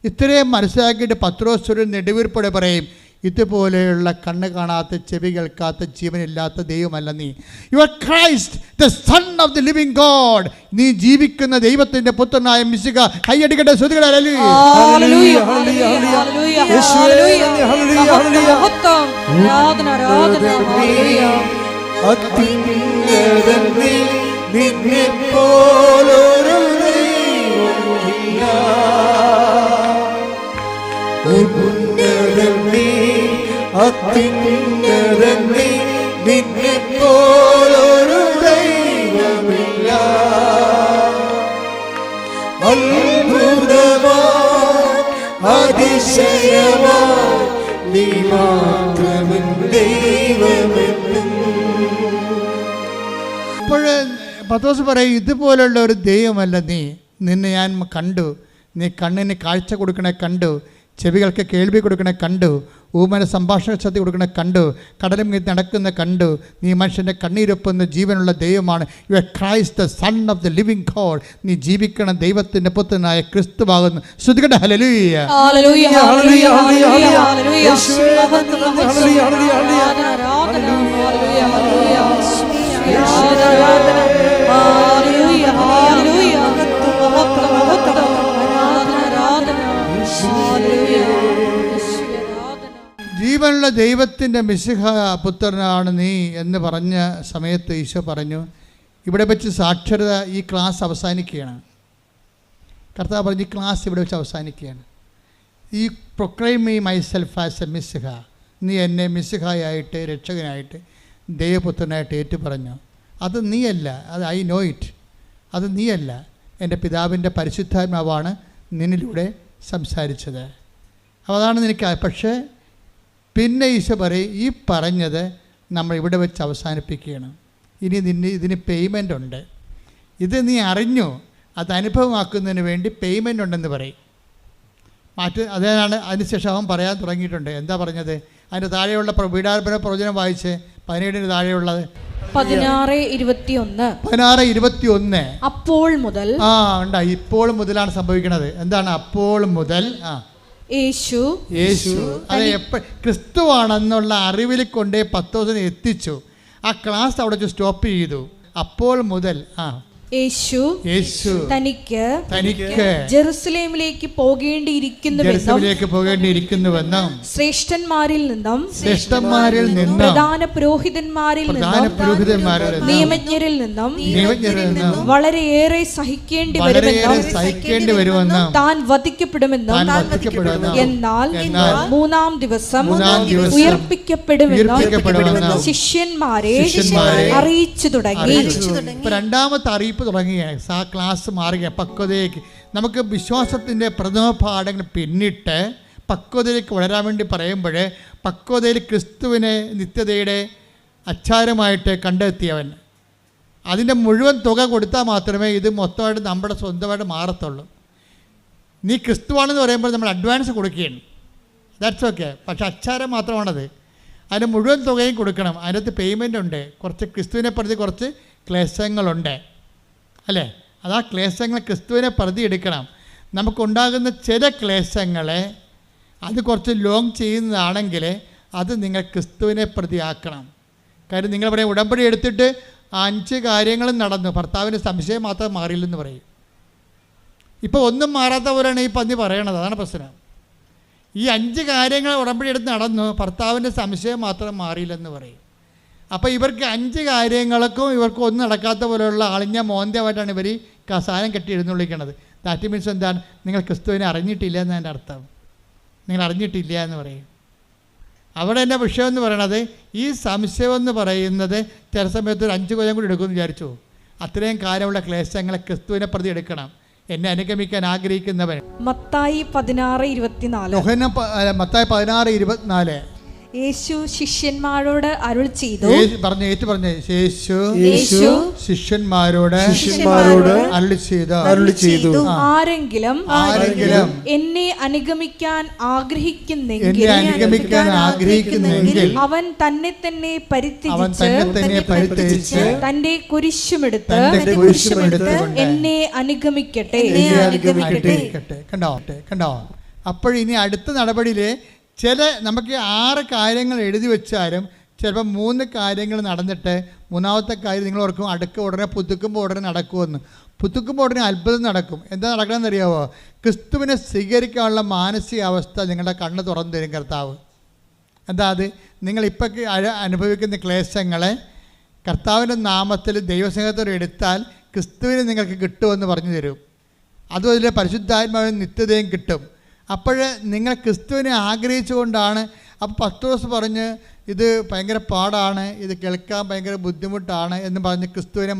ഇത്രയും മനസ്സിലാക്കിയിട്ട് പത്രോസ് ഒരു നെടുവീർപ്പോടെ പറയും, ഇതുപോലെയുള്ള കണ്ണ് കാണാത്ത ചെവി കേൾക്കാത്ത ജീവനില്ലാത്ത ദൈവമല്ല നീ. U are Christ the son of the living God. നീ ജീവിക്കുന്ന ദൈവത്തിന്റെ പുത്രനായ മിശിഹ. കൈയടിക്കട്ടെ, സ്തുതിക്കട്ടെ. ഹല്ലേലൂയ, ഹല്ലേലൂയ, ഹല്ലേലൂയ, ഹല്ലേലൂയ, ആരാധന, ആരാധന, ഹല്ലേലൂയ. അത്യുന്നതനേ നിന്നെപ്പോലൊരു ദൈവമില്ല, ഉന്നതനേ അത്യുന്നതനേ നിന്നെപ്പോലൊരു ദൈവമില്ല. അത്ഭുതമാ അതിശയമാ നീ മാത്രമൻ ദൈവമെന്നും. അപ്പോൾ പത്രോസ് പറയും, ഇതുപോലുള്ള ഒരു ദൈവമല്ല നീ. നിന്നെ ഞാൻ കണ്ടു. നീ കണ്ണിന് കാഴ്ച കൊടുക്കണേ കണ്ടു, ചെവികൾക്ക് കേൾവി കൊടുക്കണേ കണ്ടു, ഊമന സംഭാഷണ ശക്തി കൊടുക്കണേ കണ്ടു, കടലും കീഴ് നടക്കുന്ന കണ്ടു. നീ മനുഷ്യൻ്റെ കണ്ണീരൊപ്പുന്ന ജീവനുള്ള ദൈവമാണ്. You are Christ the son of the living God. നീ ജീവിക്കണം ദൈവത്തിൻ്റെ പുത്രനായ ക്രിസ്തുവാകുന്നു. ശ്രുതികട്ടെ, ഹല്ലേലൂയ, ഹല്ലേലൂയ, ഹല്ലേലൂയ, ഹല്ലേലൂയ, ഹല്ലേലൂയ, ജീവനുള്ള ദൈവത്തിൻ്റെ മിശിഹ പുത്രനാണ് നീ എന്ന് പറഞ്ഞ സമയത്ത് ഈശോ പറഞ്ഞു, ഇവിടെ വെച്ച് സാക്ഷരത, ഈ ക്ലാസ് അവസാനിക്കുകയാണ്. കർത്താവ് പറഞ്ഞു, ഈ ക്ലാസ് ഇവിടെ വെച്ച് അവസാനിക്കുകയാണ്. ഈ proclaim me myself as a മിശിഹ. നീ എന്നെ മിശിഹായായിട്ട്, രക്ഷകനായിട്ട്, ദൈവപുത്രനായിട്ട് ഏറ്റു പറഞ്ഞു. അത് നീയല്ല, അത് ഐ നോ ഇറ്റ്. അത് നീയല്ല, എൻ്റെ പിതാവിൻ്റെ പരിശുദ്ധാത്മാവാണ് നിന്നിലൂടെ സംസാരിച്ചത്. അപ്പോൾ അതാണ് നിനക്ക്. പക്ഷേ പിന്നെ ഈശോ പറയും, ഈ പറഞ്ഞത് നമ്മൾ ഇവിടെ വെച്ച് അവസാനിപ്പിക്കുകയാണ്. ഇനി ഇതിന് പേയ്മെൻ്റ് ഉണ്ട്. ഇത് നീ അറിഞ്ഞു, അത് അനുഭവമാക്കുന്നതിന് വേണ്ടി പേയ്മെൻ്റ് ഉണ്ടെന്ന് പറയും. അതാണ് അതിനുശേഷം അവൻ പറയാൻ തുടങ്ങിയിട്ടുണ്ട്. എന്താ പറഞ്ഞത്? അതിൻ്റെ താഴെയുള്ള വീടാർപ്പന പ്രവചനം വായിച്ച് 17 താഴെയുള്ളത് 16:21. അപ്പോൾ മുതൽ ഇപ്പോൾ മുതലാണ് സംഭവിക്കുന്നത്. എന്താണ് അപ്പോൾ മുതൽ? യേശു അത് ക്രിസ്തുവാണെന്നുള്ള അറിവിൽ കൊണ്ടേ പത്രോസിനെ എത്തിച്ചു. ആ ക്ലാസ് അവിടെ സ്റ്റോപ്പ് ചെയ്തു. അപ്പോൾ മുതൽ യേശു തനിക്ക് ജെറുസലേമിലേക്ക് പോകേണ്ടിയിരിക്കുന്നുവെന്നും ശ്രേഷ്ഠന്മാരിൽ നിന്നും പ്രധാന പുരോഹിതന്മാരിൽ നിന്നും നിയമജ്ഞരിൽ നിന്നും വളരെയേറെ സഹിക്കേണ്ടി വരുമെന്നും താൻ വധിക്കപ്പെടുമെന്നും എന്നാൽ മൂന്നാം ദിവസം ഉയർപ്പിക്കപ്പെടുമെന്നും ശിഷ്യന്മാരെ അറിയിച്ചു തുടങ്ങി. രണ്ടാമത്തെ അറിയിപ്പ് തുടങ്ങുകയാണ്. ക്ലാസ് മാറുക പക്വതയ്ക്ക്. നമുക്ക് വിശ്വാസത്തിൻ്റെ പ്രഥമ പാഠങ്ങൾ പിന്നിട്ട് പക്വതയിലേക്ക് വളരാൻ വേണ്ടി പറയുമ്പോൾ പക്വതയിൽ ക്രിസ്തുവിനെ നിത്യതയുടെ അച്ചാരമായിട്ട് കണ്ടെത്തിയവൻ, അതിൻ്റെ മുഴുവൻ തുക കൊടുത്താൽ മാത്രമേ ഇത് മൊത്തമായിട്ട് നമ്മുടെ സ്വന്തമായിട്ട് മാറത്തുള്ളൂ. നീ ക്രിസ്തുവാണെന്ന് പറയുമ്പോൾ നമ്മൾ അഡ്വാൻസ് കൊടുക്കുകയാണ്, ദാറ്റ്സ് ഓക്കെ. പക്ഷെ അച്ചാരം മാത്രമാണത്. അതിൻ്റെ മുഴുവൻ തുകയും കൊടുക്കണം. അതിനകത്ത് പേയ്മെൻ്റ് ഉണ്ട്. കുറച്ച് ക്രിസ്തുവിനെ പ്രതി കുറച്ച് ക്ലേശങ്ങളുണ്ട്, അല്ലേ? അതാ ക്ലേശങ്ങൾ ക്രിസ്തുവിനെ പ്രതി എടുക്കണം. നമുക്കുണ്ടാകുന്ന ചില ക്ലേശങ്ങളെ അത് കുറച്ച് ലോങ് ചെയ്യുന്നതാണെങ്കിൽ അത് നിങ്ങൾ ക്രിസ്തുവിനെ പ്രതിയാക്കണം. കാര്യം നിങ്ങൾ പറയും ഉടമ്പടി എടുത്തിട്ട് 5 കാര്യങ്ങളും നടന്നു, ഭർത്താവിൻ്റെ സംശയം മാത്രം മാറിയില്ലെന്ന് പറയും. ഇപ്പോൾ ഒന്നും മാറാത്ത പോലെയാണ് ഈ പന്നി പറയണത്. അതാണ് പ്രശ്നം. ഈ 5 കാര്യങ്ങൾ ഉടമ്പടി എടുത്ത് നടന്നു, ഭർത്താവിൻ്റെ സംശയം മാത്രം മാറിയില്ലെന്ന് പറയും. അപ്പോൾ ഇവർക്ക് 5 കാര്യങ്ങൾക്കും ഇവർക്ക് ഒന്നും നടക്കാത്ത പോലെയുള്ള അളിഞ്ഞ മോന്തമായിട്ടാണ് ഇവർ കസാരം കെട്ടി എഴുന്നള്ളിക്കുന്നത്. ദാറ്റ് മീൻസ് എന്താണ്? നിങ്ങൾ ക്രിസ്തുവിനെ അറിഞ്ഞിട്ടില്ല എന്നതിൻ്റെ അർത്ഥം. നിങ്ങൾ അറിഞ്ഞിട്ടില്ല എന്ന് പറയും. അവിടെ എൻ്റെ വിഷയം എന്ന് പറയണത് ഈ സംശയം എന്ന് പറയുന്നത് ചില സമയത്ത് ഒരു 5 കൊല്ലം കൂടി എടുക്കുമെന്ന് വിചാരിച്ചു. അത്രയും കാലമുള്ള ക്ലേശങ്ങളെ ക്രിസ്തുവിനെ പ്രതി എടുക്കണം. എന്നെ അനുഗമിക്കാൻ ആഗ്രഹിക്കുന്നവൻ. മത്തായി 16:24. മത്തായി 16:24. യേശു ശിഷ്യന്മാരോട് അരുൾ ചെയ്തു. യേശു ശിഷ്യന്മാരോട് അരുൾ ചെയ്തു, ആരെങ്കിലും എന്നെ അനുഗമിക്കാൻ ആഗ്രഹിക്കുന്നെങ്കിൽ അവൻ തന്നെ തന്നെ പരിത്യജിച്ച് തന്റെ കുരിശുമെടുത്ത് എന്നെ അനുഗമിക്കട്ടെ. കണ്ടോ? അപ്പോഴിനി അടുത്ത നടപടിയിലെ നമുക്ക് 6 കാര്യങ്ങൾ എഴുതി വെച്ചാലും ചിലപ്പോൾ 3 കാര്യങ്ങൾ നടന്നിട്ട് മൂന്നാമത്തെ കാര്യം നിങ്ങൾ ഓർക്കും അടുക്ക ഉടനെ പുതുക്കുമ്പോൾ ഉടനെ നടക്കുമെന്ന്. പുതുക്കുമ്പോൾ ഉടനെ അത്ഭുതം നടക്കും. എന്താ നടക്കണമെന്ന് അറിയാമോ? ക്രിസ്തുവിനെ സ്വീകരിക്കാനുള്ള മാനസികാവസ്ഥ നിങ്ങളുടെ കണ്ണ് തുറന്നു തരും കർത്താവ്. എന്താ അത്? നിങ്ങളിപ്പോൾ അനുഭവിക്കുന്ന ക്ലേശങ്ങളെ കർത്താവിൻ്റെ നാമത്തിൽ ദൈവസ്നേഹത്തോടെ എടുത്താൽ ക്രിസ്തുവിനെ നിങ്ങൾക്ക് കിട്ടുമെന്ന് പറഞ്ഞു തരും. അതും അതിലെ പരിശുദ്ധാത്മാവിന് നിത്യതയും കിട്ടും. അപ്പോൾ നിങ്ങൾ ക്രിസ്തുവിനെ ആഗ്രഹിച്ചുകൊണ്ടാണ്. അപ്പോൾ പത്രോസ് പറഞ്ഞ് ഇത് ഭയങ്കര പാടാണ്, ഇത് കേൾക്കാൻ ഭയങ്കര ബുദ്ധിമുട്ടാണ് എന്ന് പറഞ്ഞ് ക്രിസ്തുവിനെ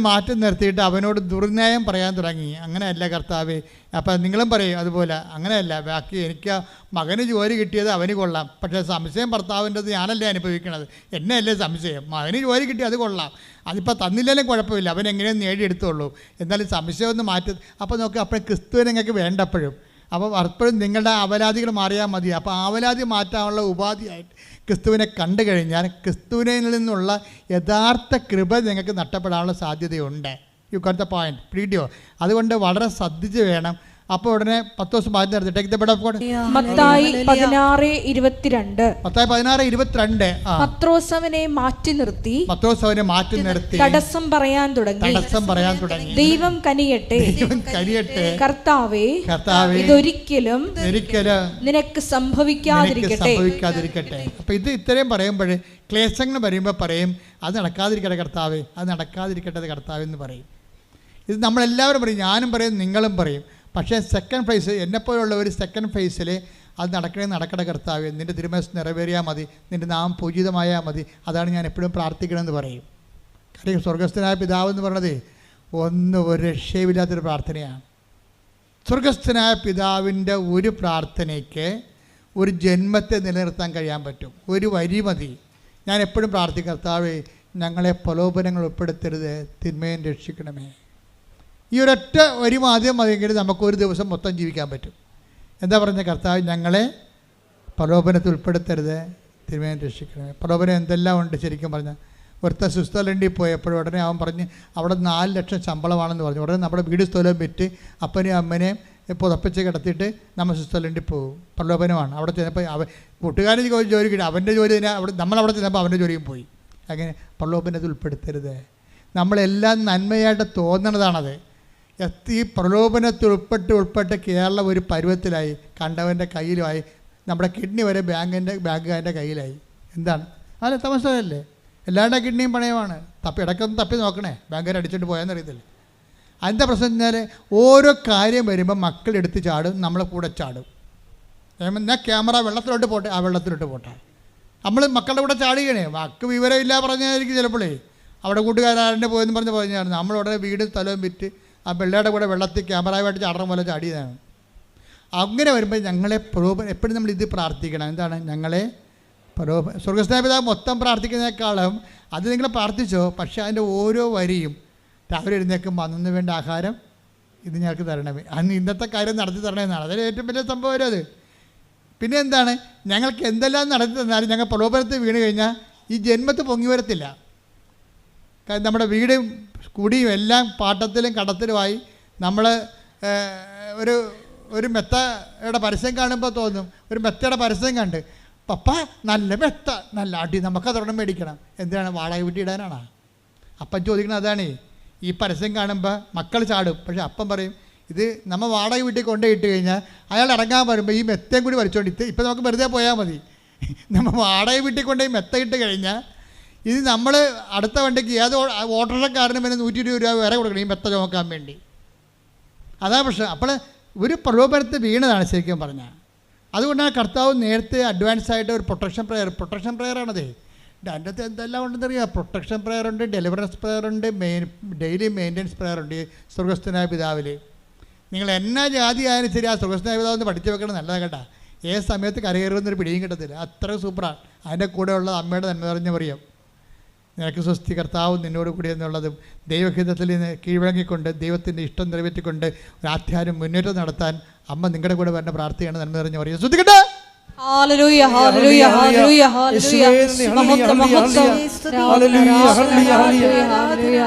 മാറ്റി നിർത്തിയിട്ട് അവനോട് ദുർന്യായം പറയാൻ തുടങ്ങി. അങ്ങനെയല്ല കർത്താവേ. അപ്പം നിങ്ങളും പറയും അതുപോലെ. അങ്ങനെയല്ല, ബാക്കി എനിക്ക് മകന് ജോലി കിട്ടിയത് അവന് കൊള്ളാം, പക്ഷേ സംശയം ഭർത്താവിൻ്റെത് ഞാനല്ലേ അനുഭവിക്കണത്, എന്നെയല്ലേ സംശയം. മകന് ജോലി കിട്ടി അത് കൊള്ളാം, അതിപ്പോൾ തന്നില്ലെങ്കിലും കുഴപ്പമില്ല, അവൻ എങ്ങനെയും നേടിയെടുത്തുള്ളൂ, എന്നാലും സംശയം ഒന്ന് മാറ്റി. അപ്പോൾ നോക്കുക, അപ്പോൾ ക്രിസ്തുവിനെ നിങ്ങൾക്ക് വേണ്ടപ്പോഴും അപ്പോൾ അപ്പോഴും നിങ്ങളുടെ അവലാദികൾ മാറിയാൽ മതി. അപ്പോൾ അവലാദി മാറ്റാനുള്ള ഉപാധിയായിട്ട് ക്രിസ്തുവിനെ കണ്ടു കഴിഞ്ഞാൽ ക്രിസ്തുവിനിൽ നിന്നുള്ള യഥാർത്ഥ കൃപ നിങ്ങൾക്ക് നഷ്ടപ്പെടാനുള്ള സാധ്യതയുണ്ട്. You got the point. പ്രീഡിയോ. അതുകൊണ്ട് വളരെ ശ്രദ്ധിച്ച് വേണം. അപ്പോൾ ഉടനെ 10 ദിവസം മാറ്റി നിർത്തി. Take the word of God. Mathai 16:22. Mathai 16:22. പത്രോസ് അവനെ മാറ്റി നിർത്തി തടസ്സം പറയാൻ തുടങ്ങി. ദൈവം കനിയട്ടെ കർത്താവേ, ഇതൊരിക്കലും നിനക്ക് സംഭവിക്കാതിരിക്കട്ടെ. അപ്പോൾ ഇത് ഇത്രയും പറയുമ്പോൾ ക്ലേശങ്ങൾ വരുമ്പോൾ പറയും അത് നടക്കാതിരിക്കട്ടെ കർത്താവേ, അത് നടക്കാതിരിക്കട്ടെ കർത്താവേ എന്ന് പറയും. ഇത് നമ്മളെല്ലാവരും പറയും, ഞാനും പറയും, നിങ്ങളും പറയും. പക്ഷേ സെക്കൻഡ് ഫേസ്, എന്നെപ്പോലുള്ള ഒരു സെക്കൻഡ് ഫേസിൽ അത് നടക്കണേ കർത്താവേ, നിൻ്റെ തിരുമനസ്സ് നിറവേറിയാൽ മതി, നിൻ്റെ നാമം പൂജിതമായാൽ മതി, അതാണ് ഞാൻ എപ്പോഴും പ്രാർത്ഥിക്കണമെന്ന് പറയും. കാര്യം സ്വർഗസ്ഥനായ പിതാവ് എന്ന് പറഞ്ഞത് ഒരു രക്ഷയുമില്ലാത്തൊരു പ്രാർത്ഥനയാണ്. സ്വർഗസ്ഥനായ പിതാവിൻ്റെ ഒരു പ്രാർത്ഥനയ്ക്ക് ഒരു ജന്മത്തെ നിലനിർത്താൻ കഴിയാൻ പറ്റും. ഒരു വരി മതി. ഞാൻ എപ്പോഴും പ്രാർത്ഥിക്കും, കർത്താവേ ഞങ്ങളെ പ്രലോഭനങ്ങൾ ഉൾപ്പെടുത്തരുത്, തിന്മയും രക്ഷിക്കണമേ. ഈ ഒരൊറ്റ വരി ആദ്യം മതിയെങ്കിൽ നമുക്കൊരു ദിവസം മൊത്തം ജീവിക്കാൻ പറ്റും. എന്താ പറഞ്ഞ? കർത്താവ് ഞങ്ങളെ പ്രലോഭനത്തിൽ ഉൾപ്പെടുത്തരുത്, തിന്മയും രക്ഷിക്കണമേ. പ്രലോഭനം എന്തെല്ലാം ഉണ്ട് ശരിക്കും പറഞ്ഞാൽ. ഒരുത്ത സ്വിറ്റ്സർലൻഡിൽ പോയപ്പോഴും ഉടനെ അവൻ പറഞ്ഞ് അവിടെ 4 ലക്ഷം ശമ്പളമാണെന്ന് പറഞ്ഞു. ഉടനെ നമ്മുടെ വീട് സ്ഥലവും വിറ്റ് അപ്പനെയും അമ്മനെയും പുതപ്പിച്ച് കിടത്തിയിട്ട് നമ്മൾ സ്വിറ്റ്സർലൻഡിൽ പോകും. പ്രലോഭനമാണ്. അവിടെ ചെന്നപ്പോൾ കൂട്ടുകാരൻ ജോലി കിട്ടി, അവൻ്റെ ജോലി തന്നെ നമ്മളവിടെ ചെന്നപ്പോൾ അവൻ്റെ ജോലിയും പോയി. അങ്ങനെ പ്രലോഭനത്തിൽ ഉൾപ്പെടുത്തരുത്. നമ്മളെല്ലാം നന്മയായിട്ട് തോന്നണതാണത്. ഈ പ്രലോഭനത്തിൽ ഉൾപ്പെട്ട് കേരളം ഒരു പരുവത്തിലായി, കണ്ടവൻ്റെ കയ്യിലുമായി, നമ്മുടെ കിഡ്നി വരെ ബാങ്കുകാരൻ്റെ കയ്യിലായി. എന്താണ് അല്ല തമസല്ലേ? എല്ലാവരുടെ കിഡ്നിയും പണയമാണ്. ഇടയ്ക്കൊന്ന് തപ്പി നോക്കണേ, ബാങ്കുകാർ അടിച്ചിട്ട് പോയാന്നറിയത്തില്ല. അതിൻ്റെ പ്രശ്നം വെച്ചാൽ ഓരോ കാര്യം വരുമ്പോൾ മക്കളെടുത്ത് ചാടും, നമ്മളെ കൂടെ ചാടും. ഞാൻ ക്യാമറ വെള്ളത്തിലോട്ട് പോട്ടെ, ആ വെള്ളത്തിലോട്ട് പോട്ടെ. നമ്മൾ മക്കളുടെ കൂടെ ചാടുകയാണേ. മക്ക് വിവരമില്ല പറഞ്ഞായിരിക്കും ചിലപ്പോഴേ അവിടെ കൂട്ടുകാരൻ്റെ പോയെന്ന് പറഞ്ഞാൽ നമ്മളുടെ വീട് സ്ഥലവും വിറ്റ് ആ പിള്ളേരുടെ കൂടെ വെള്ളത്തിൽ ക്യാമറയുമായിട്ട് ചാടണം പോലെ ചാടിയതാണ്. അങ്ങനെ വരുമ്പോൾ ഞങ്ങളെ എപ്പോഴും നമ്മൾ ഇത് പ്രാർത്ഥിക്കണം. എന്താണ്? ഞങ്ങളെ സ്വർഗ്ഗസ്ഥനായ പിതാവ് മൊത്തം പ്രാർത്ഥിക്കുന്നതിനേക്കാളും അത് നിങ്ങൾ പ്രാർത്ഥിച്ചോ, പക്ഷേ അതിൻ്റെ ഓരോ വരിയും രാവിലെ എഴുന്നേൽക്കുമ്പോൾ അന്നു വേണ്ട ആഹാരം ഇത് ഞങ്ങൾക്ക് തരണമേ, അന്ന് ഇന്നത്തെ കാര്യം നടത്തി തരണമെന്നാണ്. അതിൽ ഏറ്റവും വലിയ സംഭവം വരും അത്. പിന്നെ എന്താണ്? ഞങ്ങൾക്ക് എന്തെല്ലാം നടത്തി തന്നാലും ഞങ്ങൾ പ്രലോഭനത്തിൽ വീണ് കഴിഞ്ഞാൽ ഈ ജന്മത്ത് പൊങ്ങി വരത്തില്ല. കാരണം നമ്മുടെ വീടും കുടിയും എല്ലാം പാട്ടത്തിലും കടത്തിലുമായി. നമ്മൾ ഒരു മെത്തയുടെ പരസ്യം കാണുമ്പോൾ തോന്നും, ഒരു മെത്തയുടെ പരസ്യം കണ്ട് പപ്പ നല്ല മെത്ത നല്ല അടി നമുക്കതൊരെണ്ണം മേടിക്കണം. എന്തിനാണ്? വാടക വീട്ടിൽ ഇടാനാണ്. അപ്പം ചോദിക്കുന്നത് അതാണ്. ഈ പരസ്യം കാണുമ്പോൾ മക്കൾ ചാടും, പക്ഷേ അപ്പം പറയും ഇത് നമ്മൾ വാടക വീട്ടിൽ കൊണ്ടുപോയിട്ട് കഴിഞ്ഞാൽ അയാൾ ഇറങ്ങാൻ വരുമ്പോൾ ഈ മെത്തയും കൂടി വലിച്ചോണ്ട് ഇപ്പം നമുക്ക് വെറുതെ പോയാൽ മതി. നമ്മൾ വാടക വീട്ടിൽ കൊണ്ടുപോയി മെത്ത ഇട്ട് കഴിഞ്ഞാൽ ഇത് നമ്മൾ അടുത്ത വണ്ടിക്ക് ഏത് ഓട്ടോറിക്ഷക്കാരനും പിന്നെ 120 രൂപ വരെ കൊടുക്കണം ഈ മെത്ത ചുമക്കാൻ വേണ്ടി. അതാ പ്രശ്നം. അപ്പോൾ ഒരു പ്രലോഭനത്തിൽ വീണതാണ് ശരിക്കും പറഞ്ഞാൽ. അതുകൊണ്ടാണ് കർത്താവ് നേരത്തെ അഡ്വാൻസ് ആയിട്ട് ഒരു പ്രൊട്ടക്ഷൻ പ്രെയറാണത്. അതിൻ്റെ അകത്ത് എന്തെല്ലാം ഉണ്ടെന്നറിയാം. പ്രൊട്ടക്ഷൻ പ്രെയർ ഉണ്ട്, ഡെലിവറൻസ് പ്രെയർ ഉണ്ട്, ഡെയിലി മെയിൻ്റനൻസ് പ്രെയർ ഉണ്ട്. സ്വർഗ്ഗസ്ഥനായ പിതാവിൽ നിങ്ങൾ എന്നാ ജാതി ആയാലും ശരി, ആ സ്വർഗ്ഗസ്ഥനായ പിതാവ് ഒന്ന് പഠിച്ചു വെക്കണം. നല്ലതാണ് കേട്ടോ. ഏത് സമയത്ത് കരകയറുന്നൊരു പിടിയും കിട്ടത്തില്ല. അത്ര സൂപ്പറാണ്. അതിൻ്റെ കൂടെയുള്ള അമ്മയുടെ നന്മ നിറഞ്ഞ പറയാം, നിനക്ക് സ്വസ്തി കർത്താവ് നിന്നോട് കൂടി എന്നുള്ളതും ദൈവഹിതത്തിൽ നിന്ന് കീഴ്വഴങ്ങിക്കൊണ്ട് ദൈവത്തിൻ്റെ ഇഷ്ടം നിറവേറ്റിക്കൊണ്ട് ഒരു ആധ്യാത്മിക മുന്നേറ്റം നടത്താൻ അമ്മ നിങ്ങളുടെ കൂടെ വരുന്ന പ്രാർത്ഥനയാണ് നന്മ നിറഞ്ഞ പറയുക. ശ്രദ്ധിക്കട്ടെ. ഹല്ലേലൂയ ഹല്ലേലൂയ ഹല്ലേലൂയ ഹല്ലേലൂയ മഹത്വം മഹത്വം ഹല്ലേലൂയ ഹല്ലേലൂയ ഹല്ലേലൂയ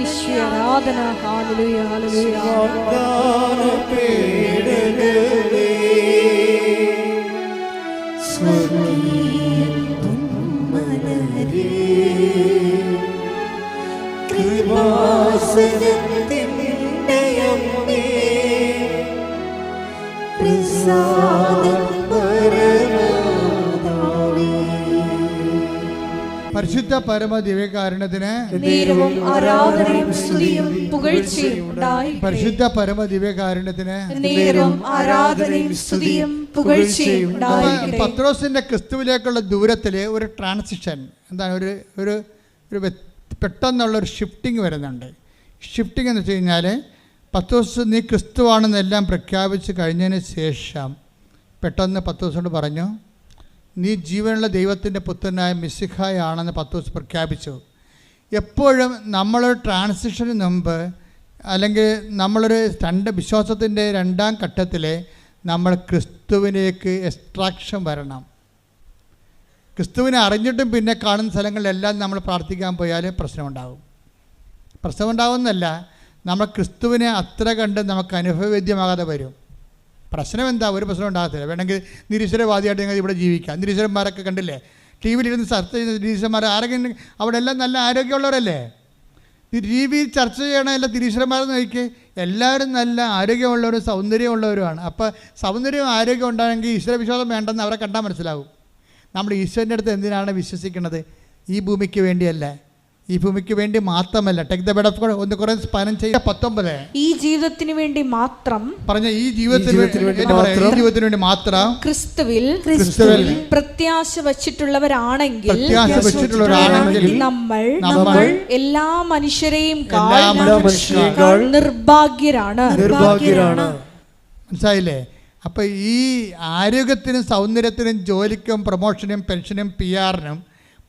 ഈശ്വര ആരാധന ഹല്ലേലൂയ ഹല്ലേലൂയ പരിശുദ്ധ പരമ ദിവ്യകാരുണ്യത്തിന് ആരാധനയും സ്തുതിയും പുകഴ്ചയും ഉണ്ടായിരിക്കട്ടെ. പരിശുദ്ധ പരമ ദിവ്യകാരുണ്യത്തിന് ആരാധനയും സ്തുതിയും പുകഴ്ചയും ഉണ്ടായിരിക്കട്ടെ. പത്രോസിന്റെ ക്രിസ്തുവിലേക്കുള്ള ദൂരത്തിൽ ഒരു ട്രാൻസിഷൻ എന്താണ്? ഒരു പെട്ടെന്നുള്ളൊരു ഷിഫ്റ്റിംഗ് വരുന്നുണ്ട്. ഷിഫ്റ്റിംഗ് എന്ന് വെച്ച് കഴിഞ്ഞാൽ പത്രോസ് നീ ക്രിസ്തുവാണെന്നെല്ലാം പ്രഖ്യാപിച്ച് കഴിഞ്ഞതിന് ശേഷം പെട്ടെന്ന് പത്രോസിനോട് പറഞ്ഞു, നീ ജീവനുള്ള ദൈവത്തിൻ്റെ പുത്രനായ മിശിഹായാണെന്ന് പത്രോസ് പ്രഖ്യാപിച്ചു. എപ്പോഴും നമ്മളൊരു ട്രാൻസിഷന് മുമ്പ് അല്ലെങ്കിൽ നമ്മളൊരു വിശ്വാസത്തിൻ്റെ രണ്ടാം ഘട്ടത്തിൽ നമ്മൾ ക്രിസ്തുവിലേക്ക് എക്സ്ട്രാക്ഷൻ വരണം. ക്രിസ്തുവിനെ അറിഞ്ഞിട്ടും പിന്നെ കാണുന്ന സ്ഥലങ്ങളിലെല്ലാം നമ്മൾ പ്രാർത്ഥിക്കാൻ പോയാൽ പ്രശ്നമുണ്ടാവുന്നല്ല, നമ്മൾ ക്രിസ്തുവിനെ അത്ര കണ്ട് നമുക്ക് അനുഭവവേദ്യമാകാതെ വരും. പ്രശ്നം എന്താ? ഒരു പ്രശ്നം ഉണ്ടാകത്തില്ല. വേണമെങ്കിൽ നിരീശ്വരവാദിയായിട്ട് ഞങ്ങൾ ഇവിടെ ജീവിക്കാം. നിരീശ്വരന്മാരൊക്കെ കണ്ടില്ലേ, ടി വിയിലിരുന്ന് ചർച്ച ചെയ്യുന്ന നിരീശ്വരന്മാർ ആരെങ്കിലും അവിടെ എല്ലാം നല്ല ആരോഗ്യമുള്ളവരല്ലേ? ടി വിയിൽ ചർച്ച ചെയ്യണമല്ല നിരീശ്വരന്മാരെന്ന് നോക്കി, എല്ലാവരും നല്ല ആരോഗ്യമുള്ളവരും സൗന്ദര്യമുള്ളവരുമാണ്. അപ്പോൾ സൗന്ദര്യവും ആരോഗ്യം ഉണ്ടാകണമെങ്കിൽ ഈശ്വരവിശ്വാസം വേണ്ടെന്ന് അവരെ കണ്ടാൽ മനസ്സിലാവും. നമ്മൾ ഈശ്വരൻ്റെ അടുത്ത് എന്തിനാണ് വിശ്വസിക്കുന്നത്? ഈ ഭൂമിക്ക് വേണ്ടിയല്ല, ഈ ഭൂമിക്ക് വേണ്ടി മാത്രമല്ല. Take the word of God 1 കൊരിന്ത്യർ 15:19 ഈ ജീവിതത്തിന് വേണ്ടി മാത്രം പറഞ്ഞ ഈ ജീവിതത്തിന് വേണ്ടി മാത്രം ക്രിസ്തുവിൽ പ്രത്യാശ വച്ചിട്ടുള്ളവരാണെങ്കിൽ നമ്മൾ എല്ലാ മനുഷ്യരെയും നിർഭാഗ്യരാണ്. മനസ്സിലായില്ലേ? അപ്പം ഈ ആരോഗ്യത്തിനും സൗന്ദര്യത്തിനും ജോലിക്കും പ്രൊമോഷനും പെൻഷനും PR-നും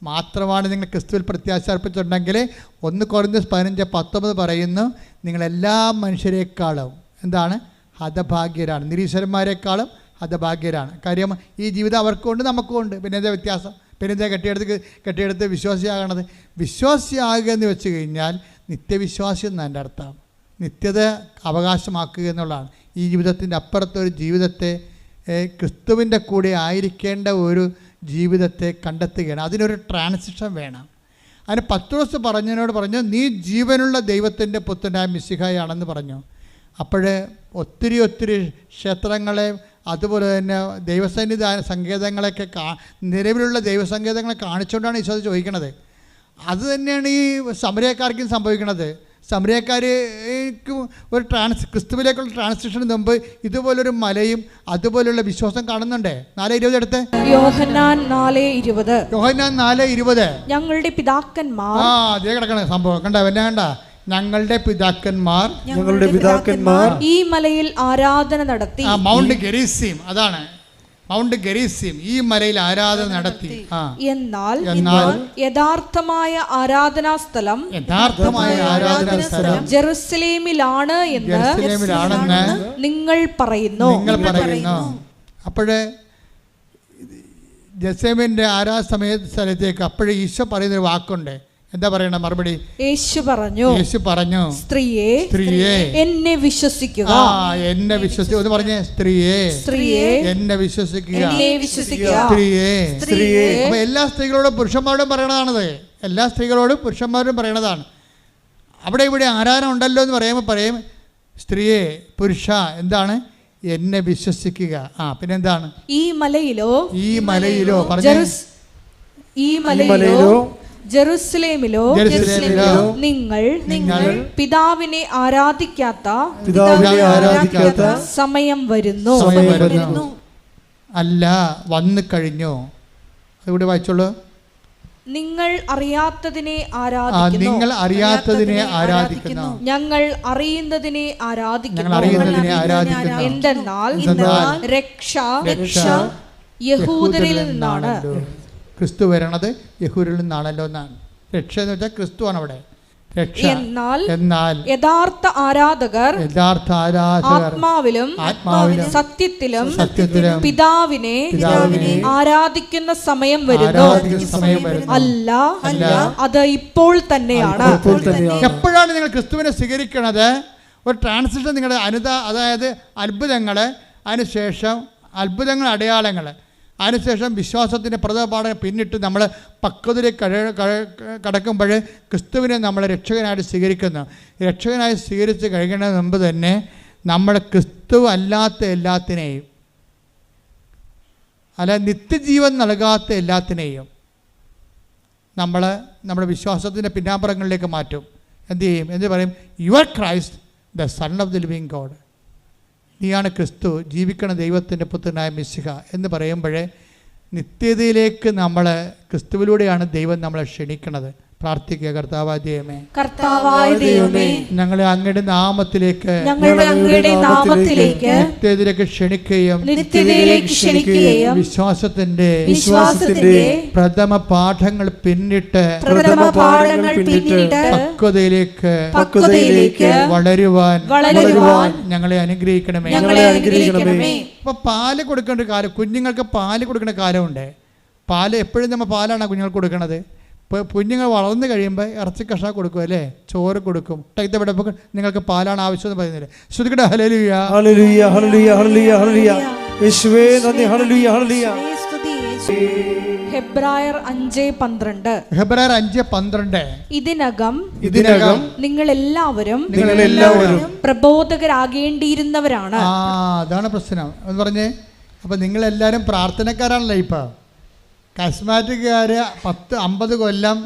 മാത്രമാണ് നിങ്ങൾ ക്രിസ്തുവിൽ പ്രത്യാശ അർപ്പിച്ചിട്ടുണ്ടെങ്കിൽ 1 കൊരിന്ത്യർ 15:19 പറയുന്നു, നിങ്ങളെല്ലാ മനുഷ്യരെക്കാളും എന്താണ്? ഹതഭാഗ്യരാണ്. നിരീശ്വരന്മാരെക്കാളും ഹതഭാഗ്യരാണ്. കാര്യം ഈ ജീവിതം അവർക്കുണ്ട് നമുക്കുണ്ട്. പിന്നെ എന്താ വ്യത്യാസം? പിന്നെ എന്താ കെട്ടിയെടുത്ത് വിശ്വാസിയാകണത്? വിശ്വാസിയാകുക എന്ന് വെച്ച് കഴിഞ്ഞാൽ നിത്യവിശ്വാസി എന്നതിൻ്റെ അർത്ഥം. നിത്യത അവകാശമാക്കുക എന്നുള്ളതാണ്. ഈ ജീവിതത്തിൻ്റെ അപ്പുറത്തൊരു ജീവിതത്തെ ക്രിസ്തുവിൻ്റെ കൂടെ ആയിരിക്കേണ്ട ഒരു ജീവിതത്തെ കണ്ടെത്തുകയാണ്. അതിനൊരു ട്രാൻസിഷൻ വേണം. അതിന് പത്രോസ് പറഞ്ഞതിനോട് പറഞ്ഞു, നീ ജീവനുള്ള ദൈവത്തിൻ്റെ പുത്രനായ മിശിഹായാണെന്ന് പറഞ്ഞു. അപ്പോഴേ ഒത്തിരി ക്ഷേത്രങ്ങളെ അതുപോലെ തന്നെ ദൈവസന്നിധാന സങ്കേതങ്ങളൊക്കെ നിലവിലുള്ള ദൈവസങ്കേതങ്ങളെ കാണിച്ചുകൊണ്ടാണ് ഈശോ ചോദിക്കണത്. അത് തന്നെയാണ് ഈ സമരക്കാർക്കും സംഭവിക്കുന്നത്. സമരക്കാർക്കും ഒരു ക്രിസ്തുവിലേക്കുള്ള ട്രാൻസിഷന് മുമ്പ് ഇതുപോലൊരു മലയും അതുപോലുള്ള വിശ്വാസം കാണുന്നുണ്ട്. 4:20 എടുത്ത്. യോഹന്നാൻ 4:20. ഞങ്ങളുടെ പിതാക്കന്മാർ അതേ കിടക്കണ സംഭവം കണ്ട വേണ്ട. ഞങ്ങളുടെ പിതാക്കന്മാർ ഈ മലയിൽ ആരാധന നടത്തി. മൗണ്ട് ഗെരിസീം, അതാണ് മൗണ്ട് ഗെരിസീം, ഈ മലയിൽ ആരാധന നടത്തി. എന്നാൽ യഥാർത്ഥമായ ആരാധനാ സ്ഥലം ജെറുസലേമിലാണ് എന്ന് നിങ്ങൾ പറയുന്നു. അപ്പോഴേ ജെറുസലേമിന്റെ ആരാധന സ്ഥലത്തേക്ക് അപ്പോഴേ ഈശോ പറയുന്നൊരു വാക്കുണ്ട്. എന്താ പറയണ മറുപടി? യേശു പറഞ്ഞു സ്ത്രീയെ എന്നെ വിശ്വസിക്കുക. എന്നെ വിശ്വസിക്കുക എന്ന് പറഞ്ഞേ. സ്ത്രീയെ എന്നെ വിശ്വസിക്കുക. സ്ത്രീയെ അപ്പൊ എല്ലാ സ്ത്രീകളോടും പുരുഷന്മാരോടും പറയണതാണത്. എല്ലാ സ്ത്രീകളോടും പുരുഷന്മാരോടും പറയണതാണ്. അവിടെ ഇവിടെ ആരാധന ഉണ്ടല്ലോ എന്ന് പറയും സ്ത്രീയെ പുരുഷ എന്താണ്? എന്നെ വിശ്വസിക്കുക. പിന്നെന്താണ്? ഈ മലയിലോ ജെറുസലേമിലോ നിങ്ങൾ പിതാവിനെ ആരാധിക്കാത്ത സമയം വരുന്നു. അല്ല, വന്നു കഴിഞ്ഞു. അതുകൂടി വായിച്ചോളൂ. നിങ്ങൾ അറിയാത്തതിനെ ആരാധിക്കുന്നു. ഞങ്ങൾ അറിയുന്നതിനെ ആരാധിക്കുന്നു. എന്തെന്നാൽ രക്ഷ യഹൂദരിൽ നിന്നാണ്. ക്രിസ്തു വരണത് യഹൂദരിൽ നിന്നാണല്ലോ എന്നാണ്. രക്ഷ എന്ന് വെച്ചാൽ ക്രിസ്തുവാണ് അവിടെ രക്ഷ. എന്നാൽ യഥാർത്ഥ ആരാധകർ ആത്മാവിലും സത്യത്തിലും പിതാവിനെ ആരാധിക്കുന്ന സമയം വരുന്നു. അല്ല, അത് ഇപ്പോൾ തന്നെയാണ്. എപ്പോഴാണ് നിങ്ങൾ ക്രിസ്തുവിനെ സ്വീകരിക്കണത്? ഒരു ട്രാൻസിഷൻ നിങ്ങളുടെ അതായത് അത്ഭുതങ്ങൾ, അതിനുശേഷം അത്ഭുതങ്ങൾ, അടയാളങ്ങൾ, അതിനുശേഷം വിശ്വാസത്തിൻ്റെ പ്രഥമപാഠം പിന്നിട്ട് നമ്മൾ പക്വതയിലേക്ക് കടക്കുമ്പോൾ ക്രിസ്തുവിനെ നമ്മൾ രക്ഷകനായിട്ട് സ്വീകരിക്കുന്നു. രക്ഷകനായി സ്വീകരിച്ച് കഴിയുന്നതിന് മുമ്പ് തന്നെ നമ്മൾ ക്രിസ്തു അല്ലാത്ത എല്ലാത്തിനെയും, അല്ല നിത്യജീവൻ നൽകാത്ത എല്ലാത്തിനെയും നമ്മൾ നമ്മുടെ വിശ്വാസത്തിൻ്റെ പിന്നാമ്പുറങ്ങളിലേക്ക് മാറ്റും. എന്ത് ചെയ്യും? എന്ത് പറയും? Your Christ the son of the living God. നീയാണ് ക്രിസ്തു, ജീവിക്കണ ദൈവത്തിൻ്റെ പുത്രനായ മിശിഹ എന്ന് പറയുമ്പോഴേ നിത്യതയിലേക്ക് നമ്മൾ ക്രിസ്തുവിലൂടെയാണ് ദൈവം നമ്മളെ ക്ഷണിക്കണത്. പ്രാർത്ഥിക്കുക. കർത്താവായ ദൈവമേ, ഞങ്ങളെ അങ്ങയുടെ നാമത്തിലേക്ക് നിത്യതയിലേക്ക് ക്ഷണിക്കുകയും വിശ്വാസത്തിന്റെ പ്രഥമ പാഠങ്ങൾ പിന്നിട്ട് പക്വതയിലേക്ക് വളരുവാൻ ഞങ്ങളെ അനുഗ്രഹിക്കണമേ. ഇപ്പൊ പാല് കൊടുക്കേണ്ട കാലം, കുഞ്ഞുങ്ങൾക്ക് പാല് കൊടുക്കേണ്ട കാലമുണ്ട്. പാല് എപ്പോഴും നമ്മൾ പാലാണ് കുഞ്ഞുങ്ങൾക്ക് കൊടുക്കണത്. ഇപ്പോൾ കുഞ്ഞുങ്ങൾ വളർന്നു കഴിയുമ്പോൾ ഇറച്ചി കഷ്ണം കൊടുക്കും, അല്ലേ? ചോറ് കൊടുക്കും. ടൈത്തപ്പെടുമ്പോൾ നിങ്ങൾക്ക് പാലാണ് ആവശ്യം എന്ന് പറയുന്നില്ല. ശ്രുതിക്കട്ടെ. ഹല്ലേലൂയ, ഹല്ലേലൂയ, ഹല്ലേലൂയ, ഹല്ലേലൂയ, ഹല്ലേലൂയ. യേശുവേ നന്ദി. ഹല്ലേലൂയ, ഹല്ലേലൂയ. ഹെബ്രായർ 5:12. ഇതിനകം നിങ്ങൾ എല്ലാവരും പ്രബോധകരാകേണ്ടിയിരുന്നവരാണ്. അതാണ് പ്രശ്നം എന്ന് പറഞ്ഞേ. അപ്പം നിങ്ങളെല്ലാവരും പ്രാർത്ഥനക്കാരാണല്ലോ. ഇപ്പം കസ്മാറ്റിക്കാർ 10-50 കൊല്ലം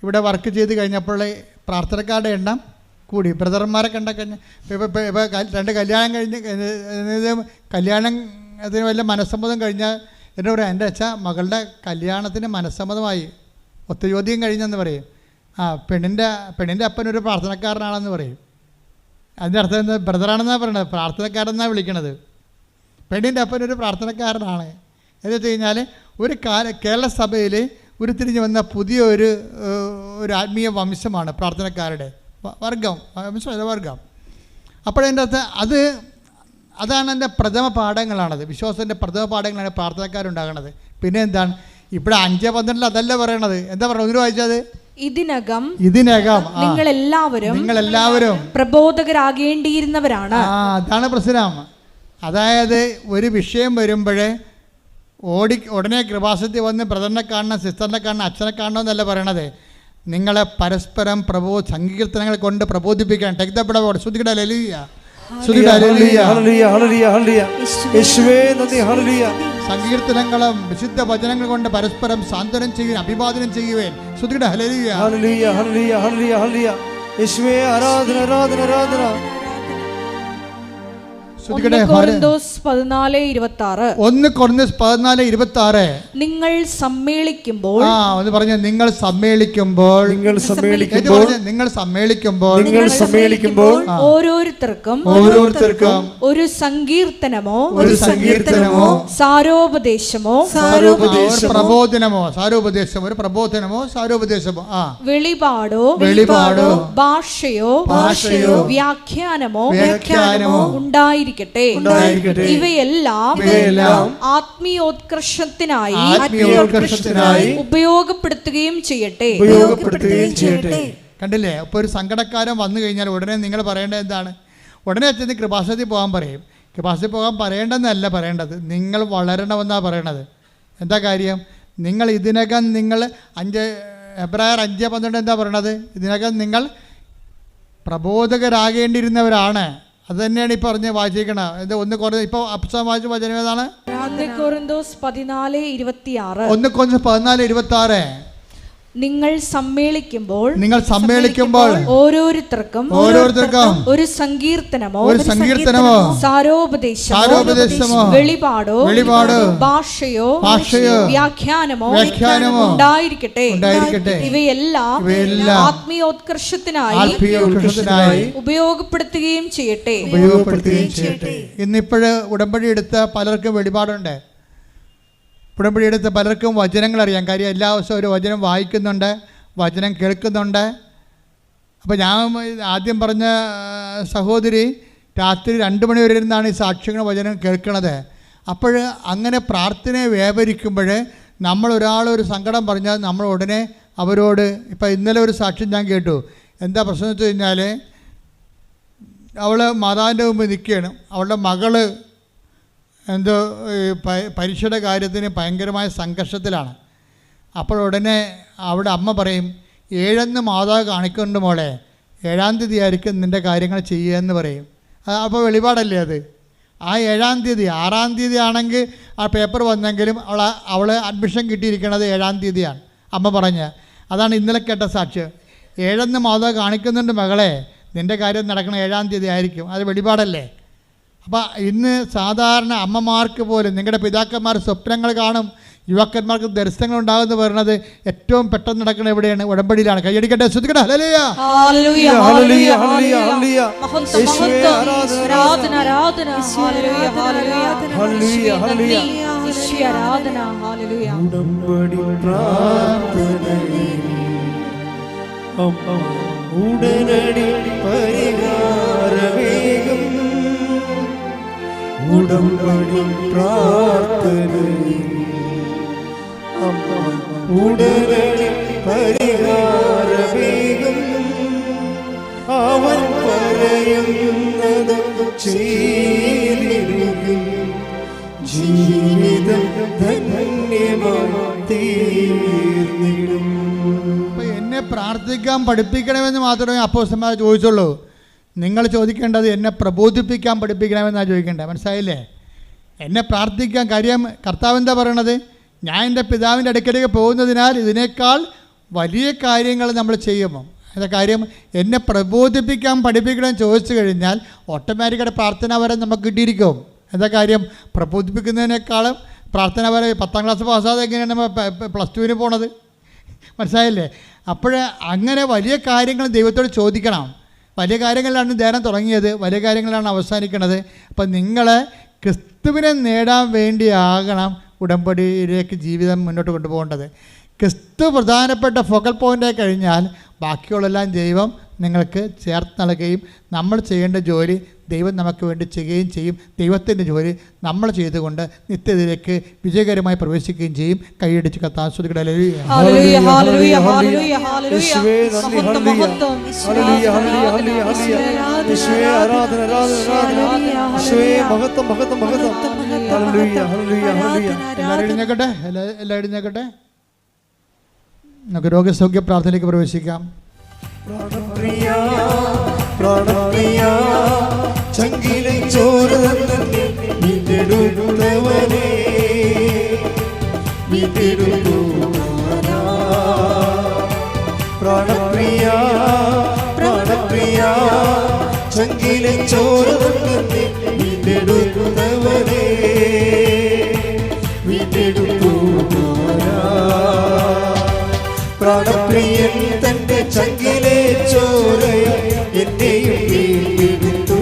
ഇവിടെ വർക്ക് ചെയ്ത് കഴിഞ്ഞപ്പോൾ പ്രാർത്ഥനക്കാരുടെ എണ്ണം കൂടി. ബ്രദർമാരെ കണ്ടക്കഴിഞ്ഞ് ഇപ്പോൾ 2 കല്യാണം കഴിഞ്ഞ് കല്യാണത്തിന് വല്ല മനസ്സമ്മതം കഴിഞ്ഞാൽ എന്നോട് പറയാം, എൻ്റെ അച്ഛാ മകളുടെ കല്യാണത്തിന് മനസ്സമ്മതമായി, ഒത്തുചോദ്യം കഴിഞ്ഞെന്ന് പറയും. പെണ്ണിൻ്റെ അപ്പനൊരു പ്രാർത്ഥനക്കാരനാണെന്ന് പറയും. അതിൻ്റെ അർത്ഥം എന്താ? ബ്രദറാണെന്നാണ് പറയണത്, പ്രാർത്ഥനക്കാരെന്നാണ് വിളിക്കണത്. പെണ്ണിൻ്റെ അപ്പനൊരു പ്രാർത്ഥനക്കാരനാണ് എന്ന് വെച്ച് കഴിഞ്ഞാൽ ഒരു കേരള സഭയിൽ ഉരുത്തിരിഞ്ഞ് വന്ന പുതിയ ഒരു ആത്മീയ വംശമാണ് പ്രാർത്ഥനക്കാരുടെ വർഗം. അപ്പോഴതിൻ്റെ അകത്ത് അതാണ് എൻ്റെ പ്രഥമ പാഠങ്ങളാണത്. വിശ്വാസത്തിൻ്റെ പ്രഥമ പാഠങ്ങളാണ് പ്രാർത്ഥനക്കാരുണ്ടാകണത്. പിന്നെ എന്താണ് ഇവിടെ 5:12 അതല്ല പറയണത്. എന്താ പറയുക? ഒന്ന് വായിച്ചത്. ഇതിനകം നിങ്ങളെല്ലാവരും പ്രബോധകരാകേണ്ടിയിരുന്നവരാണ്. അതാണ് പ്രശ്നം. അതായത് ഒരു വിഷയം വരുമ്പോഴേ ഉടനെ കൃപാസനത്തിൽ വന്ന് ബ്രദറിനെ കാണണം, സിസ്റ്ററിനെ കാണണം, അച്ഛനെ കാണണം എന്നല്ല പറയണത്. നിങ്ങളെ പരസ്പരം സങ്കീർത്തനങ്ങൾ കൊണ്ട് പ്രബോധിപ്പിക്കാൻ. Take the bread. ശ്രുതികട ഹല്ലേലൂയ. ശ്രുതികട ഹല്ലേലൂയ. Hallelujah hallelujah hallelujah. യേശുവേ നന്ദി. ഹല്ലേലൂയ. സങ്കീർത്തനങ്ങളും വിശുദ്ധ വചനങ്ങൾ കൊണ്ട് പരസ്പരം സാന്ത്വനം ചെയ്യുവാൻ, അഭിവാദനം ചെയ്യുവാൻ. ശ്രുതികട ഹല്ലേലൂയ. Hallelujah hallelujah hallelujah hallelujah. യേശുവേ ആരാധന ആരാധന ആരാധന. 1 കൊരിന്തോസ് 14:26. 1 കൊരിന്തോസ് 14:26. നിങ്ങൾ സമ്മേളിക്കുമ്പോൾ, ഒന്ന് പറഞ്ഞ, നിങ്ങൾ സമ്മേളിക്കുമ്പോൾ, നിങ്ങൾ സമ്മേളിക്കുമ്പോൾ ഓരോരുത്തർക്കും ഒരു സങ്കീർത്തനമോ സാരോപദേശമോ ഒരു പ്രബോധനമോ സാരോപദേശമോ വെളിപാടോ ഭാഷയോ വ്യാഖ്യാനമോ ഉണ്ടായിരിക്കും. ഇവയെല്ലാം ആത്മീയോത്കർഷത്തിനായി ഉപയോഗപ്പെടുത്തുകയും ചെയ്യട്ടെ. കണ്ടില്ലേ? ഇപ്പോൾ ഒരു സങ്കടക്കാരൻ വന്നു കഴിഞ്ഞാൽ ഉടനെ നിങ്ങൾ പറയേണ്ടത് എന്താണ്? ഉടനെ അച്ഛന് കൃപാസനത്തിൽ പോകാൻ പറയും. കൃപാസനത്തിൽ പോകാൻ പറയേണ്ടെന്നല്ല പറയേണ്ടത്, നിങ്ങൾ വളരണമെന്നാണ് പറയണത്. എന്താ കാര്യം? നിങ്ങൾ ഇതിനകം എബ്രായർ 5:12 എന്താ പറയണത്? ഇതിനകം നിങ്ങൾ പ്രബോധകരാകേണ്ടിയിരുന്നവരാണ്. അത് തന്നെയാണ് ഈ പറഞ്ഞ് വായിച്ചിരിക്കണം. ഇത് 1 കൊരിന്തോസ് ഇപ്പോൾ അപ്സം വായിച്ച വചനം ഏതാണ്? 1 കൊരിന്തോസ് 14:26. 1 കൊരിന്തോസ് 14:26. നിങ്ങൾ സമ്മേളിക്കുമ്പോൾ ഓരോരുത്തർക്കും ഒരു സങ്കീർത്തനമോ സാരോപദേശമോ വെളിപാടോ ഭാഷയോ വ്യാഖ്യാനമോ ഉണ്ടായിരിക്കട്ടെ. ഇവയെല്ലാം ആത്മീയോത്കർഷത്തിനായി ഉപയോഗപ്പെടുത്തുകയും ചെയ്യട്ടെ. ഇന്നിപ്പോഴ് ഉടമ്പടി എടുത്ത പലർക്കും വെളിപാടുണ്ട്. ഉടമ്പടി എടുത്ത് പലർക്കും വചനങ്ങൾ അറിയാം. കാര്യം എല്ലാ ദിവസവും ഒരു വചനം വായിക്കുന്നുണ്ട്, വചനം കേൾക്കുന്നുണ്ട്. അപ്പോൾ ഞാൻ ആദ്യം പറഞ്ഞ സഹോദരി രാത്രി 2 മണി വരെ ഇരുന്നാണ് ഈ സാക്ഷ്യങ്ങൾ വചനം കേൾക്കുന്നത്. അപ്പോൾ അങ്ങനെ പ്രാർത്ഥനയെ വ്യാപരിക്കുമ്പോൾ ഒരു സങ്കടം പറഞ്ഞാൽ നമ്മൾ ഉടനെ അവരോട്, ഇപ്പോൾ ഇന്നലെ ഒരു സാക്ഷ്യം ഞാൻ കേട്ടു. എന്താ പ്രശ്നം എന്ന് വെച്ച് കഴിഞ്ഞാൽ, അവൾ മാതാവിൻ്റെ മുമ്പ് നിൽക്കുകയാണ്. അവളുടെ മകള് പരീക്ഷയുടെ കാര്യത്തിന് ഭയങ്കരമായ സംഘർഷത്തിലാണ്. അപ്പോൾ ഉടനെ അവിടെ അമ്മ പറയും, 7 മാതാവ് കാണിക്കുന്നുണ്ട് മോളെ, 7-ാം തീയതി ആയിരിക്കും നിൻ്റെ കാര്യങ്ങൾ ചെയ്യുകയെന്ന് പറയും. അപ്പോൾ വെളിപാടല്ലേ അത്? ആ 7-ാം തീയതി 6-ാം തീയതി ആണെങ്കിൽ ആ പേപ്പർ വന്നെങ്കിലും അവൾ അഡ്മിഷൻ കിട്ടിയിരിക്കുന്നത് 7-ാം തീയതിയാണ് അമ്മ പറഞ്ഞ്. അതാണ് ഇന്നലെ കേട്ട സാക്ഷ്യം. 7 മാതാവ് കാണിക്കുന്നുണ്ട് മകളെ, നിൻ്റെ കാര്യം നടക്കണ 7-ാം തീയതി ആയിരിക്കും. അത് വെളിപാടല്ലേ? അപ്പോൾ ഇന്ന് സാധാരണ അമ്മമാർക്ക് പോലും, നിങ്ങളുടെ പിതാക്കന്മാർ സ്വപ്നങ്ങൾ കാണും, യുവാക്കന്മാർക്ക് ദർശനങ്ങൾ ഉണ്ടാകുമെന്ന് പറയുന്നത് ഏറ്റവും പെട്ടെന്ന് നടക്കുന്നത് എവിടെയാണ്? ഉടമ്പടിയിലാണ്. കൈയടിക്കട്ടെ, ശ്രദ്ധിക്കട്ടെ. ഹല്ലേലൂയ ഹല്ലേലൂയ ഹല്ലേലൂയ ഹല്ലേലൂയ. ആരാധന ആരാധന ഹല്ലേലൂയ ഹല്ലേലൂയ ഹല്ലേലൂയ യേശുവേ ആരാധന ഹല്ലേലൂയ. ഉടമ്പടി പ്രാർത്ഥനയിൽ ഉടനടി പരിഹാരവേഗം, ഉടമ്പടി പ്രാർത്ഥനയിൽ ഉടനടി പരിഹാരവേഗം, അവൻ പറയുന്നത് ചെയ്തിടും, ജീവിതം ധന്യമായി തീർന്നിടും. എന്നെ പ്രാർത്ഥിക്കാൻ പഠിപ്പിക്കണമെന്ന് മാത്രമേ അപ്പോസ്തലന്മാർ ചോദിച്ചുള്ളൂ. നിങ്ങൾ ചോദിക്കേണ്ടത് എന്നെ പ്രബോധിപ്പിക്കാൻ പഠിപ്പിക്കണമെന്നാണ് ചോദിക്കേണ്ടത്. മനസ്സിലായില്ലേ? എന്നെ പ്രാർത്ഥിക്കാൻ. കാര്യം കർത്താവ് എന്താ പറയണത്? ഞാൻ എൻ്റെ പിതാവിൻ്റെ അടുക്കലേക്ക് പോകുന്നതിനാൽ ഇതിനേക്കാൾ വലിയ കാര്യങ്ങൾ നമ്മൾ ചെയ്യുമോ? എന്താ കാര്യം? എന്നെ പ്രബോധിപ്പിക്കാൻ പഠിപ്പിക്കണമെന്ന് ചോദിച്ചു കഴിഞ്ഞാൽ ഓട്ടോമാറ്റിക്കായിട്ട് പ്രാർത്ഥന വരെ നമുക്ക് കിട്ടിയിരിക്കും. എന്താ കാര്യം? പ്രബോധിപ്പിക്കുന്നതിനേക്കാളും പ്രാർത്ഥന വരെ 10ാം ക്ലാസ് പാസ്സാതെ എങ്ങനെയാണ് നമ്മൾ +2 പോണത്? മനസ്സിലായില്ലേ? അപ്പോൾ അങ്ങനെ വലിയ കാര്യങ്ങൾ ദൈവത്തോട് ചോദിക്കണം. വലിയ കാര്യങ്ങളിലാണ് ധ്യാനം തുടങ്ങിയത്, വലിയ കാര്യങ്ങളിലാണ് അവസാനിക്കുന്നത്. അപ്പം നിങ്ങൾ ക്രിസ്തുവിനെ നേടാൻ വേണ്ടിയാകണം ഉടമ്പടിയിലേക്ക് ജീവിതം മുന്നോട്ട് കൊണ്ടുപോകേണ്ടത്. ക്രിസ്തു പ്രധാനപ്പെട്ട ഫോക്കൽ പോയിൻ്റായി കഴിഞ്ഞാൽ ബാക്കിയുള്ളെല്ലാം ദൈവം നിങ്ങൾക്ക് ചേർത്ത് നൽകുകയും നമ്മൾ ചെയ്യേണ്ട ജോലി ദൈവം നമുക്ക് വേണ്ടി ചെയ്യുകയും ചെയ്യും. ദൈവത്തിൻ്റെ ജോലി നമ്മൾ ചെയ്തുകൊണ്ട് നിത്യതയിലേക്ക് വിജയകരമായി പ്രവേശിക്കുകയും ചെയ്യും. കൈയടിച്ച് കത്താൻ ശ്രദ്ധിക്കട്ടെ. എല്ലാവരും എഴുന്നേക്കട്ടെ. നമുക്ക് രോഗസൗഖ്യ പ്രാർത്ഥനയിലേക്ക് പ്രവേശിക്കാം. പ്രാണപ്രിയ പ്രാണപ്രിയ ചങ്കിലെ ചോര വീണ്ടെടുത്തവനെ വീണ്ടെടുത്തവനാ. പ്രാണപ്രിയ പ്രാണപ്രിയ ചങ്കിലെ ചോര വീണ്ടെടുത്തവനെ വീണ്ടെടുത്തവനാ. പ്രാണപ്രിയൻ തന്റെ ചങ്കിലെ ചോരയ എന്നെയും വീണ്ടെടുത്തു.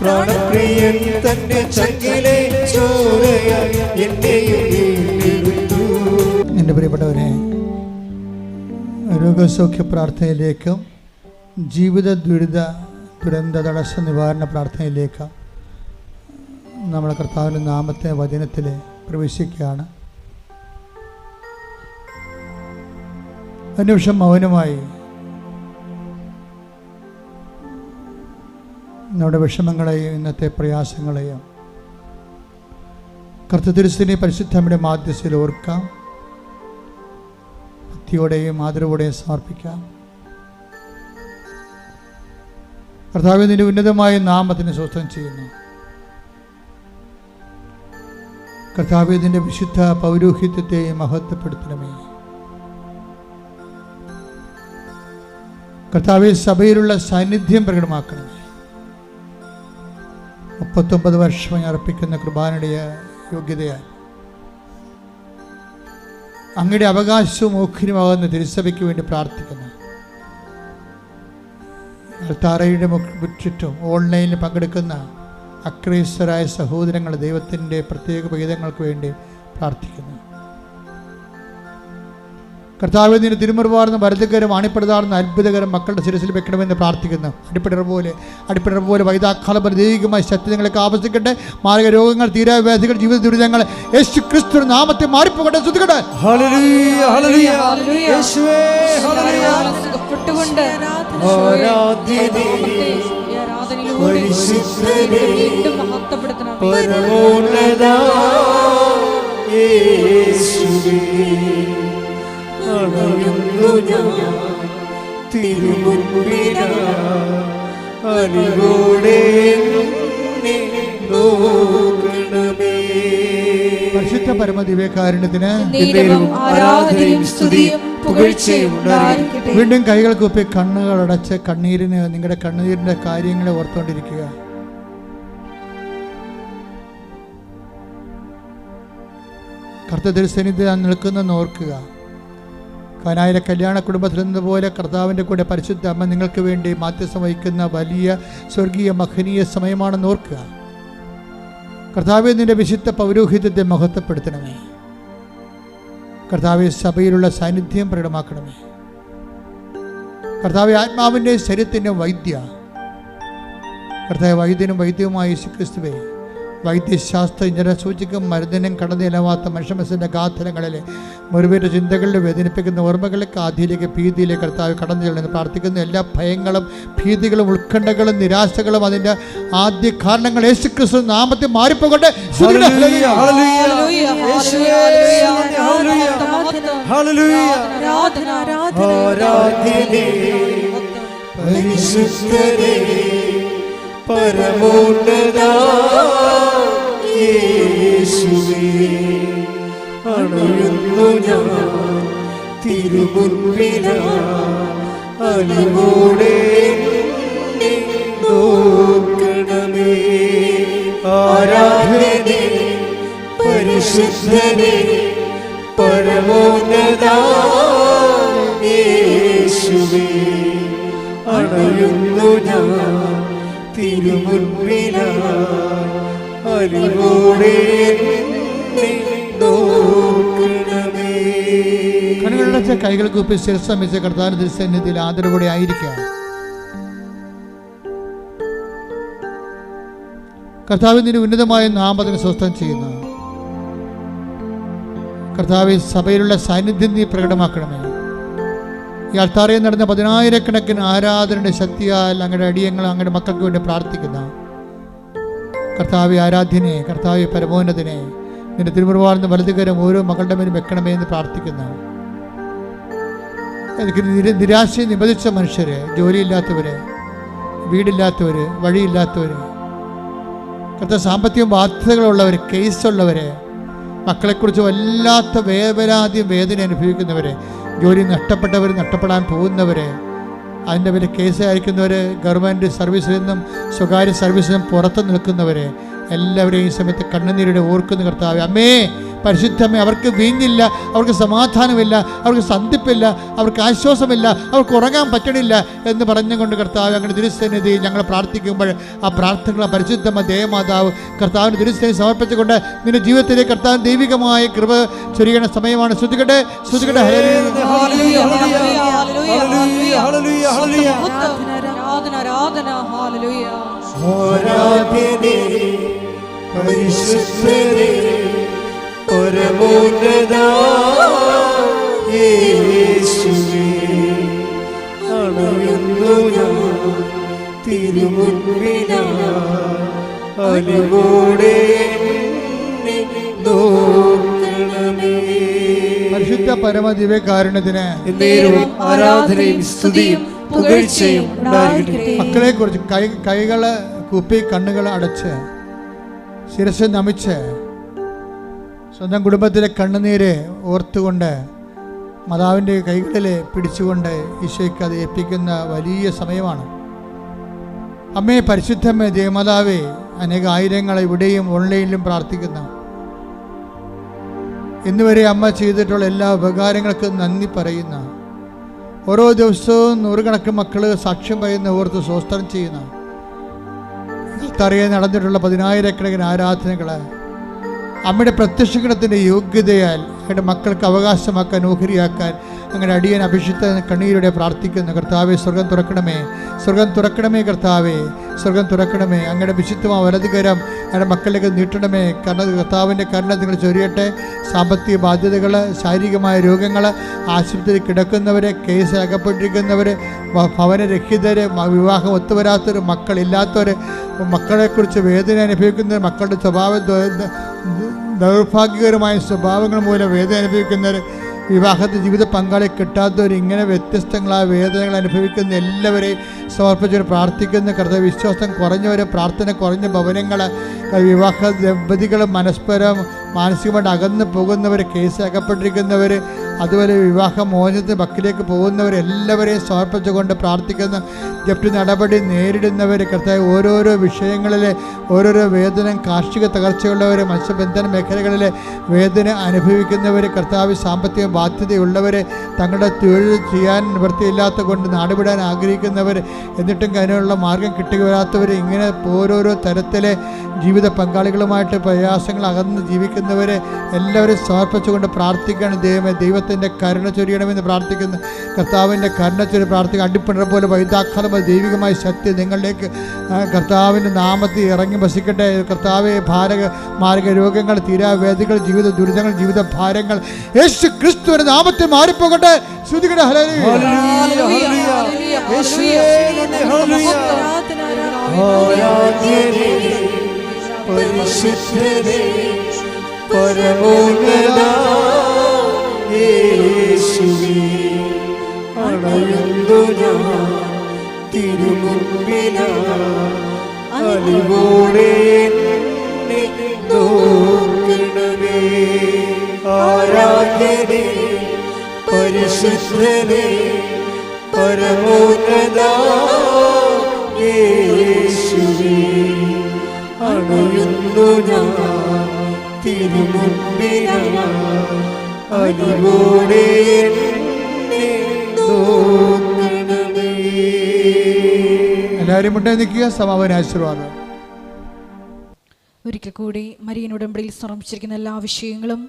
പ്രാണപ്രിയൻ തന്റെ ചങ്കിലെ ചോരയ എന്നെയും വീണ്ടെടുത്തു. എൻ്റെ പ്രിയപ്പെട്ടവരെ, രോഗസൗഖ്യ പ്രാർത്ഥനയിലേക്കും ജീവിത ദുരന്ത തടസ്സ നിവാരണ പ്രാർത്ഥനയിലേക്കും നമ്മളെ കർത്താവിൻ്റെ നാമത്തെ വചനത്തിൽ പ്രവേശിക്കുകയാണ്. ഒരു നിമിഷം മൗനമായി നമ്മുടെ വിഷമങ്ങളെയും ഇന്നത്തെ പ്രയാസങ്ങളെയും കർത്തൃത്തിരുസേനയെ പരിശുദ്ധമ്മയുടെ മാധ്യസ്ഥയിൽ ഓർക്കാം. ഭക്തിയോടെയും ആദരവോടെയും സമർപ്പിക്കാം. കർത്താവേ, നിന്റെ ഉന്നതമായ നാമത്തിന് സ്വസ്ഥം ചെയ്യുന്നു. കർത്താവേ, നിന്റെ വിശുദ്ധ പൗരോഹിത്യത്തെയും മഹത്വപ്പെടുത്തണമേ. കർത്താവേ, സഭയിലുള്ള സാന്നിധ്യം പ്രകടമാക്കണമേ. 39 വർഷമായി അർപ്പിക്കുന്ന കുർബാനയുടെ യോഗ്യതയാൽ അങ്ങയുടെ അവകാശവും ഓഖിനുമാകുന്ന തിരുസഭയ്ക്ക് വേണ്ടി പ്രാർത്ഥിക്കുന്നു. അൾത്താരയുടെ ചുറ്റും ഓൺലൈനിൽ പങ്കെടുക്കുന്ന അക്രൈസ്തരായ സഹോദരങ്ങൾ ദൈവത്തിൻ്റെ പ്രത്യേക വിഹിതങ്ങൾക്ക് വേണ്ടി പ്രാർത്ഥിക്കുന്നു. കർത്താവേ, നിന്റെ തിരുമുറിവാർന്ന വലതുകരം അണിപ്പെടുതാർന്ന അത്ഭുതകരം മക്കളുടെ ശിരസിൽ വെക്കണമെന്ന് പ്രാർത്ഥിക്കുന്നു. അടിപ്പിടർ പോലെ വൈതാക്കാലം ദൈവികമായ ശക്തികളൊക്കെ ആവശ്യിക്കട്ടെ. മാരക രോഗങ്ങൾ, തീരാവ്യാധികൾ, ജീവിത ദുരിതങ്ങൾ യേശു ക്രിസ്തു നാമത്തെ മാറിപ്പോകട്ടെ. ശ്രദ്ധിക്കട്ടെ. പരിശുദ്ധ പരമദിവ്യകാരുണ്യത്തിന് വീണ്ടും കൈകൾ കൂപ്പി കണ്ണുകൾ അടച്ച് കണ്ണീരിന് നിങ്ങളുടെ കണ്ണുനീരിന്റെ കാര്യങ്ങളെ ഓർത്തുകൊണ്ടിരിക്കുക. കർത്തൃസന്നിധിയിൽ നിൽക്കുന്നെന്ന് ഓർക്കുക. കാനായിലെ കല്യാണ കുടുംബത്തിൽ നിന്നതുപോലെ കർത്താവിൻ്റെ കൂടെ പരിശുദ്ധ അമ്മ നിങ്ങൾക്ക് വേണ്ടി മാധ്യസ്ഥം വഹിക്കുന്ന വലിയ സ്വർഗീയ മഹനീയ സമയമാണെന്ന് ഓർക്കുക. കർത്താവെ, നിന്റെ വിശുദ്ധ പൗരോഹിത്യത്തെ മഹത്വപ്പെടുത്തണമേ. കർത്താവെ, സഭയിലുള്ള സാന്നിധ്യം പ്രകടമാക്കണമേ. കർത്താവെ, ആത്മാവിൻ്റെ ശരീരത്തിൻ്റെ വൈദ്യ കർത്താവ് വൈദ്യനും വൈദ്യവുമായ യേശുക്രിസ്തുവേ, വൈദ്യശാസ്ത്ര ജനസൂചിക്കും മരുന്നിനും കടന്നിലവാത്ത മനുഷ്യമനസ്സിൻ്റെ ഗാഥനങ്ങളിലെ മുറിവേറ്റ ചിന്തകളിൽ വേദനിപ്പിക്കുന്ന ഓർമ്മകളിലേക്ക് ആധിയിലേക്ക് ഭീതിയിലേക്ക് കർത്താവ് കടന്നു ചെല്ലുന്നു പ്രാർത്ഥിക്കുന്ന എല്ലാ ഭയങ്ങളും ഭീതികളും ഉത്കണ്ഠകളും നിരാശകളും അതിൻ്റെ ആദ്യ കാരണങ്ങൾ യേശുക്രിസ്തു നാമത്തിൽ മാറിപ്പോകട്ടെ. പരമോന്നതാ യേശുവേ, അണയുന്നു ഞാൻ തിരുമുൻപിലാ, അലിവോടെ നോക്കണമേ. ആരാധനേ പരിശുദ്ധനേ പരമോന്നതാ യേശുവേ, അണയുന്നു ഞാൻ തിരുമുൻപിലാ, അലിവോടെ നോക്കണമേ. കണ്ണുകളടച്ച കൈകൾ കൂപ്പി ശിരസമിച്ച കർത്താവിന്റെ തിരുസന്നിധിയിൽ ആദരവോടെ ആയിരിക്കുക. കർത്താവിന്റെ ഉന്നതമായ നാമത്തിന് സ്വസ്ഥം ചെയ്യുന്നു. കർത്താവ് സഭയിലുള്ള സാന്നിധ്യം നീ പ്രകടമാക്കണമേ. ഈ അൾത്താരയിൽ നടന്ന 10,000-കണക്കിന് ആരാധനയുടെ ശക്തിയാൽ അങ്ങയുടെ അടിയങ്ങൾ അങ്ങയുടെ മക്കൾക്ക് വേണ്ടി പ്രാർത്ഥിക്കുന്ന കർത്താവ് ആരാധ്യനെ, കർത്താവ് പരമോന്നതനെ, നിന്റെ തിരുമുറിവാർന്ന വലതുകരം ഓരോ മകളുടെ മേലും വെക്കണമേ എന്ന് പ്രാർത്ഥിക്കുന്ന നിരാശയെ നിബന്ധിച്ച മനുഷ്യർ, ജോലിയില്ലാത്തവർ, വീടില്ലാത്തവർ, വഴിയില്ലാത്തവർ, സാമ്പത്തിക ബാധ്യതകളുള്ളവർ, കേസുള്ളവർ, മക്കളെക്കുറിച്ച് വല്ലാത്ത വേവലാതിയും വേദന അനുഭവിക്കുന്നവർ, ജോലി നഷ്ടപ്പെട്ടവർ, നഷ്ടപ്പെടാൻ പോകുന്നവർ, അതിൻ്റെ പേര് കേസ് അയക്കുന്നവർ, ഗവൺമെൻറ് സർവീസിൽ നിന്നും സ്വകാര്യ സർവീസിൽ നിന്നും പുറത്ത് നിൽക്കുന്നവർ, എല്ലാവരെയും ഈ സമയത്ത് കണ്ണുനീരോടെ ഓർക്കുന്ന കർത്താവേ, അമ്മേ പരിശുദ്ധമേ, അവർക്ക് വീഞ്ഞില്ല, അവർക്ക് സമാധാനമില്ല, അവർക്ക് സന്ധിപ്പില്ല, അവർക്ക് ആശ്വാസമില്ല, അവർക്ക് ഉറങ്ങാൻ പറ്റണില്ല എന്ന് പറഞ്ഞുകൊണ്ട് കർത്താവ് അങ്ങനെ തിരുസന്നിധി ഞങ്ങൾ പ്രാർത്ഥിക്കുമ്പോൾ ആ പ്രാർത്ഥനകളെ പരിശുദ്ധമ ദേവമാതാവ് കർത്താവിന് തിരുസന്നിധി സമർപ്പിച്ചുകൊണ്ട് നിന്റെ ജീവിതത്തിലേക്ക് കർത്താവ് ദൈവികമായ കൃപ ചൊരിയണ സമയമാണ്. ശ്രുതികട്ടെ ശ്രുതികട്ടെ. പരമോന്നതാ യേശുവേ, അണയുന്നു ഞാൻ തിരുമുൻപിനായി, അലിവോടെ നോക്കണമേ. പരിശുദ്ധ പരമ ദിവ്യകാരുണ്യത്തിന് ആരാധനയും സ്തുതിയും പുകഴ്ചയും ഉണ്ടായിരിക്കട്ടെ. മക്കളെ കുറിച്ച് കൈകള് കുപ്പി, കണ്ണുകൾ അടച്ച്, ശിരസ് നമിച്ച്, സ്വന്തം കുടുംബത്തിലെ കണ്ണുനീര് ഓർത്തുകൊണ്ട് മാതാവിൻ്റെ കൈകളിൽ പിടിച്ചുകൊണ്ട് ഈശോയ്ക്ക് അത് ഏൽപ്പിക്കുന്ന വലിയ സമയമാണ്. അമ്മേ പരിശുദ്ധമ്മേ ദേവമാതാവേ, അനേക ആയിരങ്ങൾ ഇവിടെയും ഓൺലൈനിലും പ്രാർത്ഥിക്കുന്ന, ഇന്നുവരെ അമ്മ ചെയ്തിട്ടുള്ള എല്ലാ ഉപകാരങ്ങൾക്കും നന്ദി പറയുന്ന, ഓരോ ദിവസവും നൂറുകണക്കിന് മക്കൾ സാക്ഷ്യം പറയുന്ന, ഓർത്ത് സ്വസ്ത്രം ചെയ്യുന്ന, തറിയാൻ നടന്നിട്ടുള്ള 10,000-കണക്കിന് ആരാധനകൾ അമ്മയുടെ പ്രത്യക്ഷഗണത്തിൻ്റെ യോഗ്യതയാൽ അവരുടെ മക്കൾക്ക് അവകാശമാക്കാൻ, ഓഹരിയാക്കാൻ അങ്ങനെ അടിയൻ അഭിഷിക്ത കണ്ണീരോടെ പ്രാർത്ഥിക്കുന്ന കർത്താവെ, സ്വർഗം തുറക്കണമേ, സ്വർഗം തുറക്കണമേ കർത്താവെ, സ്വർഗം തുറക്കണമേ. അങ്ങയുടെ വിശുദ്ധമായ വലതുകരം ഞങ്ങളുടെ മക്കളിലേക്ക് നീട്ടണമേ. കർത്താവിൻ്റെ കരുണ നിങ്ങൾ ചൊരിയട്ടെ. സാമ്പത്തിക ബാധ്യതകൾ, ശാരീരികമായ രോഗങ്ങൾ, ആശുപത്രിയിൽ കിടക്കുന്നവർ, കേസിൽ അകപ്പെട്ടിരിക്കുന്നവർ, ഭവനരഹിതർ, വിവാഹം ഒത്തുവരാത്തവർ, മക്കളില്ലാത്തവർ, മക്കളെക്കുറിച്ച് വേദന അനുഭവിക്കുന്നവർ, മക്കളുടെ ദൗർഭാഗ്യകരമായ സ്വഭാവങ്ങൾ മൂലം വേദന അനുഭവിക്കുന്നവർ, വിവാഹത്തിൽ ജീവിത പങ്കാളി കിട്ടാത്തവർ, ഇങ്ങനെ വ്യത്യസ്തങ്ങളായ വേദനകൾ അനുഭവിക്കുന്ന എല്ലാവരെയും സമർപ്പിച്ചവർ പ്രാർത്ഥിക്കുന്ന കർത്താവ്. വിശ്വാസം കുറഞ്ഞവരെ, പ്രാർത്ഥന കുറഞ്ഞ ഭവനങ്ങൾ, വിവാഹ ദമ്പതികൾ പരസ്പരം മാനസികമായിട്ട് അകന്നു പോകുന്നവർ, കേസ് അകപ്പെട്ടിരിക്കുന്നവർ, അതുപോലെ വിവാഹ മോചനത്തിന് വക്കിലേക്ക് പോകുന്നവർ, എല്ലാവരെയും സമർപ്പിച്ചുകൊണ്ട് പ്രാർത്ഥിക്കുന്ന, ജപ്തി നടപടി നേരിടുന്നവർ, കർത്താവ് ഓരോരോ വിഷയങ്ങളിലെ ഓരോരോ വേദന, കാർഷിക തകർച്ചയുള്ളവർ, മത്സ്യബന്ധന മേഖലകളിലെ വേദന അനുഭവിക്കുന്നവർ, കർത്താവ് സാമ്പത്തിക ബാധ്യതയുള്ളവർ, തങ്ങളുടെ തൊഴിൽ ചെയ്യാൻ നിവൃത്തിയില്ലാത്ത കൊണ്ട് നാടുവിടാൻ ആഗ്രഹിക്കുന്നവർ, എന്നിട്ടും അതിനുള്ള മാർഗം കിട്ടുക വരാത്തവർ, ഇങ്ങനെ ഓരോരോ തരത്തിലെ ജീവിത പങ്കാളികളുമായിട്ട് പ്രയാസങ്ങൾ അകന്ന് ജീവിക്കുന്നവരെ എല്ലാവരും സമർപ്പിച്ചുകൊണ്ട് പ്രാർത്ഥിക്കുകയാണ്. ദൈവത്തിൻ്റെ കരുണ ചൊരിയണമെന്ന് പ്രാർത്ഥിക്കുന്നു. കർത്താവിൻ്റെ കരുണ ചൊരി പ്രാർത്ഥിക്കുക. അടിപ്പിണർ പോലെ വൈദാഖാലമായ ദൈവികമായ ശക്തി നിങ്ങളിലേക്ക് കർത്താവിൻ്റെ നാമത്തിൽ ഇറങ്ങി വസിക്കട്ടെ. കർത്താവെ, മാരക രോഗങ്ങൾ, തീരാവേദികൾ, ജീവിത ദുരിതങ്ങൾ, ജീവിത ഭാരങ്ങൾ യേശു ക്രിസ്തുവിന്റെ നാമത്തിൽ മാറിപ്പോകട്ടെ. ശ്രുതികട്ടെ. പരിശുദ്ധനേ, പരമോന്നതാ യേശുവേ, അണയുന്നു ഞാൻ തിരുമുൻപിനായി, അലിവോടെ നോക്കണമേ. ആരാധനേ, പരിശുദ്ധനേ, പരമോന്നതാ യേശുവേ, അണയുന്നു ഞാൻ തിരുമുൻപിനായി, അലിവോടെ നോക്കണമേ. എല്ലാവരും മുട്ടേ നിൽക്കുക. സമാപന ആശീർവാദം. ഒരിക്കൽ കൂടി മരിയനുടമ്പടിയിൽ സമർപ്പിച്ചിരിക്കുന്ന എല്ലാ വിഷയങ്ങളും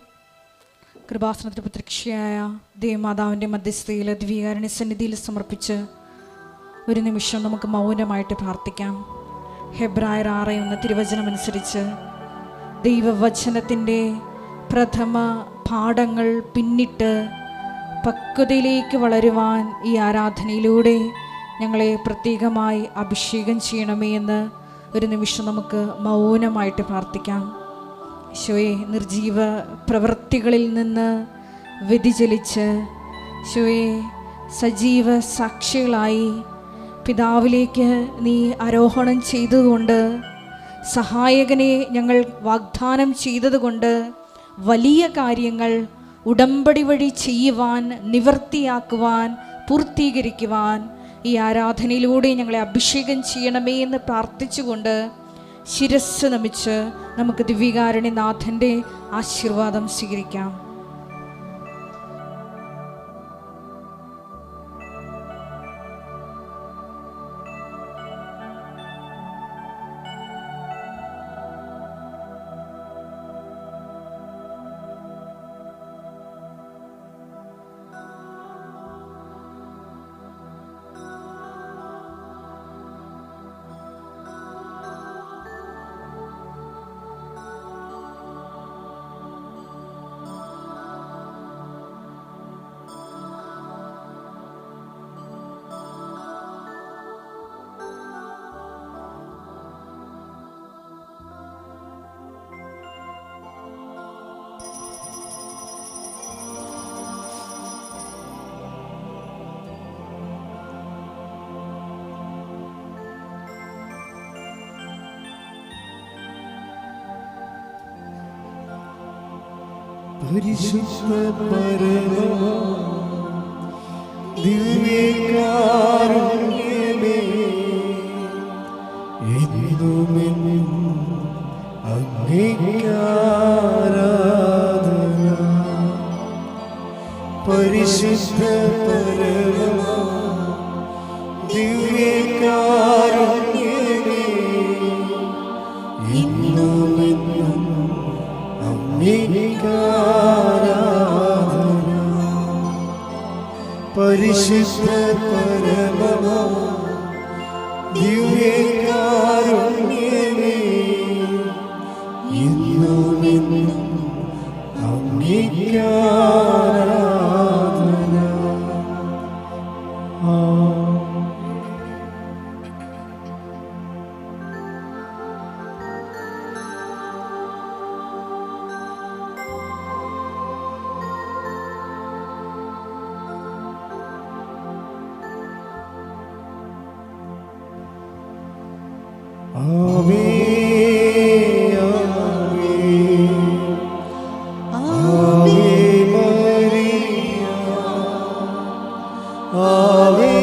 കൃപാസനത്തിൽ പ്രത്യക്ഷയായ ദേവമാതാവിൻ്റെ മധ്യസ്ഥയിൽ ദിവ്യകാരുണ്യ സന്നിധിയിൽ സമർപ്പിച്ച് ഒരു നിമിഷം നമുക്ക് മൗനമായിട്ട് പ്രാർത്ഥിക്കാം. ഹെബ്രായർ 6:1 തിരുവചനമനുസരിച്ച് ദൈവവചനത്തിൻ്റെ പ്രഥമ പാഠങ്ങൾ പിന്നിട്ട് പക്വതയിലേക്ക് വളരുവാൻ ഈ ആരാധനയിലൂടെ ഞങ്ങളെ പ്രത്യേകമായി അഭിഷേകം ചെയ്യണമേ എന്ന് ഒരു നിമിഷം നമുക്ക് മൗനമായിട്ട് പ്രാർത്ഥിക്കാം. ഈശോയെ, നിർജീവ പ്രവൃത്തികളിൽ നിന്ന് വ്യതിചലിച്ച് ഈശോയെ സജീവ സാക്ഷികളായി പിതാവിലേക്ക് നീ ആരോഹണം ചെയ്തതുകൊണ്ട്, സഹായകനെ ഞങ്ങൾ വാഗ്ദാനം ചെയ്തതുകൊണ്ട്, വലിയ കാര്യങ്ങൾ ഉടമ്പടി വഴി ചെയ്യുവാൻ, നിവർത്തിയാക്കുവാൻ, പൂർത്തീകരിക്കുവാൻ ഈ ആരാധനയിലൂടെ ഞങ്ങളെ അഭിഷേകം ചെയ്യണമേ എന്ന് പ്രാർത്ഥിച്ചുകൊണ്ട് ശിരസ്സ് നമിച്ച് നമുക്ക് ദിവ്യകാരുണ്യനാഥൻ്റെ ആശീർവാദം സ്വീകരിക്കാം. പരിശുദ്ധ പരമ ദിവ്യകാരുണ്യമേ, എന്നുമെന്നും അങ്ങേക്ക് ആരാധന. പരിശുദ്ധ പരമ ദിവ്യകാരുണ്യമേ, എന്നുമെന്നും അങ്ങേക്ക് ആരാധന. പരിശുദ്ധ പരമ ദിവ്യകാരുണ്യമേ, എന്നുമെന്നും അങ്ങേക്ക് ആരാധന. ആവേ ആവേ ആവേ മരിയ, ആവേ